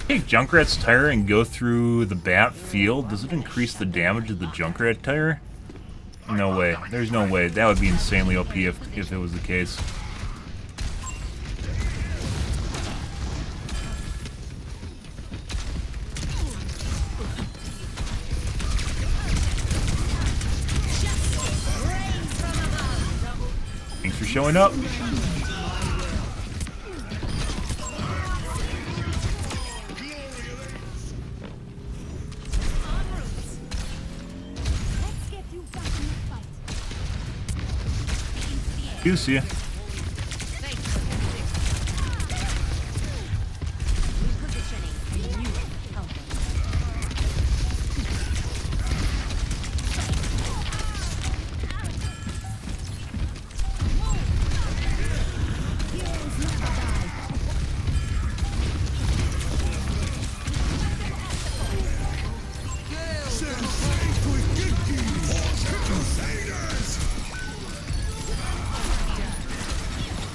Take Junkrat's tire and go through the bat field. Does it increase the damage of the Junkrat tire? No way. There's no way. That would be insanely OP if it was the case. Thanks for showing up. Do see ya.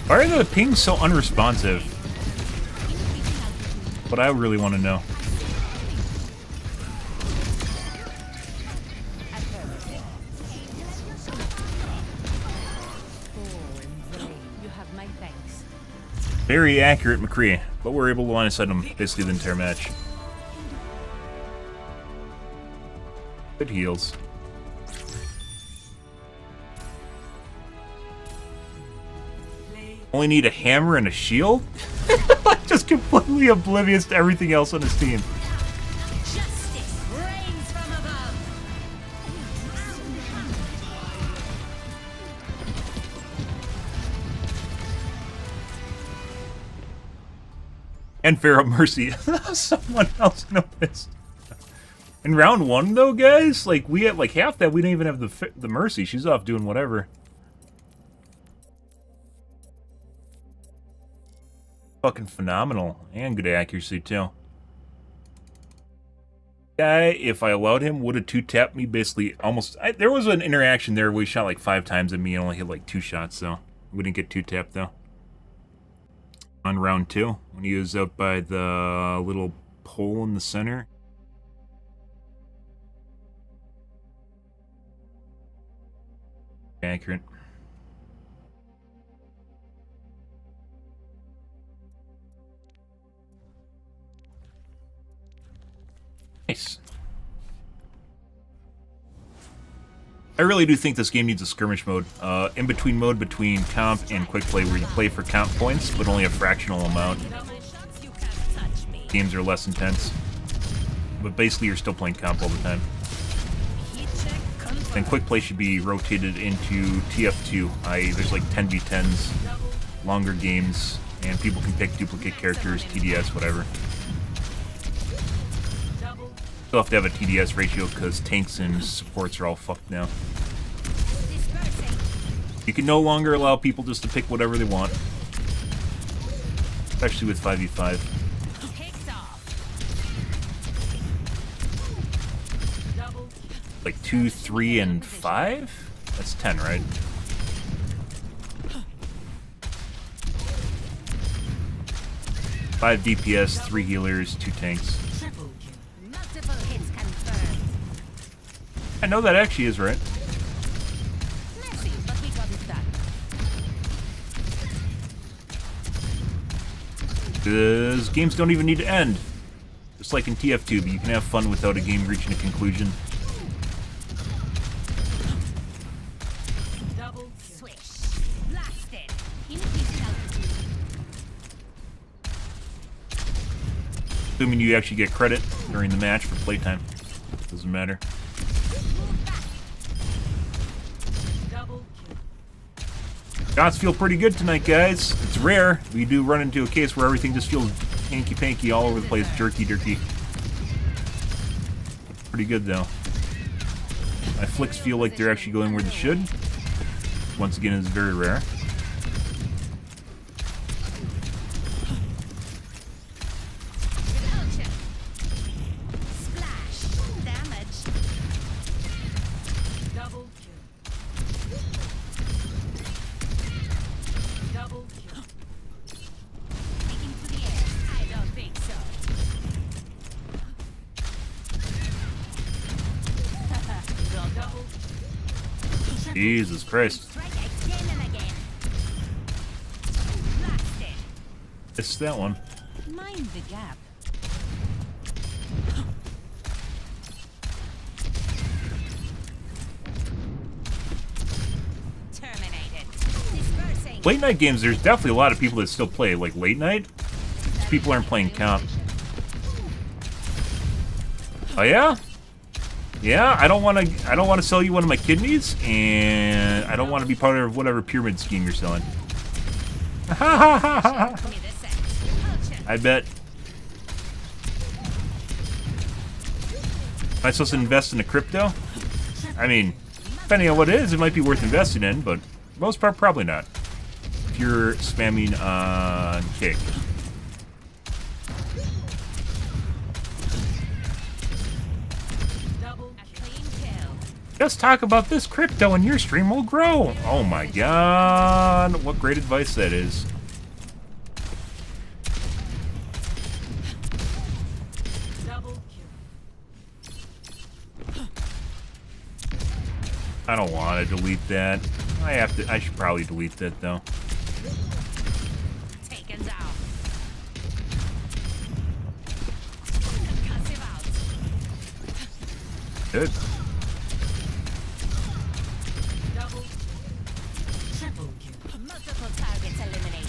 Why are the pings so unresponsive? But I really want to know. Very accurate, McCree, but we're able to line aside him basically the entire match. Good heals. Only need a hammer and a shield? Just completely oblivious to everything else on his team. Justice reigns from above. And Pharaoh Mercy. Someone else noticed. In round 1, though, guys, like, we had, like, half that, we didn't even have the Mercy. She's off doing whatever. Fucking phenomenal. And good accuracy, too. Guy, if I allowed him, would have 2-tapped me basically almost... there was an interaction there where he shot, like, 5 times at me and only hit, like, 2 shots, so... We didn't get 2-tapped, though. On round 2, when he was out by the little pole in the center. Accurate. Nice. I really do think this game needs a skirmish mode. In-between mode between comp and quick play where you play for comp points, but only a fractional amount. Games are less intense. But basically you're still playing comp all the time. And quick play should be rotated into TF2, i.e. there's like 10v10s, longer games, and people can pick duplicate characters, TDS, whatever. Still have to have a TDS ratio because tanks and supports are all fucked now. You can no longer allow people just to pick whatever they want. Especially with 5v5. Like 2, 3, and 5? That's 10, right? Five DPS, 3 healers, 2 tanks. I know that actually is right. Because games don't even need to end. Just like in TF2, but you can have fun without a game reaching a conclusion. Assuming you actually get credit during the match for playtime. Doesn't matter. Shots feel pretty good tonight, guys. It's rare. We do run into a case where everything just feels hanky-panky all over the place, jerky-dirky. Pretty good, though. My flicks feel like they're actually going where they should. Once again, it's very rare. Jesus Christ. It's that one. Mind the gap. Terminated. Late night games, there's definitely a lot of people that still play. Like late night, people aren't playing comp. Oh yeah? Yeah, I don't want to sell you one of my kidneys, and I don't want to be part of whatever pyramid scheme you're selling. I bet. Am I supposed to invest in a crypto? I mean, depending on what it is, it might be worth investing in, but for most part, probably not. If you're spamming on Kick. Just talk about this crypto and your stream will grow. Oh my god. What great advice that is. I don't want to delete that. I should probably delete that though. Taken down. Good. Double. Triple kill. Multiple targets eliminated.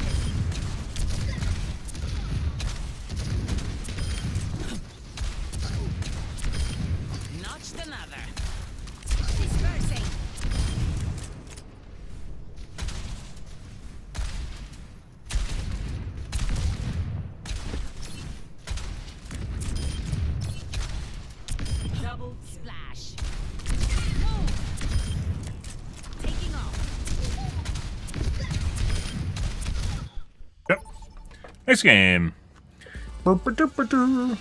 Notched another. Dispersing. Double splash. Move. Taking off. Yep. Next game. Burp-a-derp-a-der.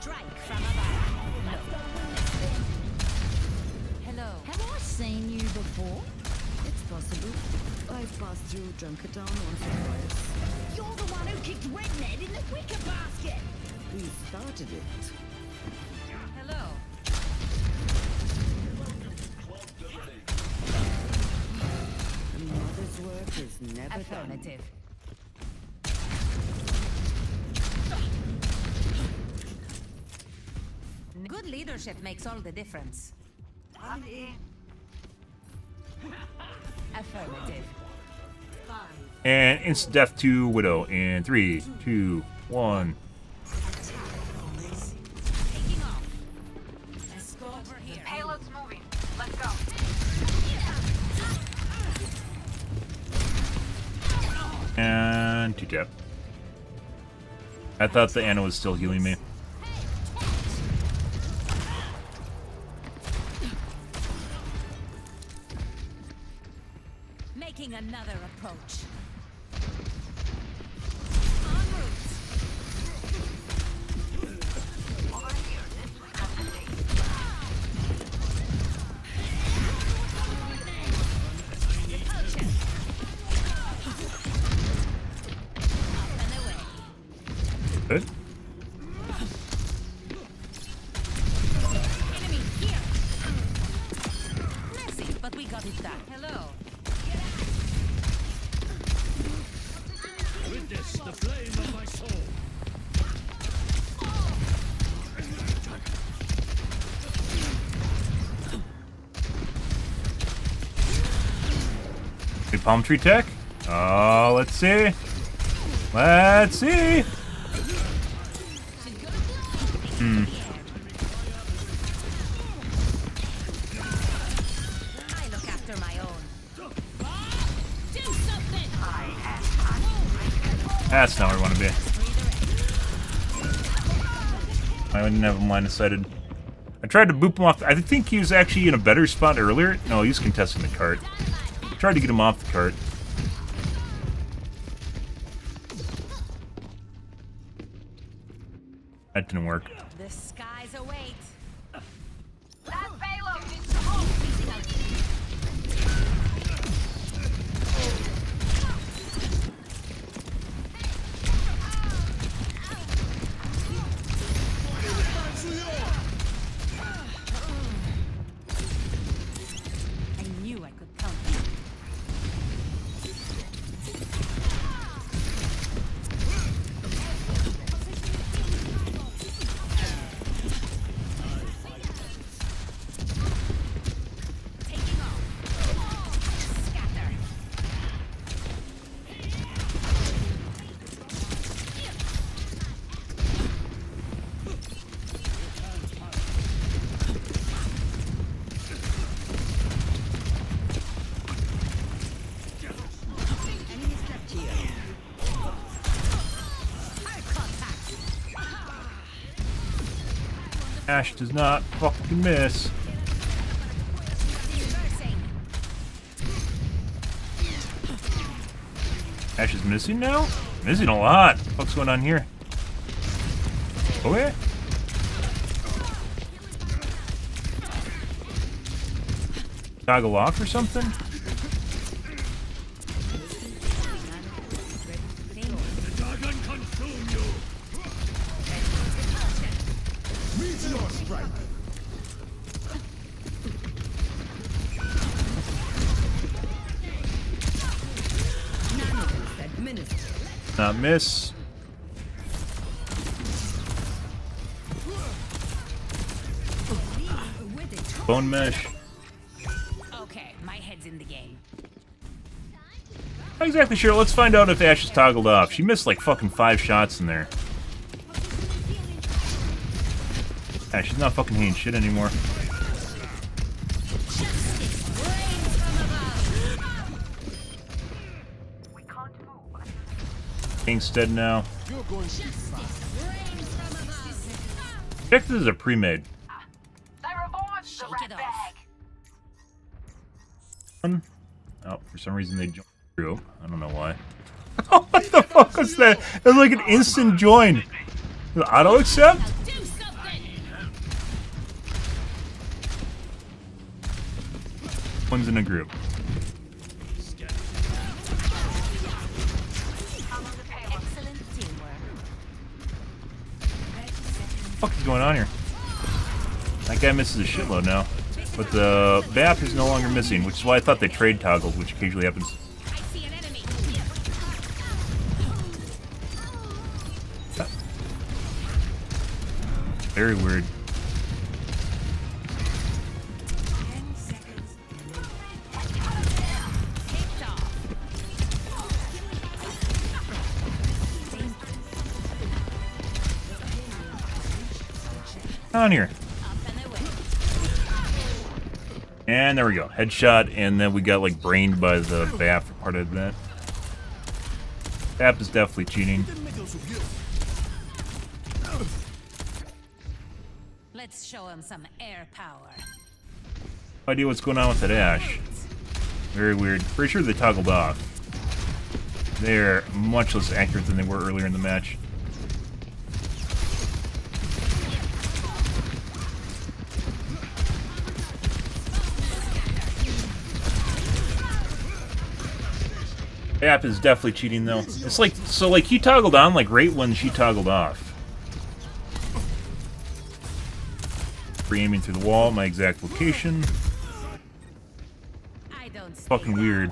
Strike from above. Hello. Have I seen you before? It's possible. I've passed through Drunkertown once or twice. You're the one who kicked Redned in the wicker basket! We started it. Hello. A mother's work is never Affirmative. Good leadership makes all the difference. Affirmative. And instant death to Widow in 3, 2, 1. Taking off. Let's go over here. Payload's moving. Let's go. And 2-tap. I thought the Ana was still healing me. Making another approach. Good. Enemy here. Messy, but we got it done. Hello. Witness the flame of my soul. A palm tree tech? Oh, let's see. Let's see. Hmm. I look after my own. Do something. That's not where I want to be. I didn't have him line of sighted. I tried to boop him off. I think he was actually in a better spot earlier. No, he was contesting the cart. I tried to get him off the cart. That didn't work. The skies await. That payload needs to move. I knew I could count on you. Ash does not fucking miss. Ash is missing now? Missing a lot. What the fuck's going on here? Oh yeah? Toggle off or something? Not miss. Bone mesh. Okay, my head's in the game. Not exactly sure. Let's find out if Ash is toggled off. She missed like fucking 5 shots in there. Yeah, she's not fucking hitting shit anymore. King's dead now. Check this is a pre-made. Oh, for some reason they joined through. I don't know why. Oh, what the fuck was that? It was like an instant join. Auto accept? One's in a group. What the fuck is going on here? That guy misses a shitload now. But the BAP is no longer missing, which is why I thought they trade toggled, which occasionally happens. Very weird. On here. And there we go. Headshot, and then we got like brained by the BAP for part of that. BAP is definitely cheating. Let's show him some air power. No idea what's going on with that Ash. Very weird. Pretty sure they toggled off. They're much less accurate than they were earlier in the match. App is definitely cheating though. It's like, so like he toggled on like right when she toggled off. Re-aiming through the wall, my exact location. Fucking weird.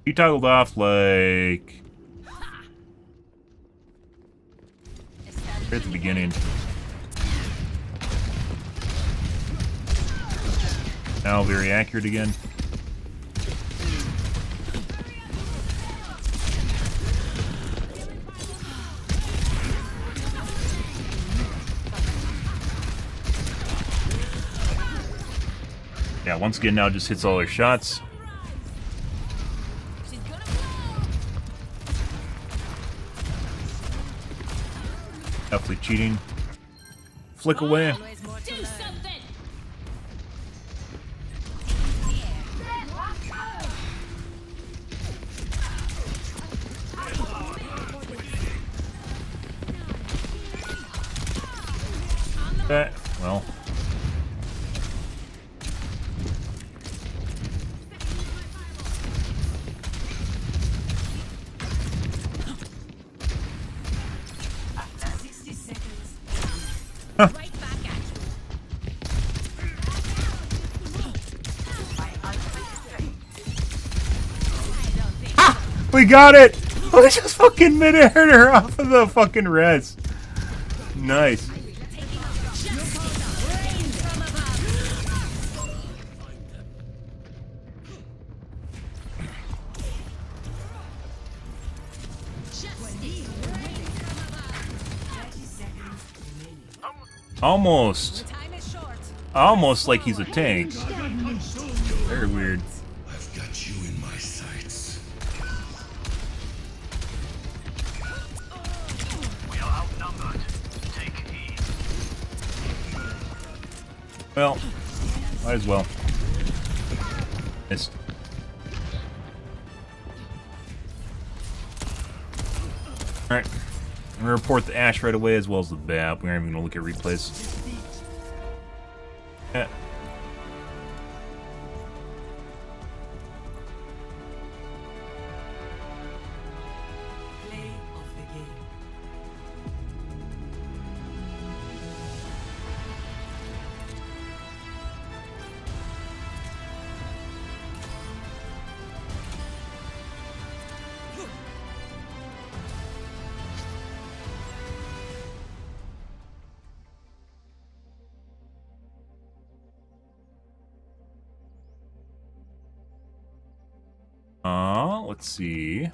He toggled off like right at the beginning. Now very accurate again. Yeah, once again now just hits all her shots. Definitely cheating. Flick away. Well. We got it! Oh, they just fucking mid-aired her off of the fucking res. Nice. Almost like he's a tank. Very weird. I've got you in my sights. We are outnumbered. Take heed. Well, might as well. Missed. Alright. I'm gonna report the Ash right away as well as the BAP. We aren't even gonna look at replays. Yeah. Let's see.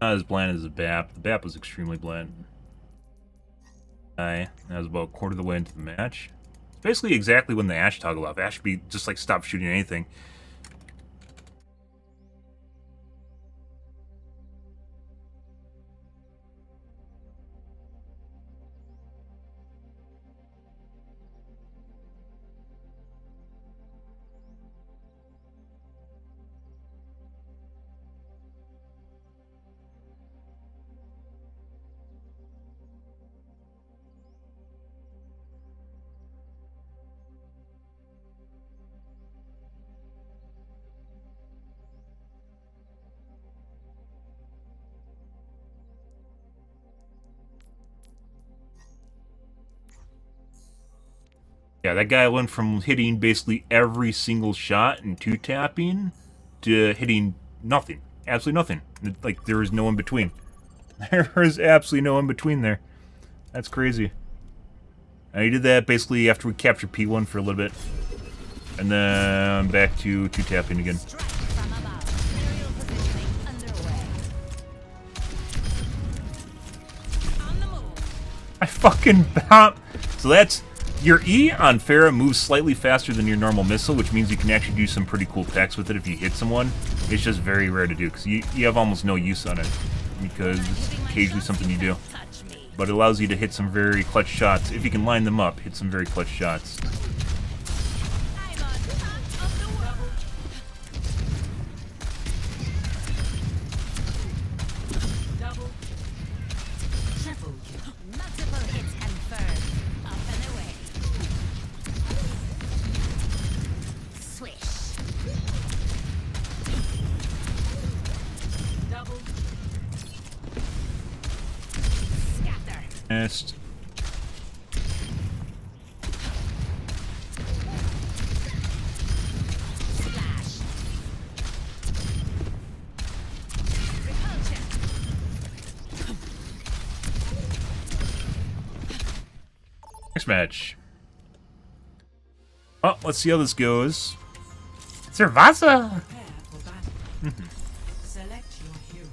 Not as bland as the BAP. The BAP was extremely bland. That was about a quarter of the way into the match. It's basically exactly when the Ash toggle off. Ash should be just like stop shooting anything. Yeah, that guy went from hitting basically every single shot and two-tapping to hitting nothing. Absolutely nothing. Like, there is no in-between. There is absolutely no in-between there. That's crazy. And he did that basically after we captured P1 for a little bit. And then back to two-tapping again. I fucking bop. So that's... Your E on Pharah moves slightly faster than your normal missile, which means you can actually do some pretty cool techs with it if you hit someone. It's just very rare to do, because you have almost no use on it, because it's occasionally something you do. But it allows you to hit some very clutch shots. If you can line them up, hit some very clutch shots. Missed. Next match. Oh, let's see how this goes. Cerveza! Select your hero.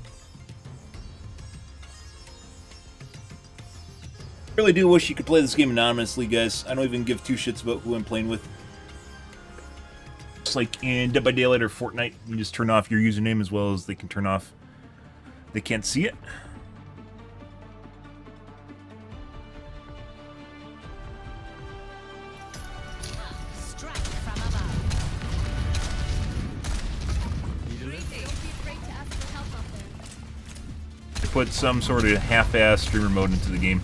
I really do wish you could play this game anonymously, guys. I don't even give two shits about who I'm playing with. It's like in Dead by Daylight or Fortnite, you just turn off your username as well as they can turn off. They can't see it. They put some sort of half-ass streamer mode into the game.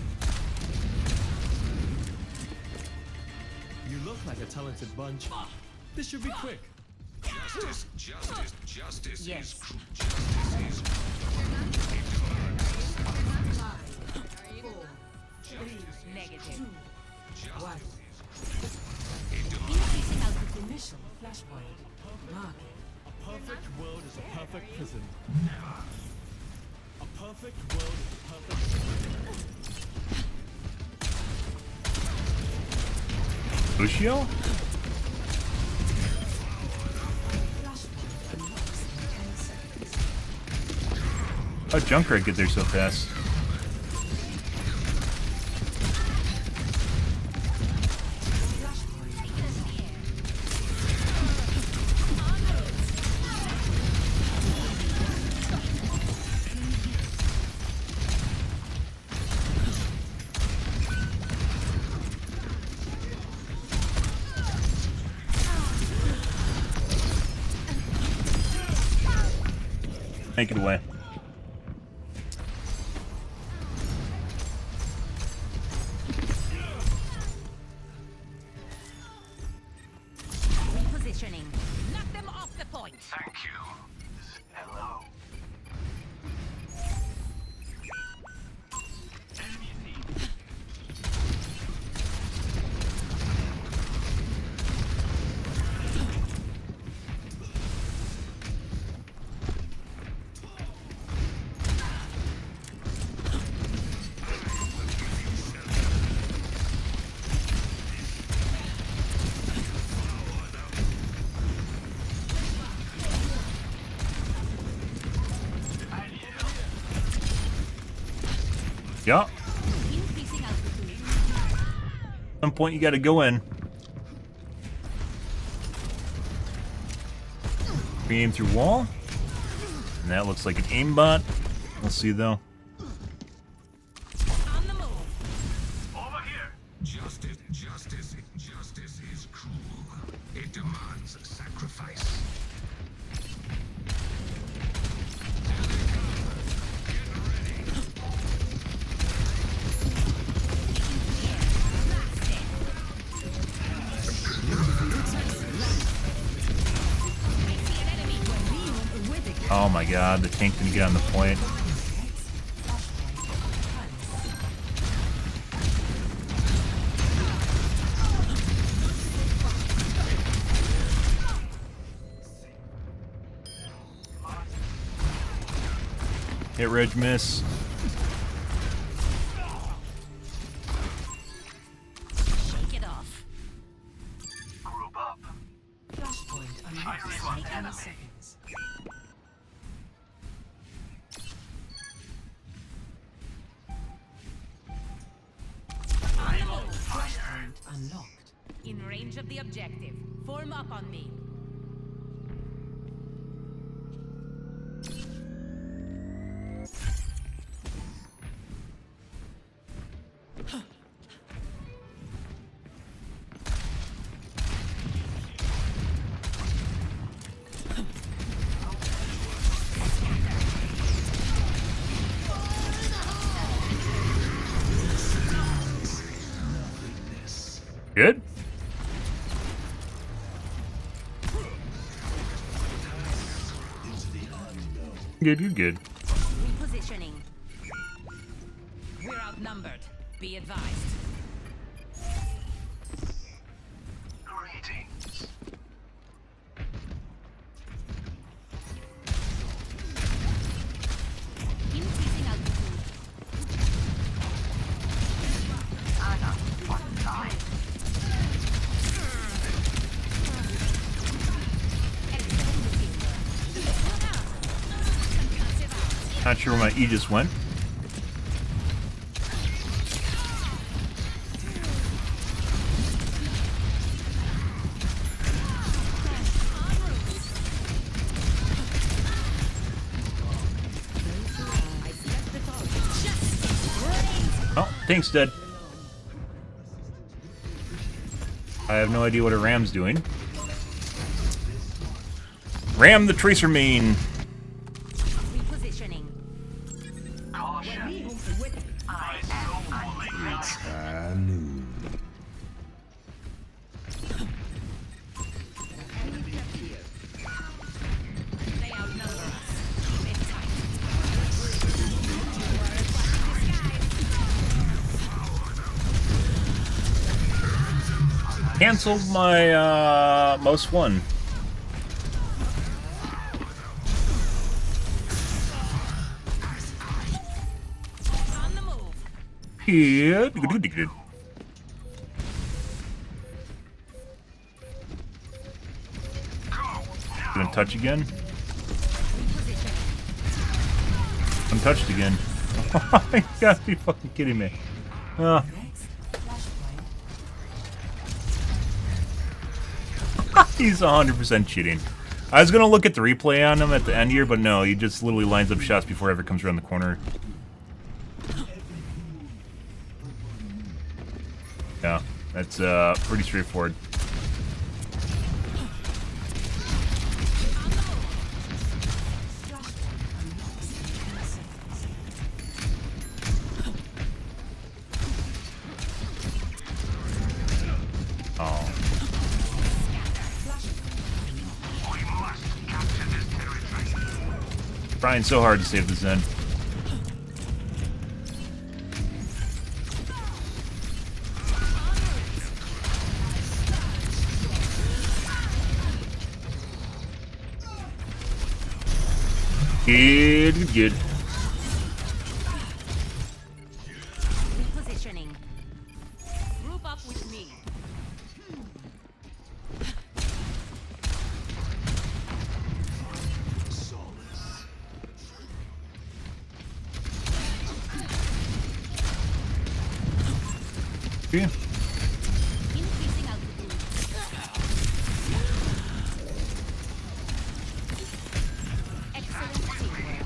A talented bunch. This should be quick. Justice, justice, justice Yes. is true. Justice is Negative. Increasing output initial flashpoint. Mark. A perfect world is a perfect prison. A perfect world is a perfect prison. Lucio? How'd Junkrat get there so fast? Take it away. Repositioning. Knock them off the point. Thank you. Hello. Yeah. At some point you gotta go in. We aim through wall. And that looks like an aimbot. We'll see though. Over here. Justice is cruel. It demands sacrifice. Oh my god, the tank didn't get on the point. Hit Reg miss. Shake it off. Group up. Flashpoint unlocked. Take 10 seconds. Flashpoint unlocked. In range of the objective. Form up on me. Good? Good. Repositioning. We're outnumbered. Be advised. Greetings. Increasing altitude. Not sure where my Aegis went. Oh, tank's dead. I have no idea what a ram's doing. Ram the tracer main. Repositioning. They outnumber us. Keep it tight. Cancelled my most one. On the move. Good. Gonna touch again. Untouched again. You gotta be fucking kidding me. He's 100% cheating. I was gonna look at the replay on him at the end here, but no, he just literally lines up shots before it ever comes around the corner. Yeah, that's pretty straightforward. Trying so hard to save the Zen. Good. Repositioning. Group up with me. Yeah. Increasing altitude. Excellent teamwork.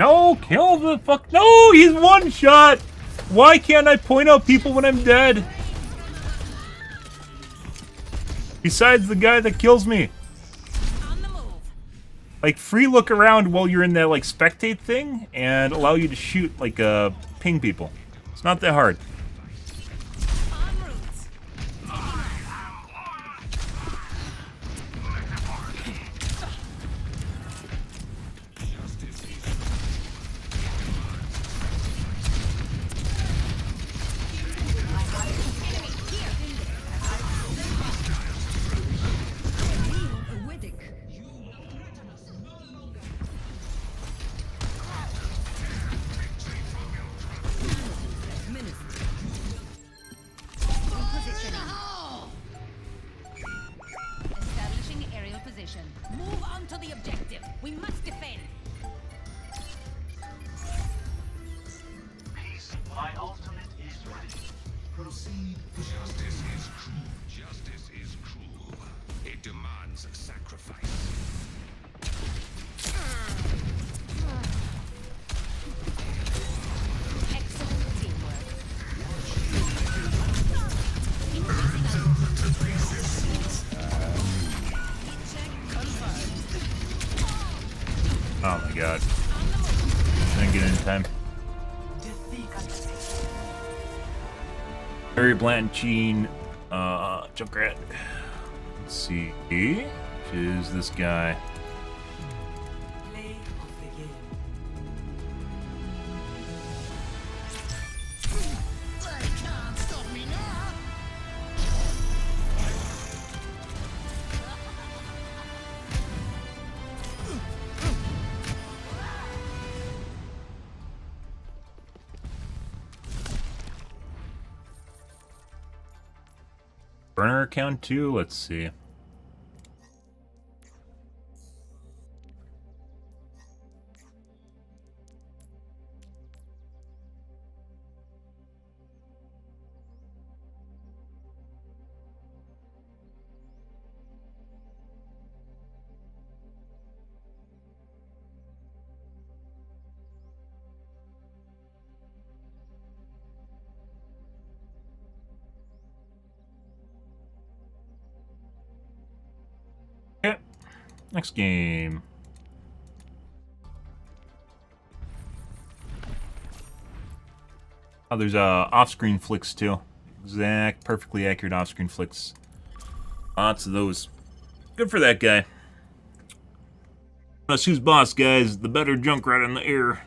No, kill the fuck. No, he's one shot. Why can't I point out people when I'm dead? Besides the guy that kills me. Like, free look around while you're in that, like, spectate thing and allow you to shoot, like, ping people. It's not that hard. Establishing aerial position. Move on to the objective. We must defend. My ultimate is ready. Proceed. Justice is cruel. Justice is cruel. It demands sacrifice. Excellent teamwork. Oh my god. Didn't get in time. Harry Blanchine, Junkrat. Let's see. Which is this guy? Burner account too? Let's see. Okay, next game. Oh, there's off-screen flicks too. Exact, perfectly accurate off-screen flicks. Lots of those. Good for that guy. That's who's boss, guys. The better Junkrat in the air.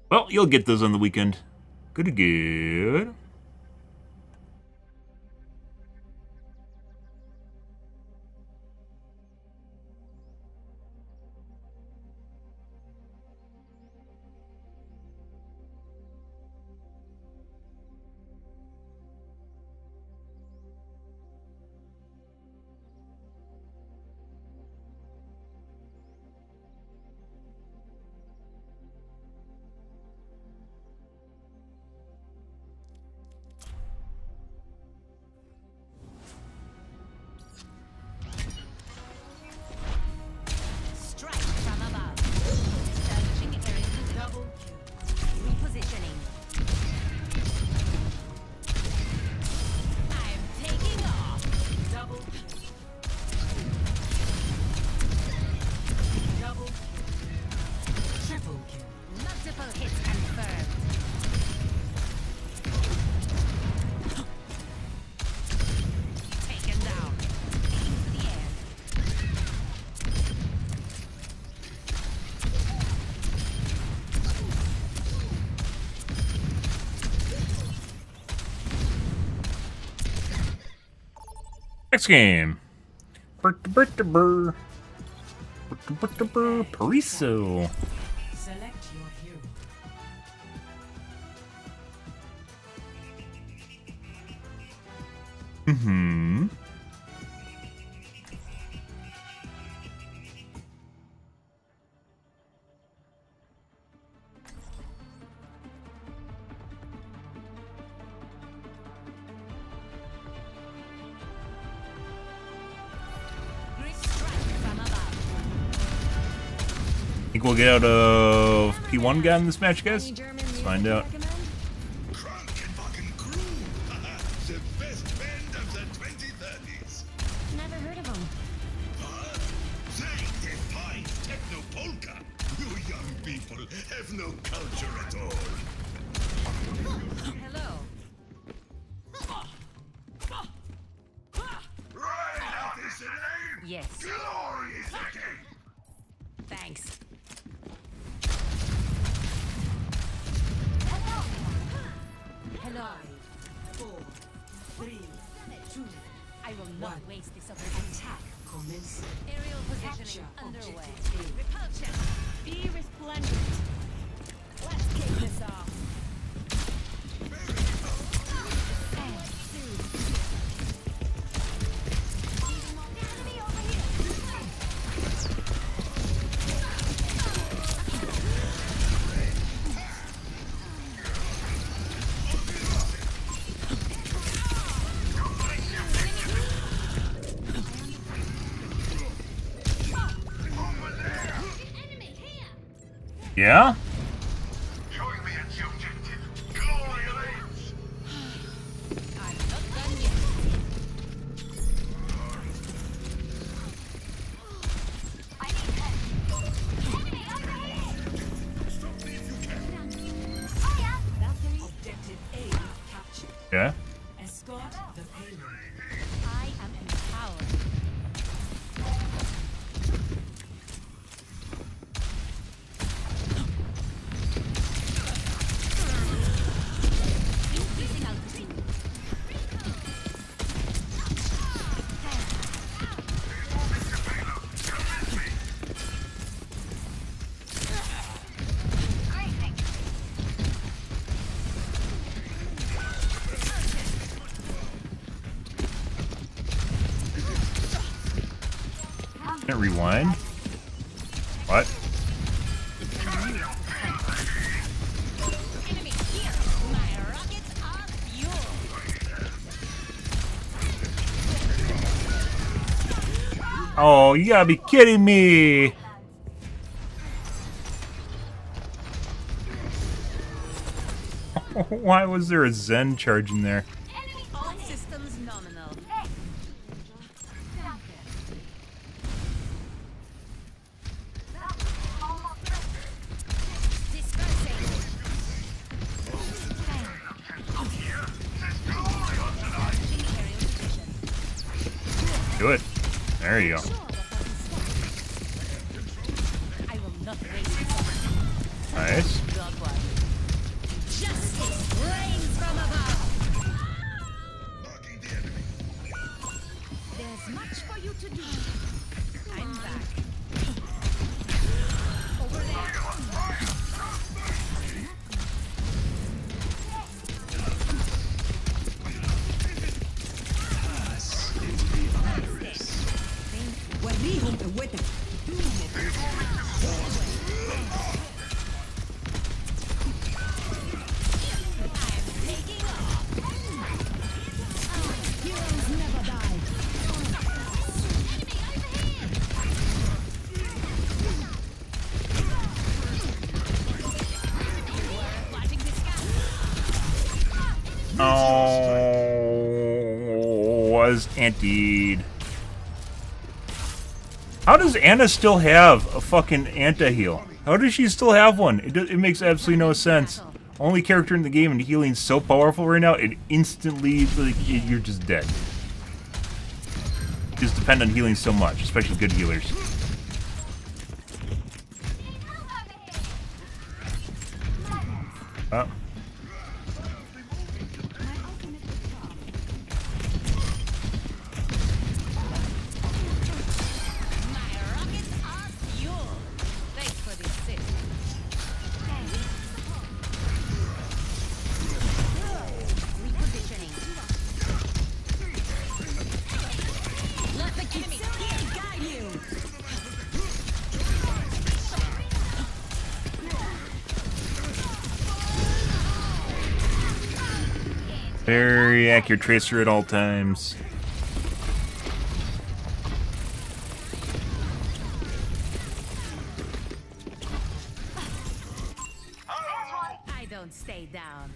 Well, you'll get those on the weekend. Good. Next game. Pariso. Select your hero. Mm-hmm. Think we'll get out of P1 guy in this match, guys? Let's find out. The best band of the 2030s. Never heard of them. They define techno polka. You young people have no culture at all. Hello. Right out is the name. Yes. Glory is the king. Thanks. Hello. 4, 3, 2, I will not waste this attack. opportunity. Commence. Aerial positioning Capture underway. objective A. Repulsion. Be resplendent. Let's kick this off. Yeah? Join me at the objective. Glory awaits. I'm not done yet. I need help. Enemy over here. Stop me if you can. Oh yeah. Valkyrie. Objective A captured. Yeah? Escort the payload. I am empowered. Increasing altitude. Can't rewind. What? Enemy here. My rockets are fuel. Oh, you gotta be kidding me! Why was there a Zen charge in there? All systems nominal. Do it. There you go. I will not waste this. Nice. God one. Justice reigns from above. There's much for you to do. I'm back. Over there. Heroes never die. Oh, was antied. How does Anna still have a fucking anti-heal? How does she still have one? It makes absolutely no sense. Only character in the game and healing's so powerful right now, it instantly, like, you're just dead. Just depend on healing so much, especially good healers. Oh. Very accurate tracer at all times. I don't stay down.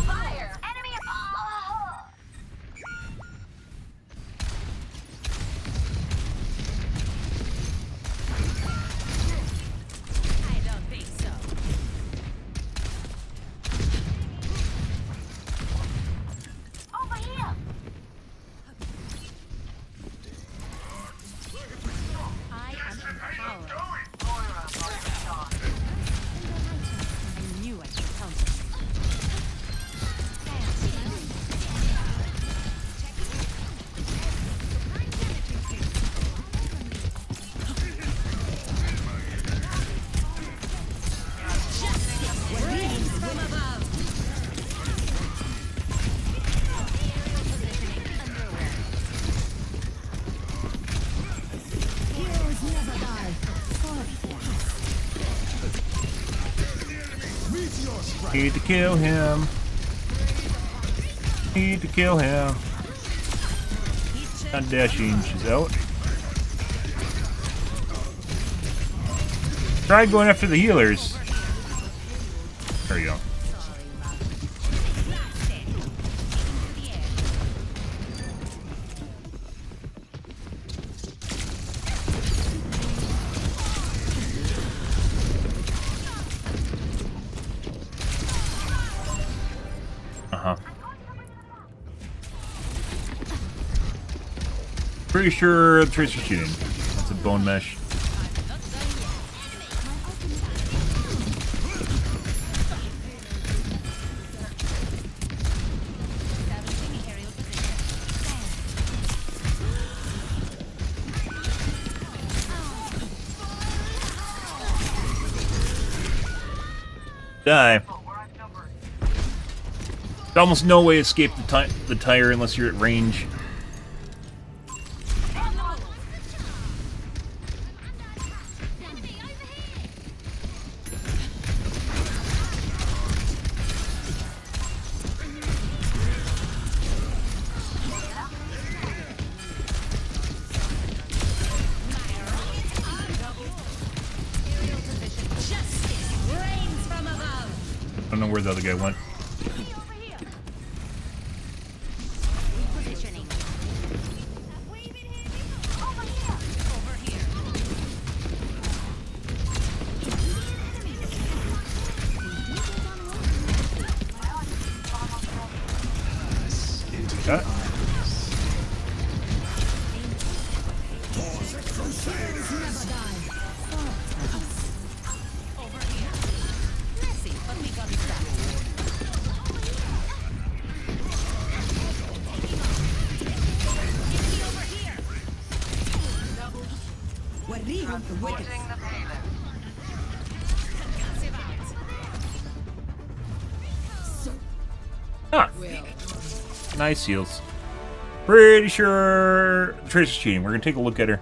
Fire! Enemy! Oh! I don't think so. Over here! I am empowered. I knew I could count on you. Rains from above. Heroes never die. Need to kill him. Need to kill him. Not dashing, she's out. Try going after the healers. There you go. Uh-huh. Pretty sure the tracer's shooting. That's a bone mesh. Die. There's almost no way to escape the tire unless you're at range. I don't know where the other guy went. That. Ah. Nice heals. Pretty sure Tracer's cheating. We're gonna take a look at her.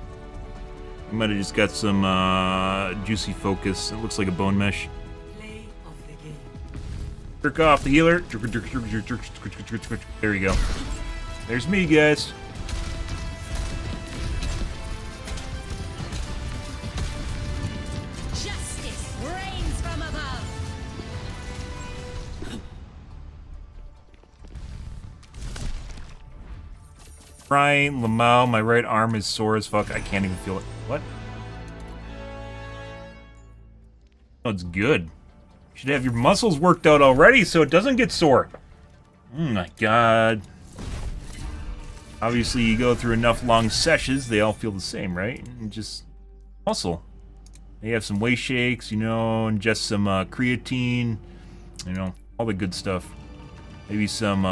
We might have just got some juicy focus. It looks like a bone mesh. Jerk off the healer. There you go. There's me, guys. Justice reigns from above. Ryan Lamau, my right arm is sore as fuck. I can't even feel it. What? Oh, it's good. You should have your muscles worked out already so it doesn't get sore. Oh my god. Obviously, you go through enough long sessions, they all feel the same, right? And just muscle. They have some waist shakes, you know, and just some creatine, you know, all the good stuff. Maybe some,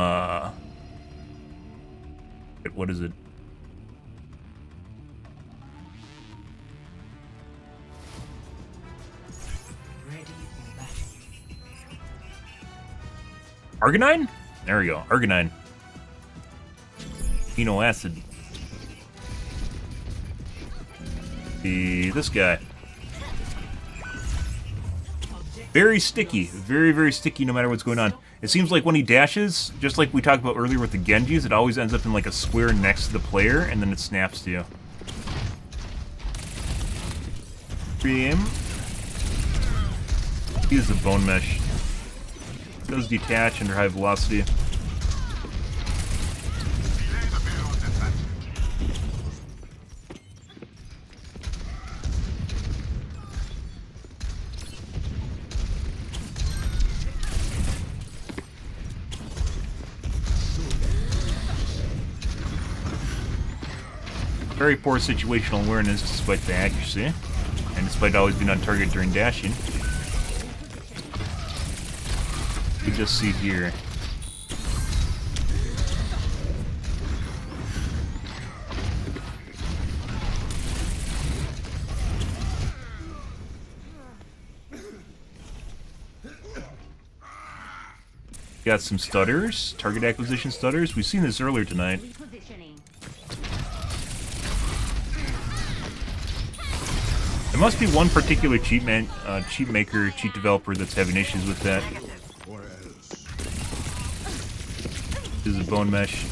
what is it? Arginine? There we go, Arginine. Amino acid. This guy. Very sticky. Very, very sticky no matter what's going on. It seems like when he dashes, just like we talked about earlier with the Genjis, it always ends up in like a square next to the player, and then it snaps to you. Aim. Use the bone mesh. It does detach under high velocity. Very poor situational awareness despite the accuracy, and despite always being on target during dashing. We just see here. Got some stutters, target acquisition stutters. We've seen this earlier tonight. There must be one particular cheat maker, cheat developer that's having issues with that. This is a bone mesh.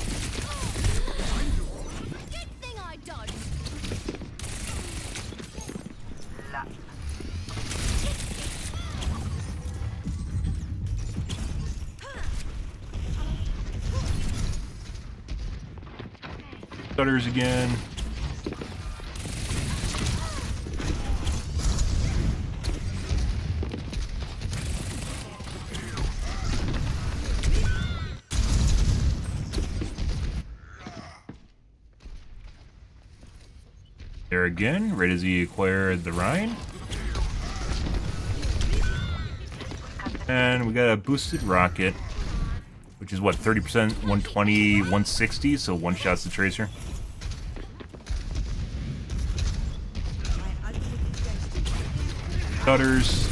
Stutters again. There again, right as he acquired the Rhine. And we got a boosted rocket, which is what, 30%, 120, 160, so one shot's the tracer. Cutters.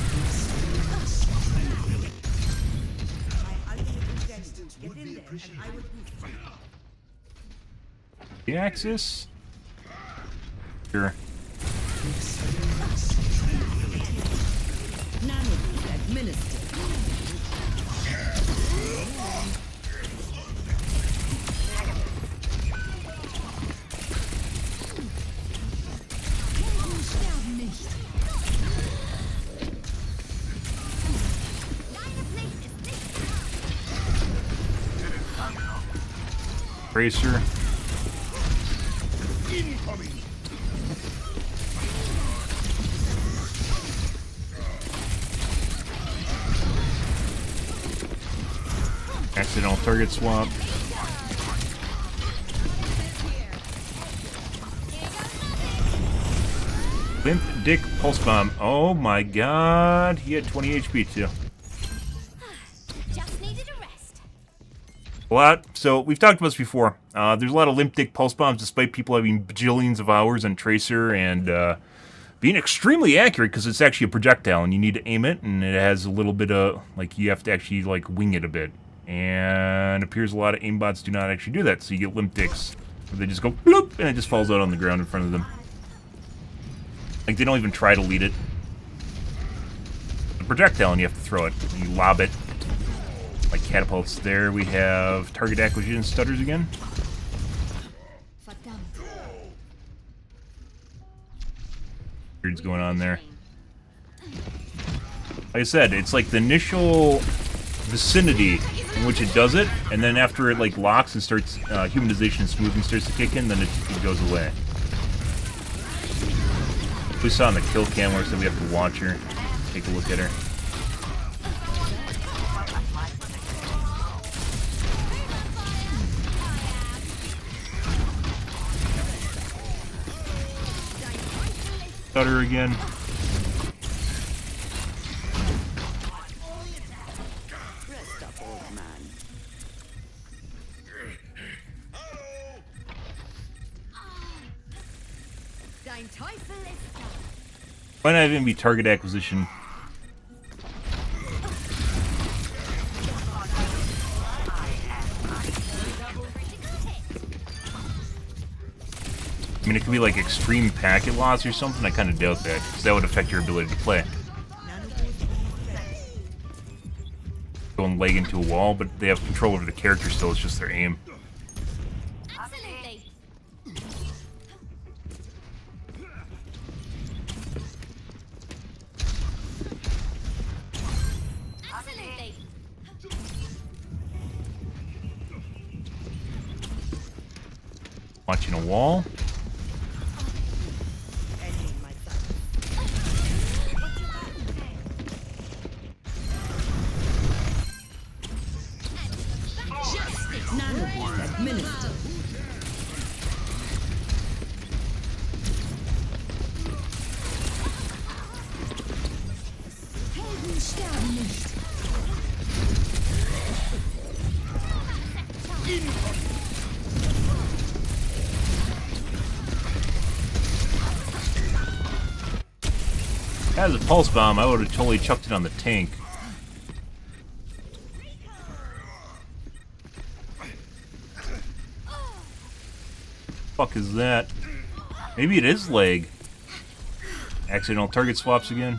The axis. Sure. Tracer. Incoming. Accidental target swap. Limp Dick Pulse Bomb. Oh my god. He had 20 HP too. Just needed a rest. A lot. So we've talked about this before. There's a lot of Limp Dick Pulse Bombs despite people having bajillions of hours on Tracer and being extremely accurate because it's actually a projectile and you need to aim it, and it has a little bit of, like, you have to actually, like, wing it a bit. And it appears a lot of aimbots do not actually do that, so you get Limp Dicks. Where they just go bloop, and it just falls out on the ground in front of them. Like, they don't even try to lead it. The projectile, and you have to throw it. You lob it. Like catapults. There we have target acquisition stutters again. Weird's going on there. Like I said, it's like the initial vicinity in which it does it, and then after it like locks and starts humanization and smoothing starts to kick in, then it goes away. We saw in the kill cam where we have to watch her, take a look at her. Stutter again. Why not even be target acquisition? I mean, it could be like extreme packet loss or something. I kind of doubt that, because that would affect your ability to play. go and leg into a wall, but they have control over the character still. It's just their aim. Absolutely. Absolutely. Watching a wall. Justice administered. Helden sterben nicht. As a pulse bomb, I would have totally chucked it on the tank. Fuck is that? Maybe it is leg. Accidental target swaps again.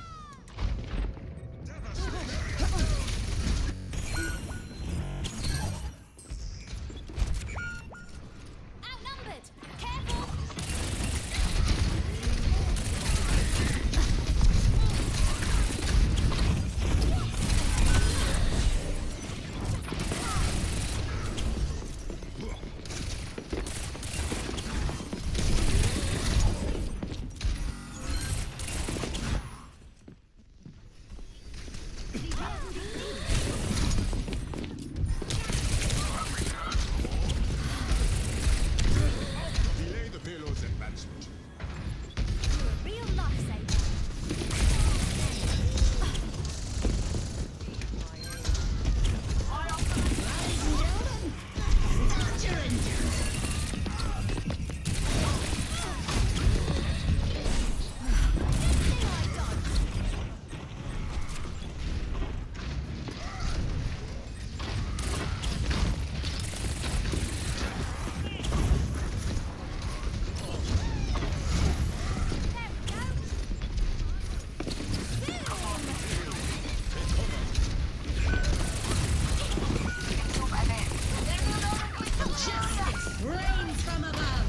Delay the payload's advancement. Real lifesaver. Justice reigns from above.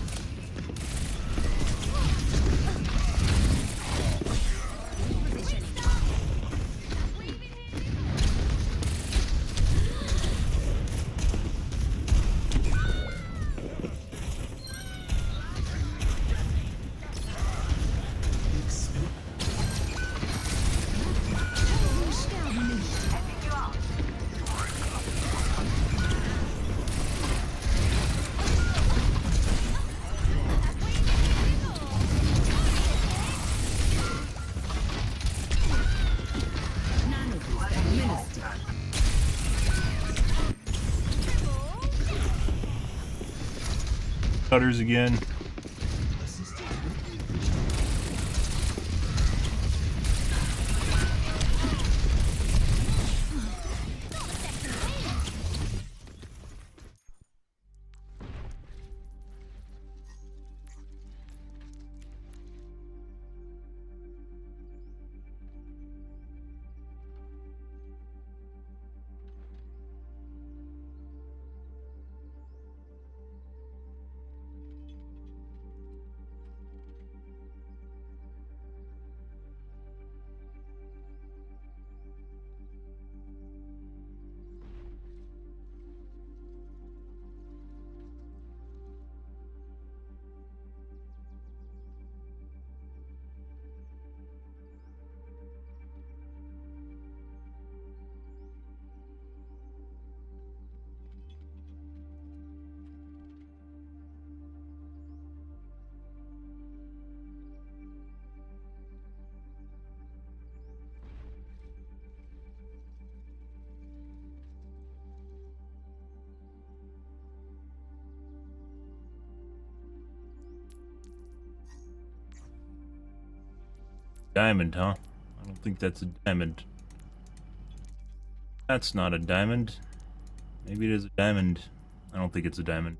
Helden sterben nicht. Cutters again. Diamond, huh? I don't think that's a diamond. That's not a diamond. Maybe it is a diamond. I don't think it's a diamond.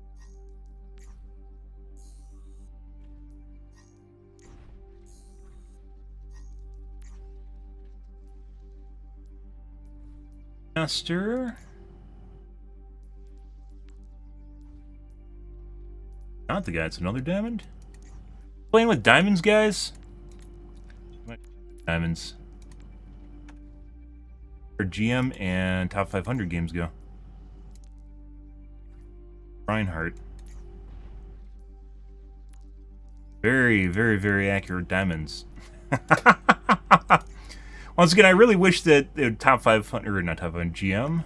Master. Not the guy, it's another diamond. Playing with diamonds, guys? Diamonds. Where GM and top 500 games go. Reinhardt. Very, very, very accurate diamonds. Once again, I really wish that the top 500, or not top 500, GM.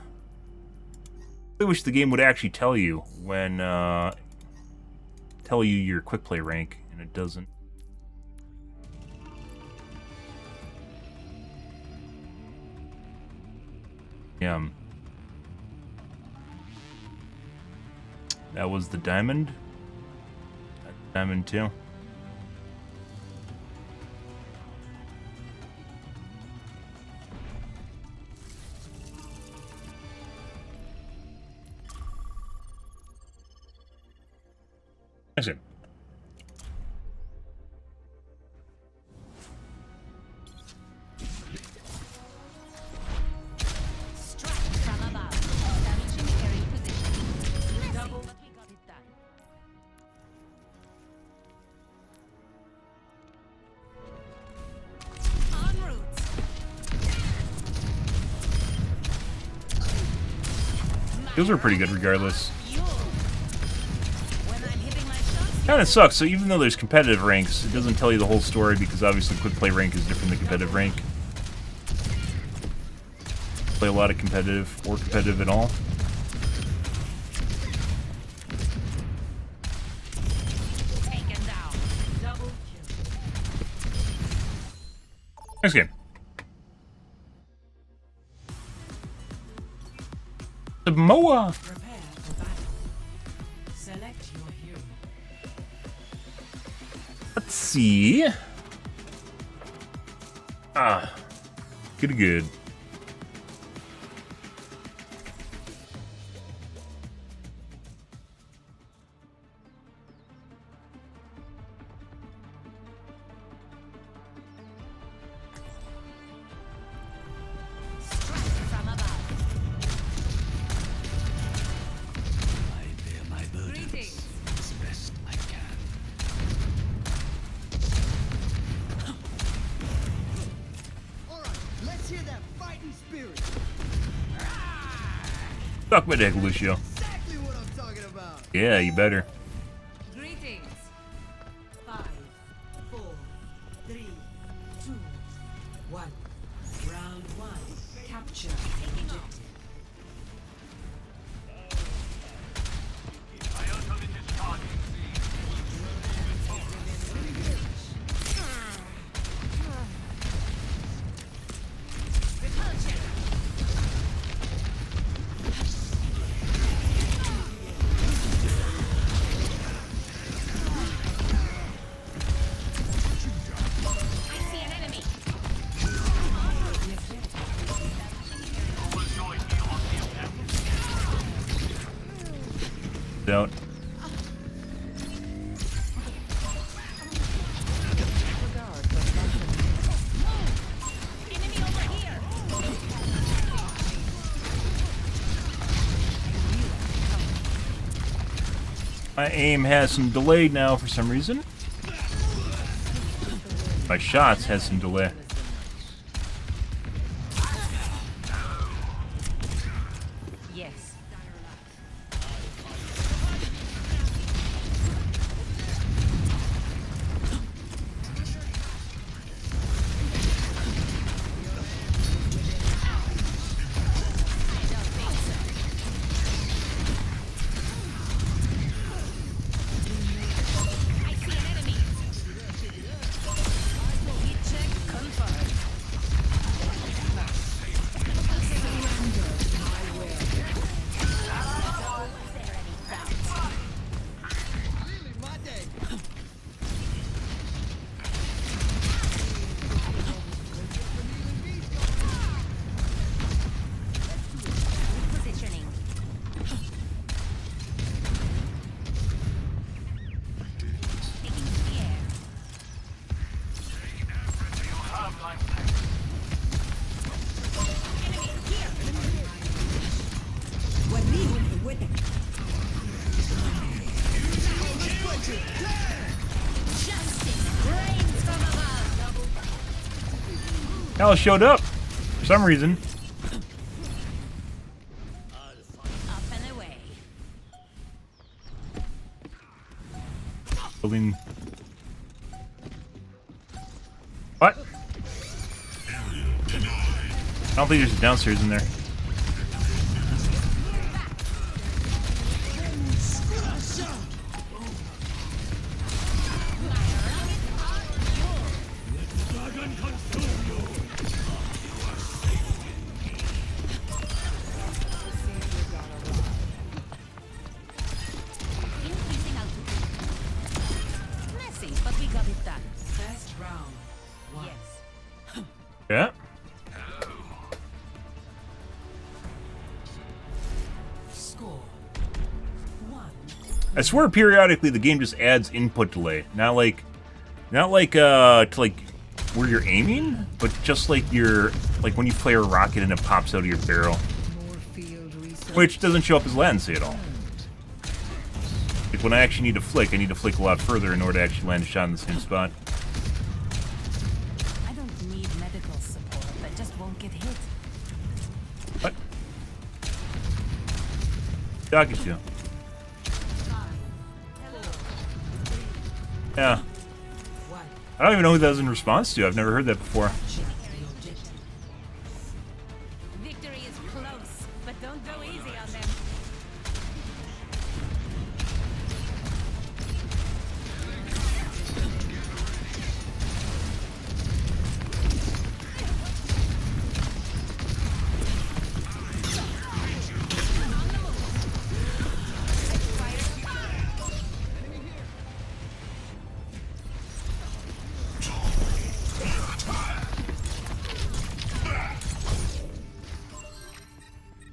I wish the game would actually tell you when, tell you your quick play rank, and it doesn't. Yeah. That was the diamond. That's diamond 2. That's it. Those are pretty good regardless. Kind of sucks, so even though there's competitive ranks, it doesn't tell you the whole story because obviously quick play rank is different than competitive rank. Play a lot of competitive, or competitive at all. Next game. Samoa! Select your hero. Let's see. Good. Suck my dick, Lucio. Exactly what I'm talking about. Yeah, you better. Greetings. 5, 4, 3, 2, 1. Round 1. Capture objective. Don't. My aim has some delay now for some reason. My shots has some delay. Yes. Al showed up for some reason. Up and away. Building. What? I don't think there's a downstairs in there. Increasing altitude. Messy, but we got it done. First round. One. Yes. Yeah. Score. I swear periodically the game just adds input delay. Not like to like where you're aiming, but just like like when you fire a rocket and it pops out of your barrel. Which doesn't show up as latency at all. Like when I actually need to flick, I need to flick a lot further in order to actually land a shot in the same spot. I don't need medical support. I just won't get hit. What? Talking to. Yeah. I don't even know who that was in response to. I've never heard that before. Victory is close, but don't go easy on them.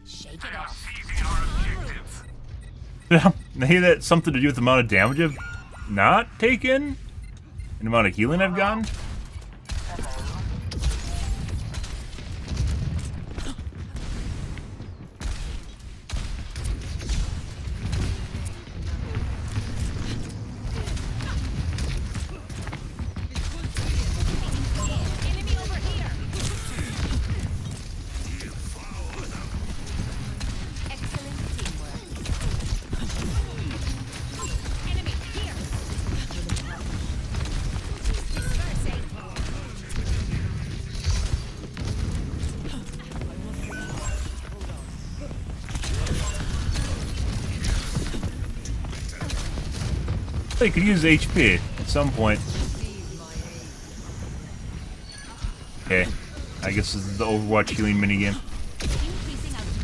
Shake it off. Maybe that's something to do with the amount of damage I've not taken? And the amount of healing I've gotten? Enemy over here. Excellent teamwork. Enemy here. Dispersing. They could use HP at some point. Okay. I guess this is the Overwatch healing minigame. Increasing altitude.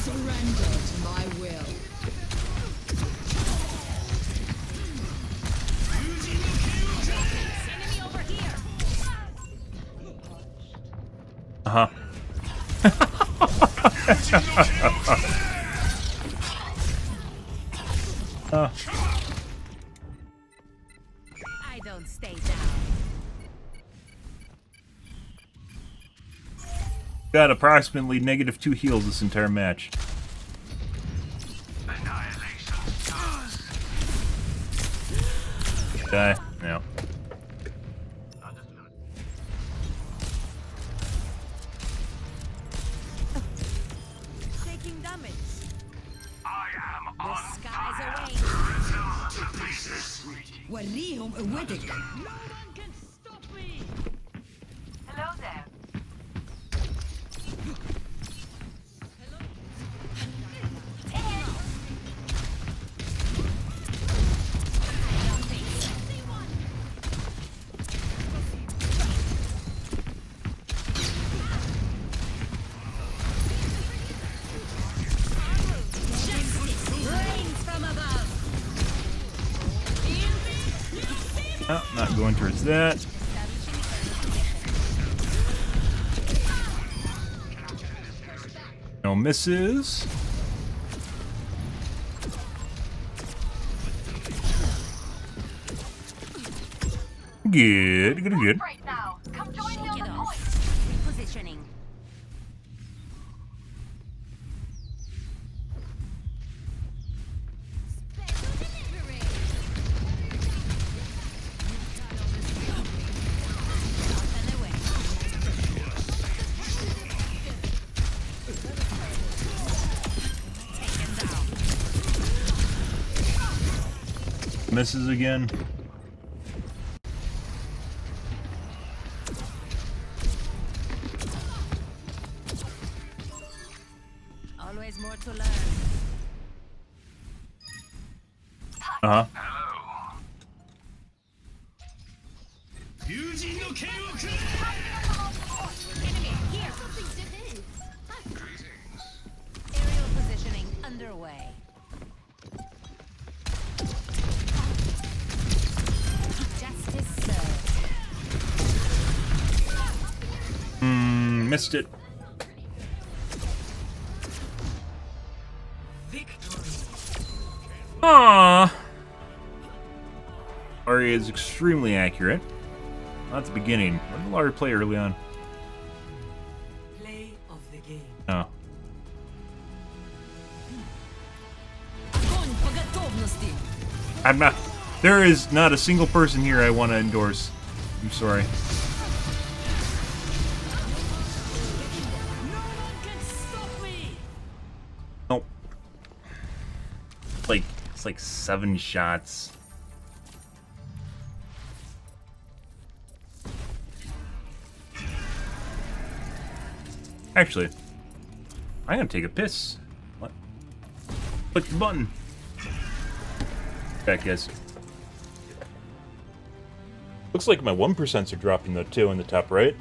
Surrender to my will. Enemy over here. Uh-huh. I don't stay down. Got approximately -2 heals this entire match. Die. Yeah. Taking damage. The skies away. وريهم قوتك. Hello there. Rains from above. Oh, not going towards that. No misses. Good, good, good. Right now. Come join me Shake on it the off. point. Repositioning. misses again. Always more to learn. Uh-huh. Enemy here. Something to do. Aerial positioning underway. Justice served. Missed it. Aww. Arya is extremely accurate. Not the beginning. Let the Larry play early on. Play of the game. Oh. I'm not. There is not a single person here I want to endorse. I'm sorry. Nope. It's like 7 shots. Actually, I'm gonna take a piss. What? Click the button. Back, guys. Looks like my 1% are dropping though too in the top right.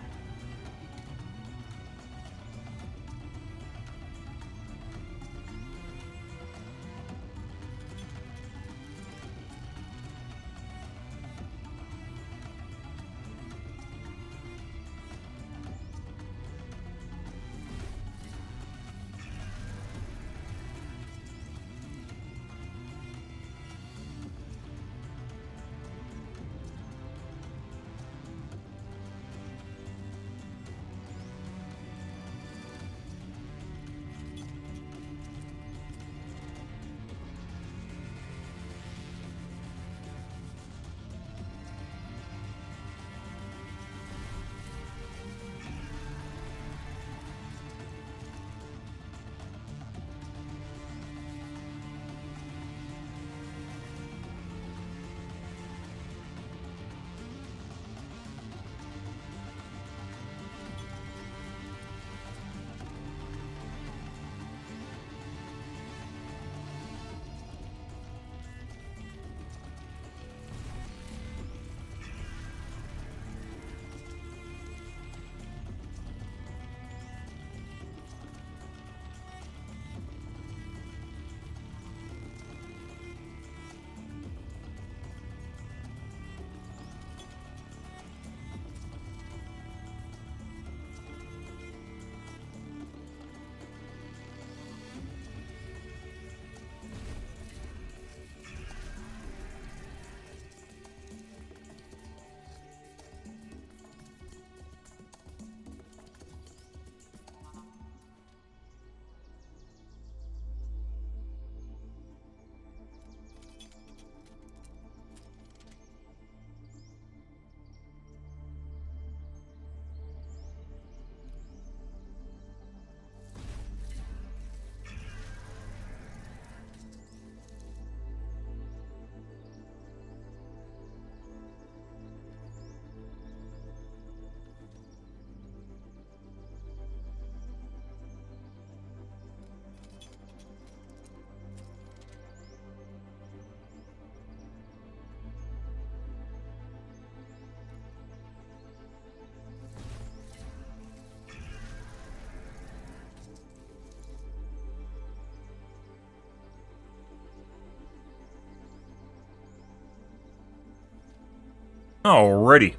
Alrighty.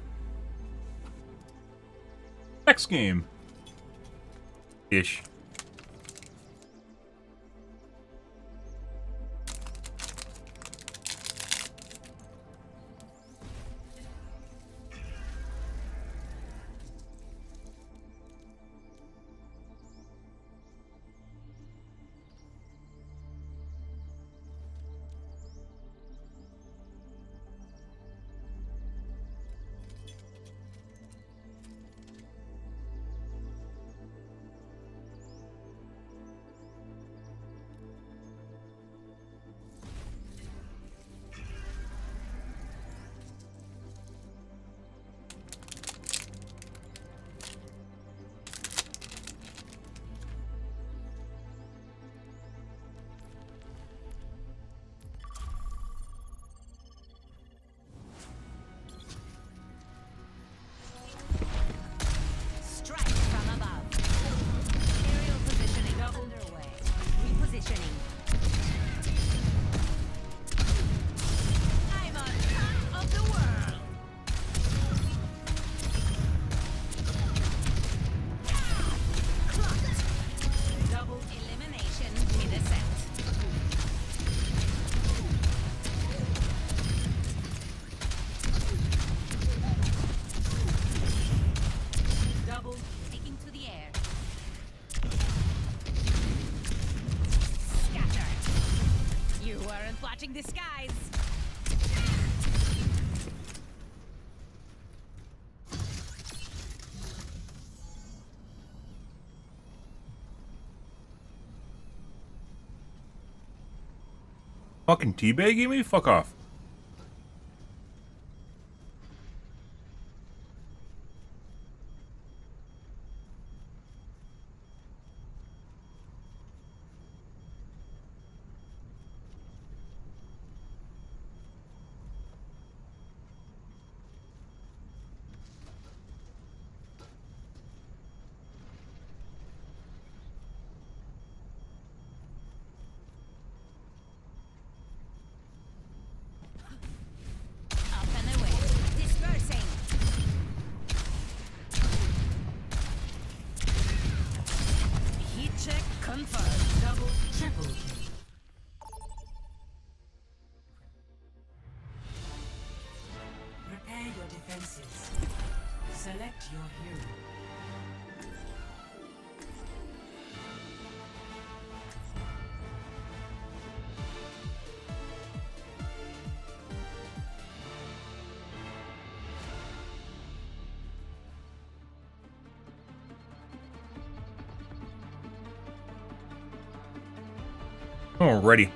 Next game. Ish. Searching the skies. Fucking teabagging me? Fuck off. Prepare your defenses. Select your hero. Alrighty.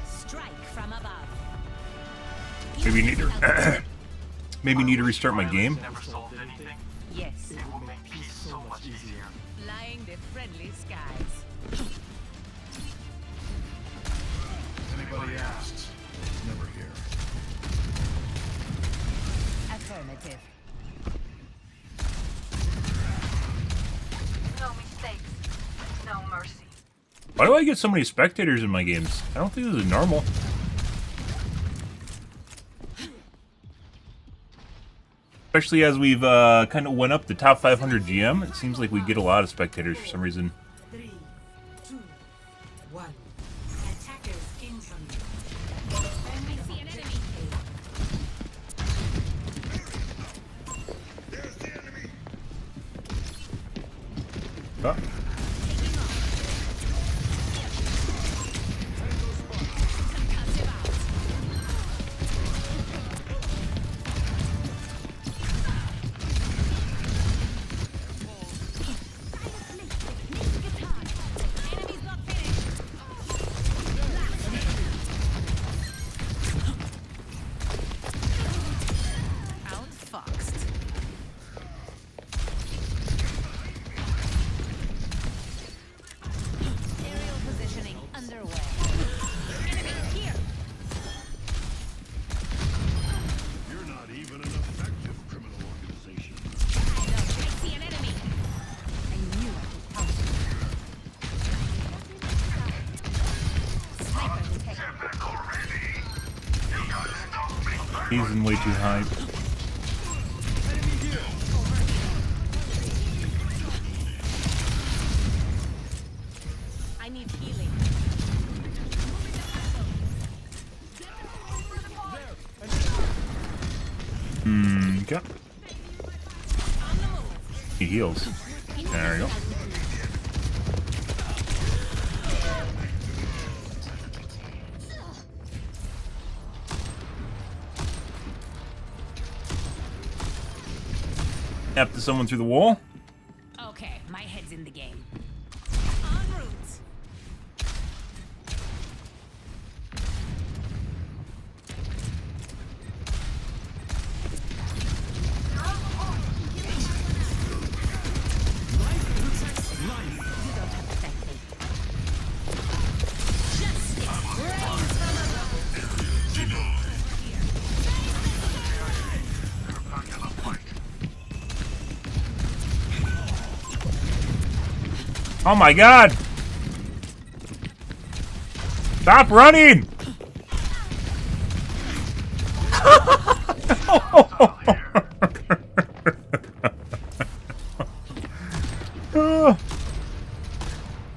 Strike from above. Maybe need to maybe need to restart my game. Yes. It will make peace so much easier. Flying the friendly skies. Anybody asks, never here. Affirmative. No mistakes. No mercy. Why do I get so many spectators in my games? I don't think this is normal. Especially as we've kind of went up the top 500 GM, it seems like we get a lot of spectators for some reason. 3, 2, 1. Attackers incoming. I see an enemy. There's the enemy. Ah. Outfoxed. Aerial positioning underway. Enemy here. You're not even an effective criminal organization. I see an enemy. I knew I could help. Sniper detected. He's in way too high. I need healing. Okay. He heals. There we go. After someone through the wall. Okay, my head's in the game. En route. You don't have to thank me. Justice reigns from above. Oh my god! Stop running!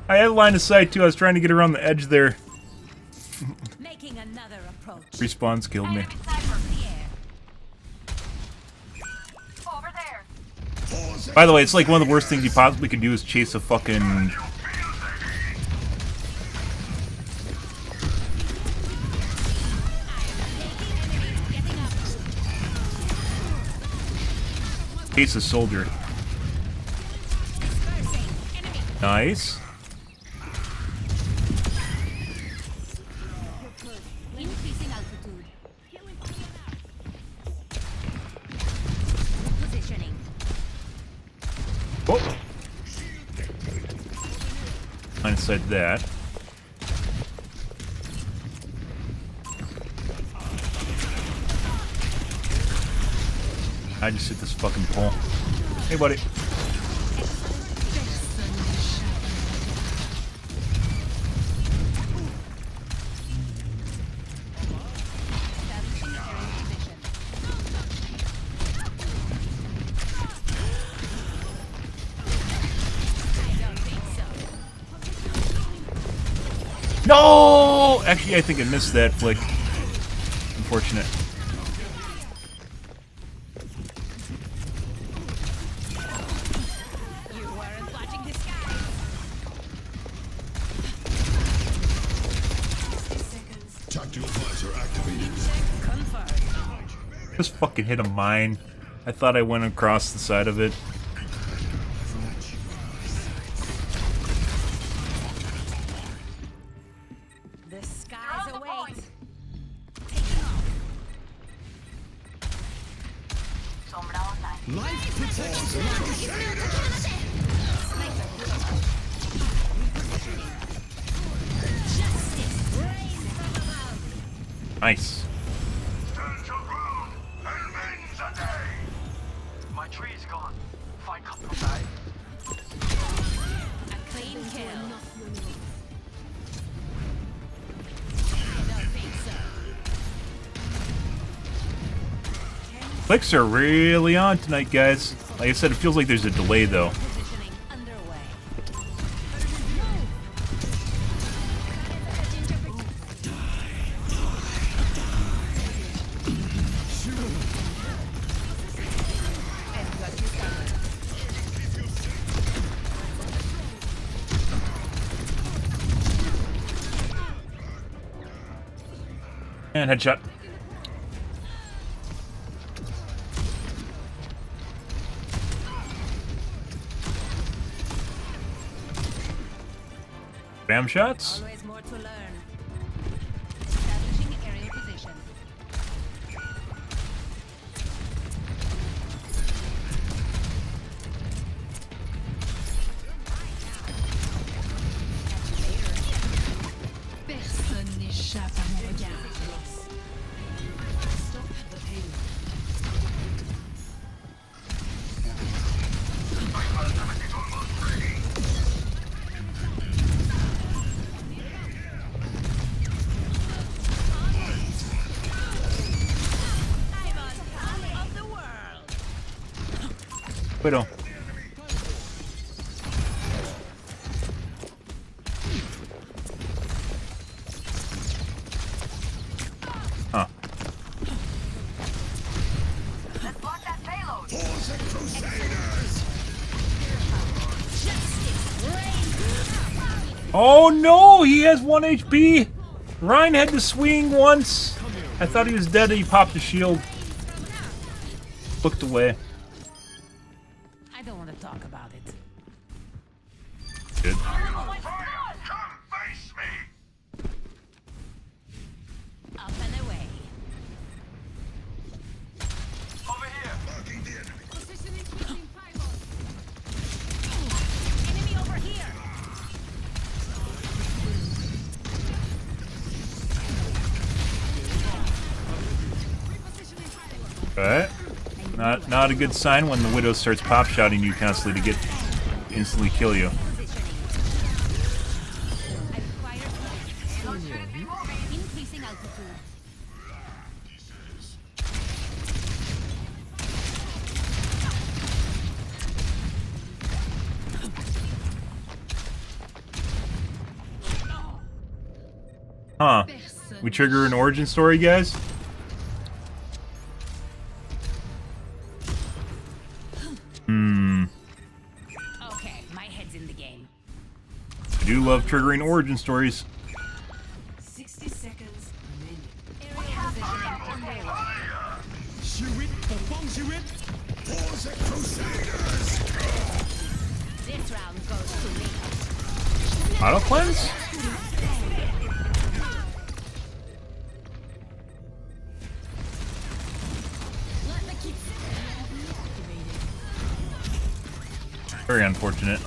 I had line of sight too. I was trying to get around the edge there. Making another approach. Respawns killed me. Over there. By the way, it's like one of the worst things you possibly could do is chase a fucking Case of soldier. Nice. Increasing altitude. Positioning. Whoa. Inside that. I just hit this fucking pole. Hey, buddy. No! Actually, I think I missed that flick. Unfortunate. You weren't watching the sky. Tactical visor activated. Just fucking hit a mine. I thought I went across the side of it. The skies await. Life protects like Nice. My tree's gone. Find couple side. A clean kill. Clicks are really on tonight, guys. Like I said, it feels like there's a delay, though. And headshot. Bam shots. Always more to learn. Establishing aerial position. Personne n'échappe à mon regard. Stop the payload. Widow. Huh. Let's block that payload. Force and Crusaders! Oh no, he has 1 HP. Ryan had to swing once. I thought he was dead and he popped the shield. Looked away. I don't want to talk about it. Good. Up and away. Over here. Marking the enemy. Positioning keeping pylon. Enemy over here. Alright. Not a good sign when the Widow starts pop shotting you constantly to instantly kill you. Increasing altitude. Huh. We trigger an origin story, guys? Okay, my head's in the game. I do love triggering origin stories. 60 seconds remaining. Aerial positioning underway. For the Crusaders! This round goes to me. Auto cleanse? Very unfortunate.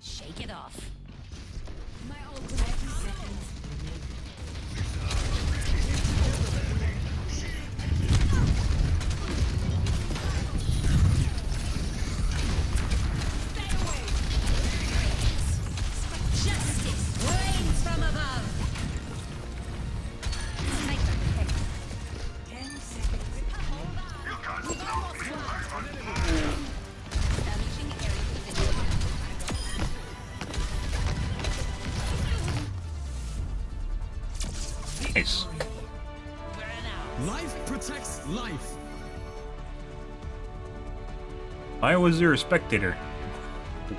Shake it off. Justice reigns from above. 10 seconds. Nice. Life protects life. Why was there a spectator?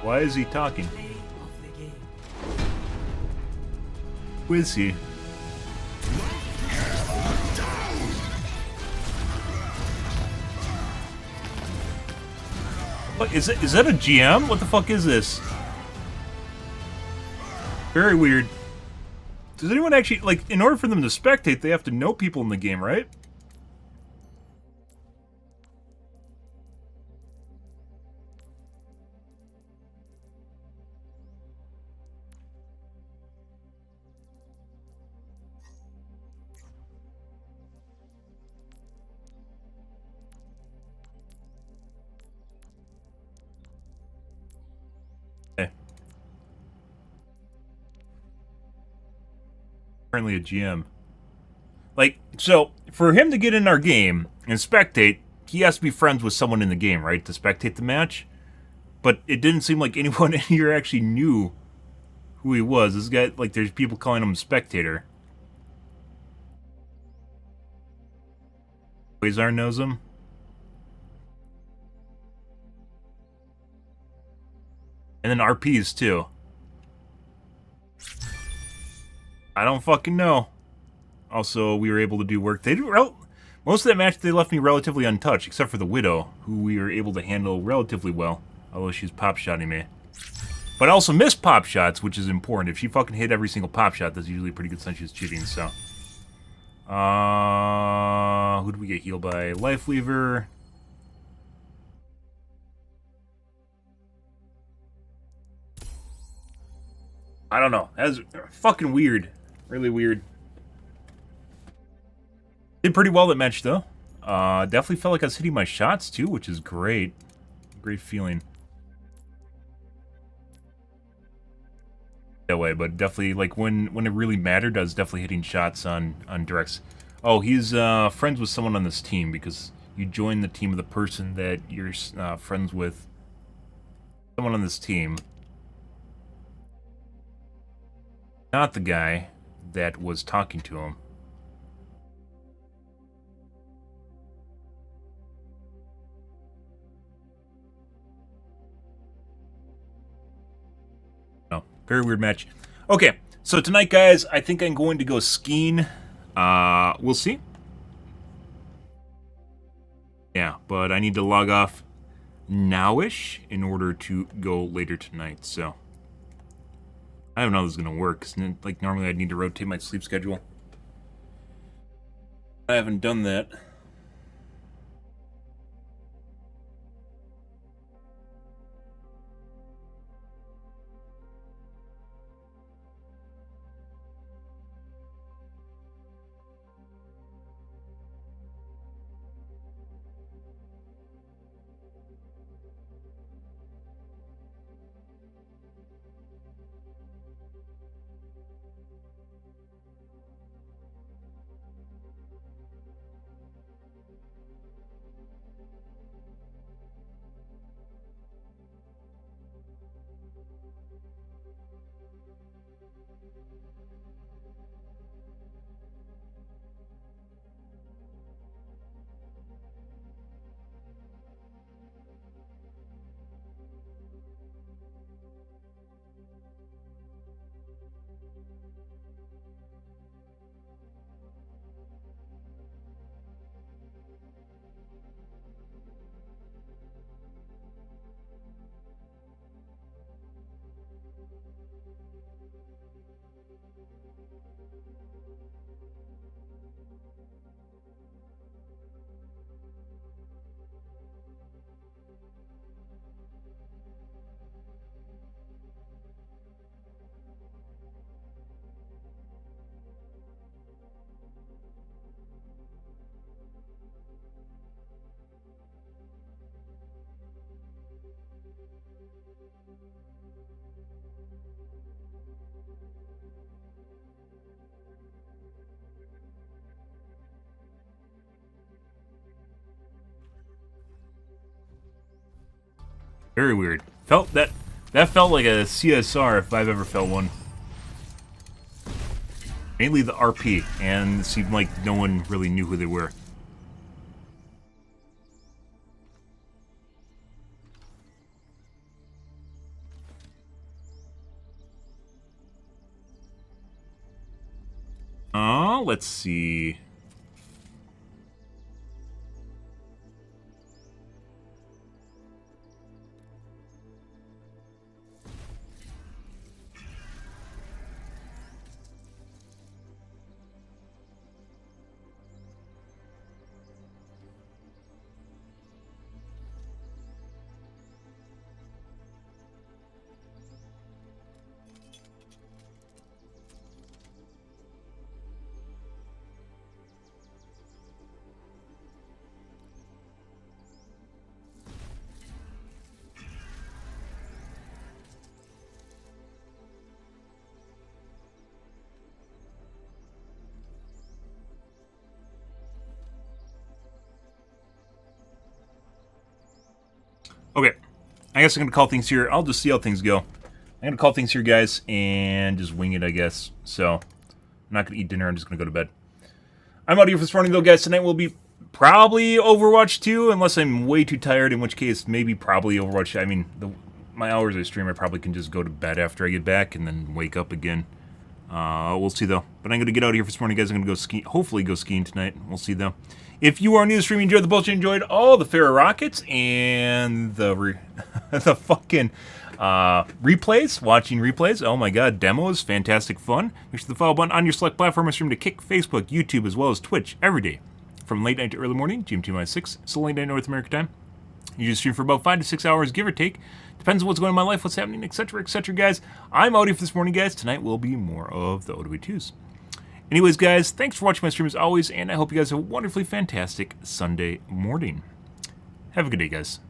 Why is he talking? Who is he? What is it? Is that a GM? What the fuck is this? Very weird. Does anyone actually, like, in order for them to spectate, they have to know people in the game, right? Apparently a GM. Like, so, for him to get in our game and spectate, he has to be friends with someone in the game, right? To spectate the match. But it didn't seem like anyone here actually knew who he was. This guy, like, there's people calling him spectator. Quasar knows him. And then RPs, too. I don't fucking know. Also, we were able to do work. They do most of that match. They left me relatively untouched, except for the Widow, who we were able to handle relatively well. Although she's pop shotting me, but I also missed pop shots, which is important. If she fucking hit every single pop shot, that's usually a pretty good sign she's cheating. So, who do we get healed by? Life Lever. I don't know. That was fucking weird. Really weird. Did pretty well that match, though. Definitely felt like I was hitting my shots, too, which is great. Great feeling. That way, but definitely, like, when it really mattered, I was definitely hitting shots on directs. Oh, he's friends with someone on this team, because you join the team of the person that you're friends with. Someone on this team. Not the guy that was talking to him. Oh, very weird match. Okay, so tonight, guys, I think I'm going to go skiing. We'll see. Yeah, but I need to log off now-ish in order to go later tonight, so... I don't know how this is going to work, because like, normally I'd need to rotate my sleep schedule. I haven't done that. Very weird. That felt like a CSR if I've ever felt one. Mainly the RP, and it seemed like no one really knew who they were. Let's see. Okay, I guess I'm going to call things here. I'll just see how things go. I'm going to call things here, guys, and just wing it, I guess. So, I'm not going to eat dinner. I'm just going to go to bed. I'm out here for this morning, though, guys. Tonight will be probably Overwatch 2, unless I'm way too tired, in which case, maybe probably Overwatch. I mean, my hours I stream, I probably can just go to bed after I get back and then wake up again. We'll see, though. But I'm going to get out of here for this morning, guys. I'm going to go ski. Hopefully go skiing tonight. We'll see, though. If you are new to streaming, enjoyed the bullshit, enjoyed all the Farrah Rockets and the the fucking replays, watching replays. Oh my god, demos, fantastic fun. Make sure the follow button on your select platform. I stream to Kick, Facebook, YouTube, as well as Twitch every day. From late night to early morning, GMT-6, so late night North America time. You just stream for about 5 to 6 hours, give or take. Depends on what's going on in my life, what's happening, etc., guys. I'm out here for this morning, guys. Tonight will be more of the OW2s. Anyways, guys, thanks for watching my stream as always, and I hope you guys have a wonderfully fantastic Sunday morning. Have a good day, guys.